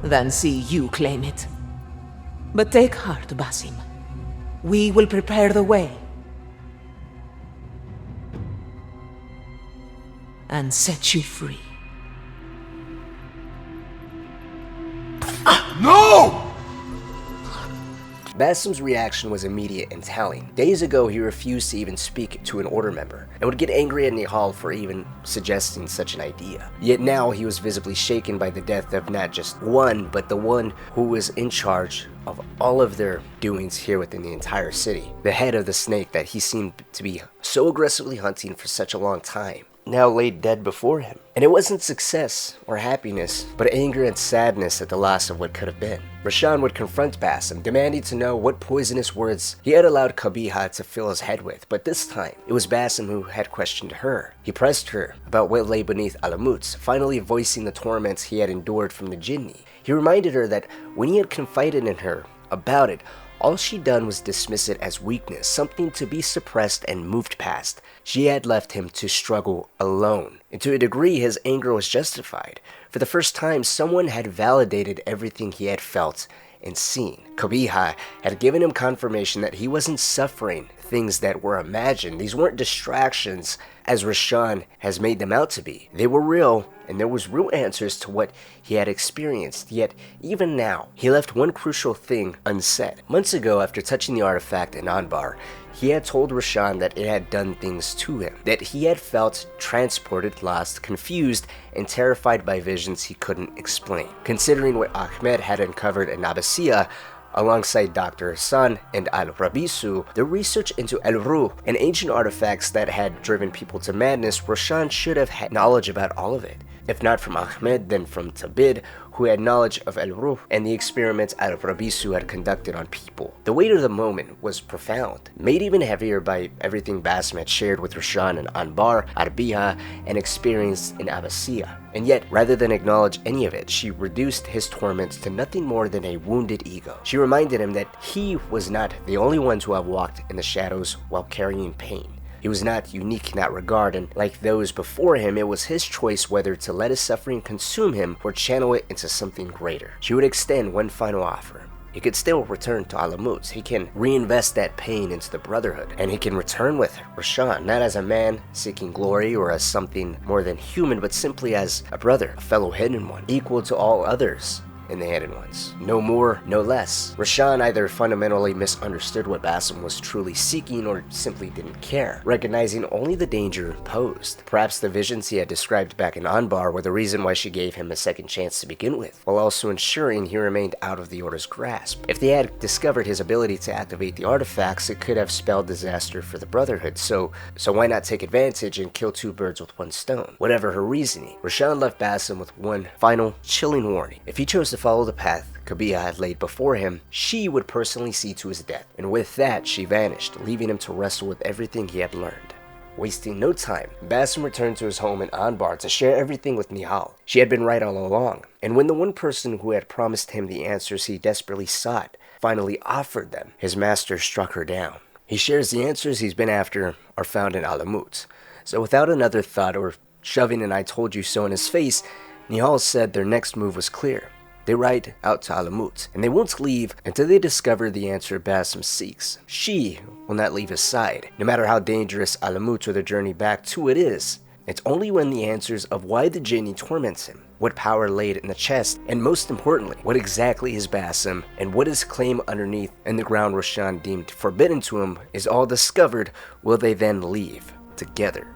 S9: than see you claim it. But take heart, Basim. We will prepare the way and set you free.
S3: No!
S2: Basim's reaction was immediate and telling. Days ago, he refused to even speak to an order member, and would get angry at Nihal for even suggesting such an idea. Yet now he was visibly shaken by the death of not just one, but the one who was in charge of all of their doings here within the entire city. The head of the snake that he seemed to be so aggressively hunting for such a long time, now laid dead before him. And it wasn't success or happiness, but anger and sadness at the loss of what could have been. Roshan would confront Basim, demanding to know what poisonous words he had allowed Kabiha to fill his head with, but this time, it was Basim who had questioned her. He pressed her about what lay beneath Alamut's, finally voicing the torments he had endured from the Jinni. He reminded her that when he had confided in her about it, all she'd done was dismiss it as weakness, something to be suppressed and moved past. She had left him to struggle alone. And to a degree, his anger was justified. For the first time, someone had validated everything he had felt and seen. Kabiha had given him confirmation that he wasn't suffering things that were imagined. These weren't distractions as Roshan has made them out to be. They were real, and there was real answers to what he had experienced. Yet, even now, he left one crucial thing unsaid. Months ago, after touching the artifact in Anbar, he had told Roshan that it had done things to him, that he had felt transported, lost, confused, and terrified by visions he couldn't explain. Considering what Ahmed had uncovered in Abbasiyah, alongside Dr. Hassan and Al-Rabisu, the research into El-Ruh and ancient artifacts that had driven people to madness, Roshan should have had knowledge about all of it. If not from Ahmed, then from Tabid, who had knowledge of El-Ruh and the experiments Al-Rabisu had conducted on people. The weight of the moment was profound, made even heavier by everything Basim had shared with Roshan in Anbar, Arbiha, and experienced in Abbasiyah. And yet, rather than acknowledge any of it, she reduced his torments to nothing more than a wounded ego. She reminded him that he was not the only one to have walked in the shadows while carrying pain. He was not unique in that regard, and like those before him, it was his choice whether to let his suffering consume him or channel it into something greater. She would extend one final offer. He could still return to Alamut. He can reinvest that pain into the Brotherhood, and he can return with Roshan, not as a man seeking glory or as something more than human, but simply as a brother, a fellow Hidden One, equal to all others in the Hidden Ones. No more, no less. Roshan either fundamentally misunderstood what Basim was truly seeking or simply didn't care, recognizing only the danger posed. Perhaps the visions he had described back in Anbar were the reason why she gave him a second chance to begin with, while also ensuring he remained out of the Order's grasp. If they had discovered his ability to activate the artifacts, it could have spelled disaster for the Brotherhood, so why not take advantage and kill two birds with one stone? Whatever her reasoning, Roshan left Basim with one final, chilling warning. If he chose to follow the path Kabiha had laid before him, she would personally see to his death. And with that, she vanished, leaving him to wrestle with everything he had learned. Wasting no time, Basim returned to his home in Anbar to share everything with Nihal. She had been right all along, and when the one person who had promised him the answers he desperately sought finally offered them, his master struck her down. He shares the answers he's been after are found in Alamut. So without another thought or shoving an "I told you so" in his face, Nihal said their next move was clear. They ride out to Alamut, and they won't leave until they discover the answer Basim seeks. She will not leave his side, no matter how dangerous Alamut or the journey back to it is. It's only when the answers of why the Jinni torments him, what power laid in the chest, and most importantly, what exactly is Basim, and what his claim underneath in the ground Roshan deemed forbidden to him is all discovered, will they then leave together.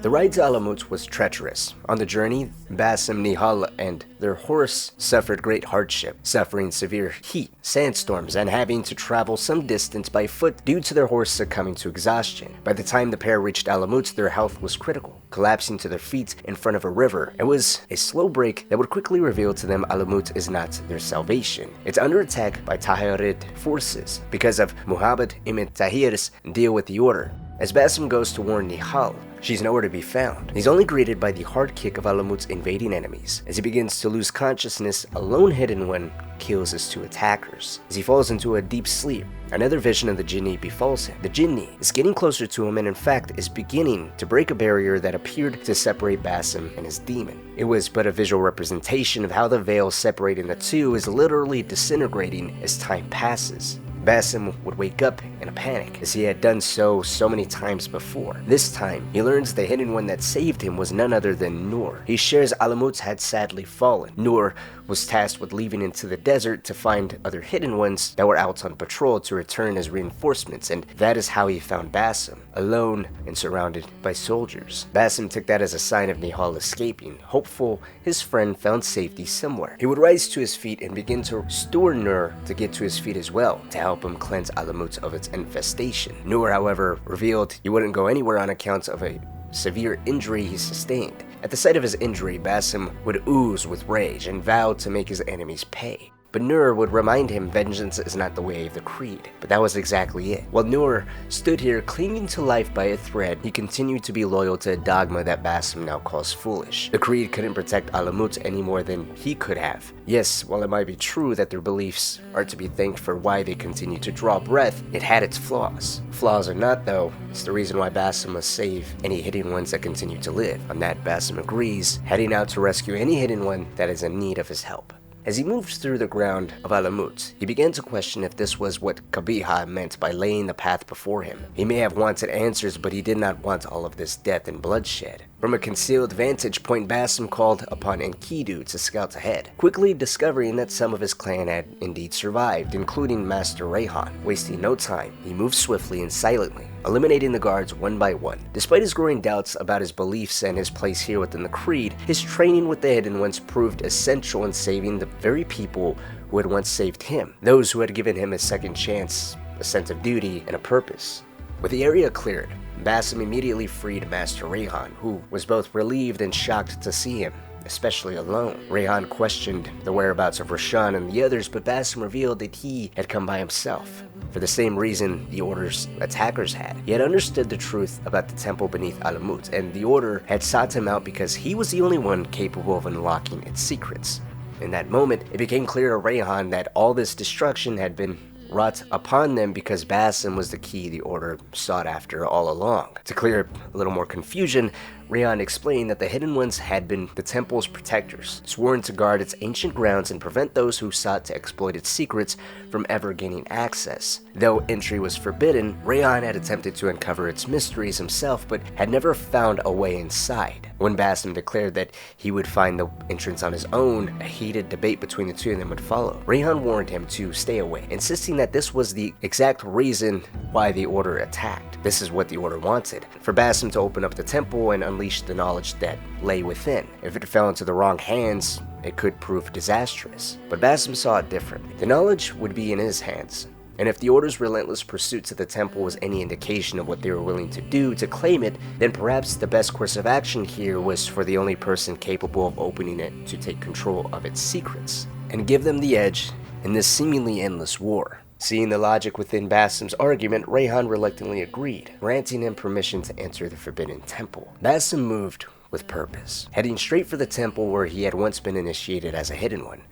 S2: The ride to Alamut was treacherous. On the journey, Basim, Nihal, and their horse suffered great hardship, suffering severe heat, sandstorms, and having to travel some distance by foot due to their horse succumbing to exhaustion. By the time the pair reached Alamut, their health was critical, collapsing to their feet in front of a river. It was a slow break that would quickly reveal to them Alamut is not their salvation. It's under attack by Tahirid forces because of Muhammad Ibn Tahir's deal with the Order. As Basim goes to warn Nihal, she's nowhere to be found. He's only greeted by the hard kick of Alamut's invading enemies. As he begins to lose consciousness, a lone Hidden One kills his two attackers. As he falls into a deep sleep, another vision of the Jinni befalls him. The Jinni is getting closer to him and in fact is beginning to break a barrier that appeared to separate Basim and his demon. It was but a visual representation of how the veil separating the two is literally disintegrating as time passes. Basim would wake up in a panic, as he had done so many times before. This time, he learns the hidden one that saved him was none other than Nur. He shares Alamut had sadly fallen. Nur was tasked with leaving into the desert to find other hidden ones that were out on patrol to return as reinforcements, and that is how he found Basim, alone and surrounded by soldiers. Basim took that as a sign of Nihal escaping, hopeful his friend found safety somewhere. He would rise to his feet and begin to restore Nur to get to his feet as well, to help him cleanse Alamut of its infestation. Nur, however, revealed he wouldn't go anywhere on account of a severe injury he sustained. At the sight of his injury, Basim would ooze with rage and vowed to make his enemies pay. But Nur would remind him vengeance is not the way of the creed. But that was exactly it. While Nur stood here clinging to life by a thread, he continued to be loyal to a dogma that Basim now calls foolish. The creed couldn't protect Alamut any more than he could have. Yes, while it might be true that their beliefs are to be thanked for why they continue to draw breath, it had its flaws. Flaws or not though, it's the reason why Basim must save any hidden ones that continue to live. On that, Basim agrees, heading out to rescue any hidden one that is in need of his help. As he moved through the ground of Alamut, he began to question if this was what Qabiha meant by laying the path before him. He may have wanted answers, but he did not want all of this death and bloodshed. From a concealed vantage point, Basim called upon Enkidu to scout ahead, quickly discovering that some of his clan had indeed survived, including Master Rayhan. Wasting no time, he moved swiftly and silently, eliminating the guards one by one. Despite his growing doubts about his beliefs and his place here within the Creed, his training with the Hidden Ones proved essential in saving the very people who had once saved him, those who had given him a second chance, a sense of duty, and a purpose. With the area cleared, Basim immediately freed Master Rayhan, who was both relieved and shocked to see him, especially alone. Rayhan questioned the whereabouts of Roshan and the others, but Basim revealed that he had come by himself, for the same reason the Order's attackers had. He had understood the truth about the temple beneath Alamut, and the Order had sought him out because he was the only one capable of unlocking its secrets. In that moment, it became clear to Rayhan that all this destruction had been wrought upon them because Basim was the key the Order sought after all along. To clear up a little more confusion, Rayhan explained that the Hidden Ones had been the temple's protectors, sworn to guard its ancient grounds and prevent those who sought to exploit its secrets from ever gaining access. Though entry was forbidden, Rayhan had attempted to uncover its mysteries himself, but had never found a way inside. When Basim declared that he would find the entrance on his own, a heated debate between the two of them would follow. Rayhan warned him to stay away, insisting that this was the exact reason why the Order attacked. This is what the Order wanted, for Basim to open up the temple and unleash the knowledge that lay within. If it fell into the wrong hands, it could prove disastrous. But Basim saw it differently. The knowledge would be in his hands, and if the Order's relentless pursuit to the temple was any indication of what they were willing to do to claim it, then perhaps the best course of action here was for the only person capable of opening it to take control of its secrets, and give them the edge in this seemingly endless war. Seeing the logic within Basim's argument, Rayhan reluctantly agreed, granting him permission to enter the Forbidden Temple. Basim moved with purpose, heading straight for the temple where he had once been initiated as a Hidden One.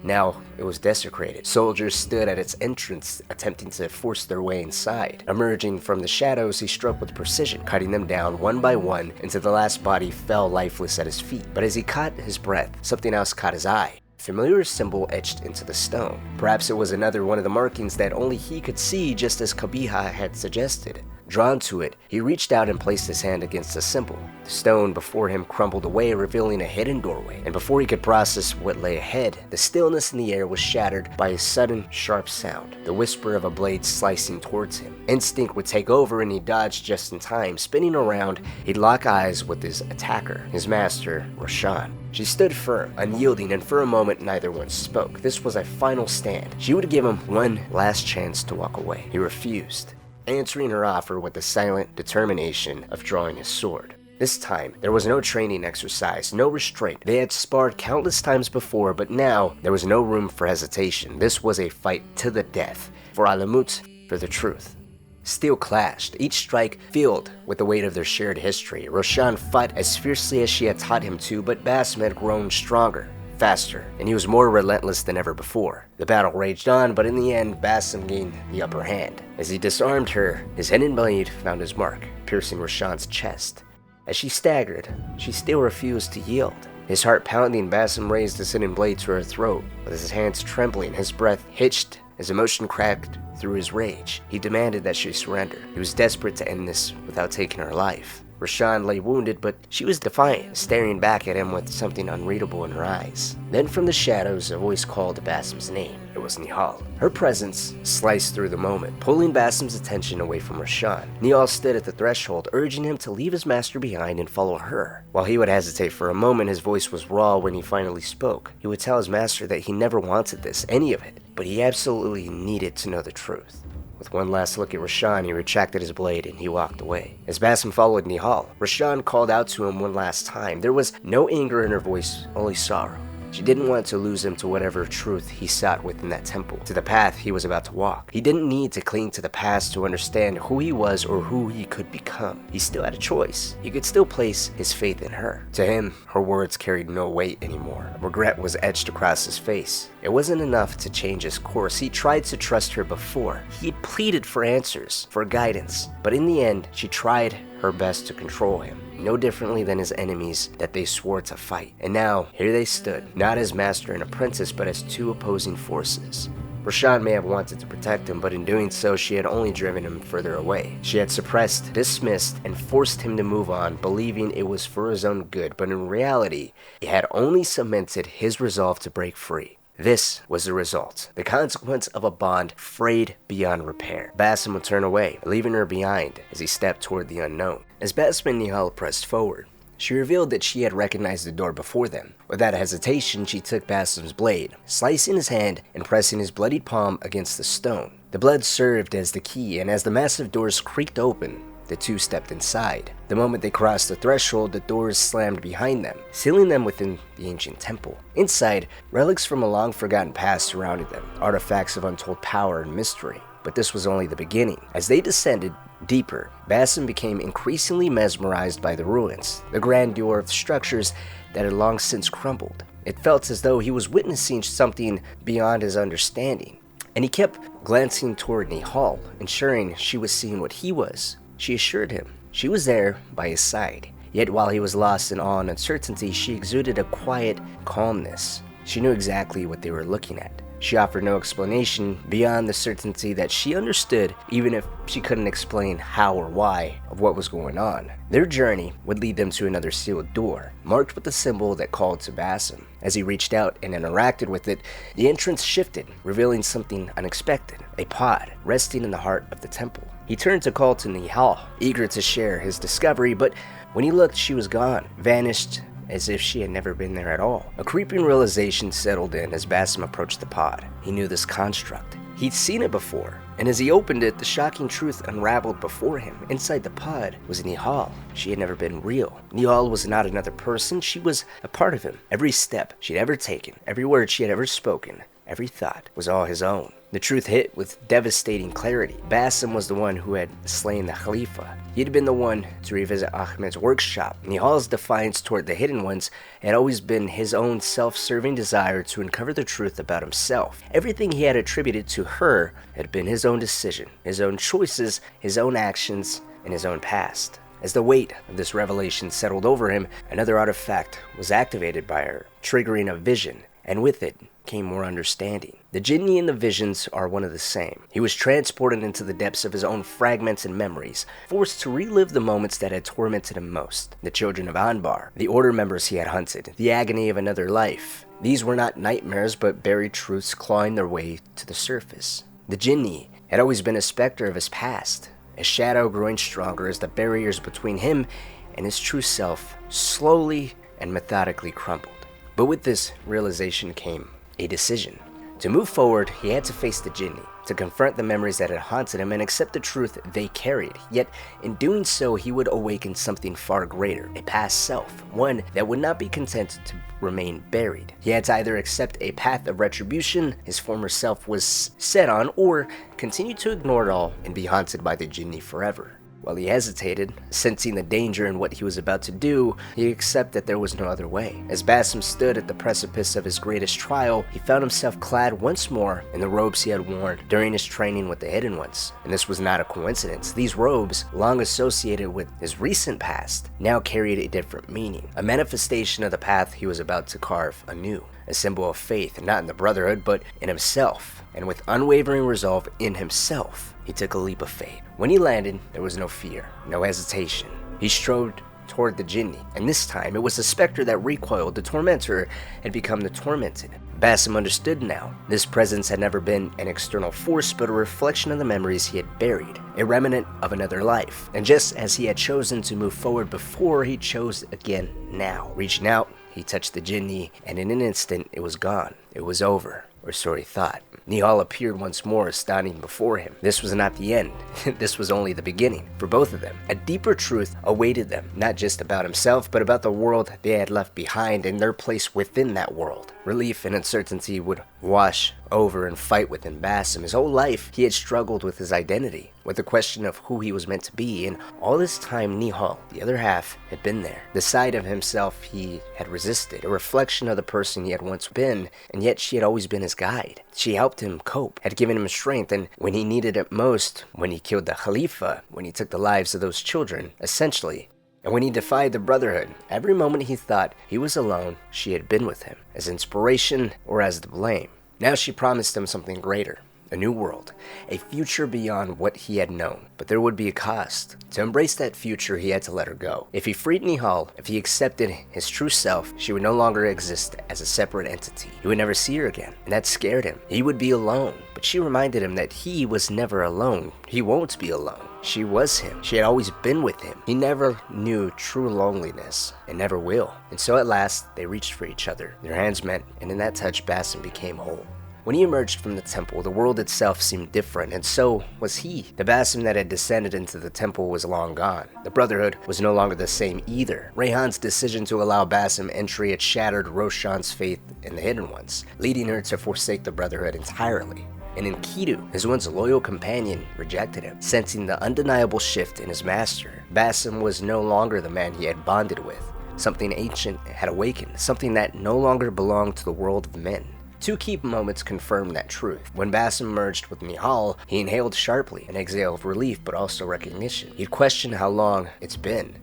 S2: Now it was desecrated. Soldiers stood at its entrance, attempting to force their way inside. Emerging from the shadows, he struck with precision, cutting them down one by one until the last body fell lifeless at his feet. But as he caught his breath, something else caught his eye. Familiar symbol etched into the stone. Perhaps it was another one of the markings that only he could see, just as Qabiha had suggested. Drawn to it, he reached out and placed his hand against the symbol. The stone before him crumbled away, revealing a hidden doorway, and before he could process what lay ahead, the stillness in the air was shattered by a sudden, sharp sound, the whisper of a blade slicing towards him. Instinct would take over and he dodged just in time. Spinning around, he'd lock eyes with his attacker, his master, Roshan. She stood firm, unyielding, and for a moment neither one spoke. This was a final stand. She would give him one last chance to walk away. He refused, answering her offer with the silent determination of drawing his sword. This time, there was no training exercise, no restraint. They had sparred countless times before, but now there was no room for hesitation. This was a fight to the death, for Alamut, for the truth. Steel clashed, each strike filled with the weight of their shared history. Roshan fought as fiercely as she had taught him to, but Basim had grown stronger, faster, and he was more relentless than ever before. The battle raged on, but in the end, Basim gained the upper hand. As he disarmed her, his hidden blade found his mark, piercing Roshan's chest. As she staggered, she still refused to yield. His heart pounding, Basim raised his hidden blade to her throat. With his hands trembling, his breath hitched His emotion cracked through his rage. He demanded that she surrender. He was desperate to end this without taking her life. Rashan lay wounded, but she was defiant, staring back at him with something unreadable in her eyes. Then from the shadows, a voice called Basim's name. It was Nihal. Her presence sliced through the moment, pulling Basim's attention away from Rashan. Nihal stood at the threshold, urging him to leave his master behind and follow her. While he would hesitate for a moment, his voice was raw when he finally spoke. He would tell his master that he never wanted this, any of it, but he absolutely needed to know the truth. With one last look at Rashan, he retracted his blade and he walked away. As Basim followed Nihal, Rashan called out to him one last time. There was no anger in her voice, only sorrow. She didn't want to lose him to whatever truth he sought within that temple, to the path he was about to walk. He didn't need to cling to the past to understand who he was or who he could become. He still had a choice. He could still place his faith in her. To him, her words carried no weight anymore. Regret was etched across his face. It wasn't enough to change his course. He tried to trust her before. He had pleaded for answers, for guidance. But in the end, she tried her best to control him, no differently than his enemies that they swore to fight. And now, here they stood, not as master and apprentice, but as two opposing forces. Rashan may have wanted to protect him, but in doing so, she had only driven him further away. She had suppressed, dismissed, and forced him to move on, believing it was for his own good, but in reality, it had only cemented his resolve to break free. This was the result, the consequence of a bond frayed beyond repair. Basim would turn away, leaving her behind as he stepped toward the unknown. As Basim and Nihal pressed forward, she revealed that she had recognized the door before them. Without hesitation, she took Basim's blade, slicing his hand and pressing his bloodied palm against the stone. The blood served as the key, and as the massive doors creaked open, the two stepped inside. The moment they crossed the threshold, the doors slammed behind them, sealing them within the ancient temple. Inside, relics from a long-forgotten past surrounded them, artifacts of untold power and mystery. But this was only the beginning. As they descended deeper, Basim became increasingly mesmerized by the ruins, the grandeur of structures that had long since crumbled. It felt as though he was witnessing something beyond his understanding, and he kept glancing toward Nihal, ensuring she was seeing what he was. She assured him she was there by his side. Yet while he was lost in awe and uncertainty, she exuded a quiet calmness. She knew exactly what they were looking at. She offered no explanation beyond the certainty that she understood, even if she couldn't explain how or why of what was going on. Their journey would lead them to another sealed door, marked with a symbol that called to Basim. As he reached out and interacted with it, the entrance shifted, revealing something unexpected, a pod resting in the heart of the temple. He turned to call to Nihal, eager to share his discovery, but when he looked, she was gone, vanished as if she had never been there at all. A creeping realization settled in as Basim approached the pod. He knew this construct. He'd seen it before, and as he opened it, the shocking truth unraveled before him. Inside the pod was Nihal. She had never been real. Nihal was not another person, she was a part of him. Every step she'd ever taken, every word she had ever spoken, every thought was all his own. The truth hit with devastating clarity. Basim was the one who had slain the Khalifa. He had been the one to revisit Ahmed's workshop. Nihal's defiance toward the Hidden Ones had always been his own self-serving desire to uncover the truth about himself. Everything he had attributed to her had been his own decision, his own choices, his own actions, and his own past. As the weight of this revelation settled over him, another artifact was activated by her, triggering a vision, and with it came more understanding. The Jinni and the visions are one of the same. He was transported into the depths of his own fragments and memories, forced to relive the moments that had tormented him most. The children of Anbar, the order members he had hunted, the agony of another life. These were not nightmares, but buried truths clawing their way to the surface. The Jinni had always been a specter of his past, a shadow growing stronger as the barriers between him and his true self slowly and methodically crumbled. But with this realization came a decision. To move forward, he had to face the Jinni, to confront the memories that had haunted him and accept the truth they carried. Yet, in doing so, he would awaken something far greater, a past self, one that would not be content to remain buried. He had to either accept a path of retribution his former self was set on, or continue to ignore it all and be haunted by the Jinni forever. While he hesitated, sensing the danger in what he was about to do, he accepted that there was no other way. As Basim stood at the precipice of his greatest trial, he found himself clad once more in the robes he had worn during his training with the Hidden Ones. And this was not a coincidence. These robes, long associated with his recent past, now carried a different meaning, a manifestation of the path he was about to carve anew. a symbol of faith, not in the Brotherhood, but in himself. And with unwavering resolve in himself, he took a leap of faith. When he landed, there was no fear, no hesitation. He strode toward the Jinni, and this time it was the specter that recoiled. The tormentor had become the tormented. Basim understood now. This presence had never been an external force, but a reflection of the memories he had buried, a remnant of another life. And just as he had chosen to move forward before, he chose again now. Reaching out, he touched the Jinni, and in an instant it was gone. It was over, or so he thought. Nihal appeared once more, standing before him. This was not the end. This was only the beginning for both of them. A deeper truth awaited them, not just about himself, but about the world they had left behind and their place within that world. Relief and uncertainty would wash over and fight within Basim. His whole life, he had struggled with his identity, with the question of who he was meant to be, and all this time Nihal, the other half, had been there. The side of himself he had resisted, a reflection of the person he had once been, and yet she had always been his guide. She helped him cope, had given him strength, and when he needed it most, when he killed the Khalifa, when he took the lives of those children, essentially, and when he defied the Brotherhood, every moment he thought he was alone, she had been with him, as inspiration or as the blame. Now she promised him something greater, a new world, a future beyond what he had known. But there would be a cost. To embrace that future, he had to let her go. If he freed Nihal, if he accepted his true self, she would no longer exist as a separate entity. He would never see her again, and that scared him. He would be alone. But she reminded him that he was never alone. He won't be alone. She was him. She had always been with him. He never knew true loneliness, and never will. And so at last, they reached for each other. Their hands met, and in that touch, Basim became whole. When he emerged from the temple, the world itself seemed different, and so was he. The Basim that had descended into the temple was long gone. The Brotherhood was no longer the same either. Rayhan's decision to allow Basim entry had shattered Roshan's faith in the Hidden Ones, leading her to forsake the Brotherhood entirely. And Enkidu, his once loyal companion, rejected him, sensing the undeniable shift in his master. Basim was no longer the man he had bonded with. Something ancient had awakened, something that no longer belonged to the world of men. Two key moments confirmed that truth. When Basim merged with Nihal, he inhaled sharply, an exhale of relief but also recognition. He'd questioned how long it's been.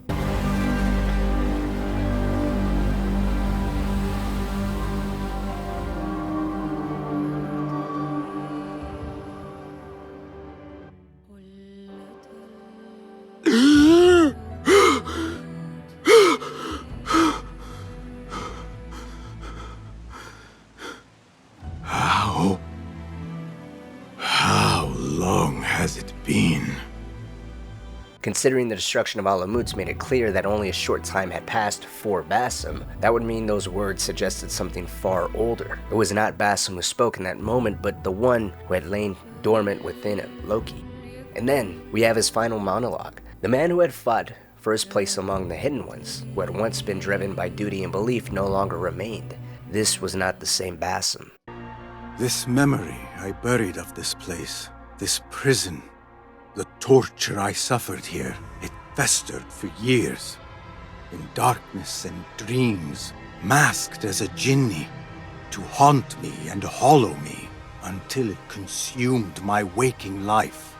S2: Considering the destruction of Alamut's made it clear that only a short time had passed for Basim, that would mean those words suggested something far older. It was not Basim who spoke in that moment, but the one who had lain dormant within him, Loki. And then we have his final monologue. The man who had fought for his place among the Hidden Ones, who had once been driven by duty and belief, no longer remained. This was not the same Basim.
S4: This memory I buried of this place, this prison, the torture I suffered here, it festered for years. In darkness and dreams, masked as a jinni, to haunt me and hollow me, until it consumed my waking life.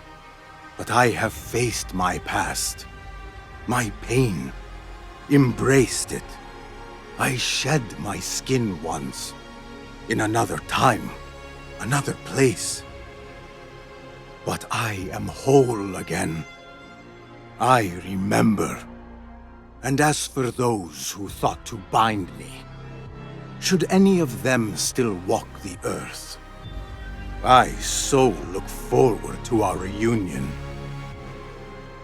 S4: But I have faced my past, my pain, embraced it. I shed my skin once, in another time, another place. But I am whole again. I remember. And as for those who thought to bind me, should any of them still walk the earth, I so look forward to our reunion.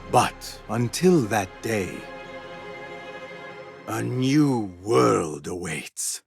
S4: But until that day, a new world awaits.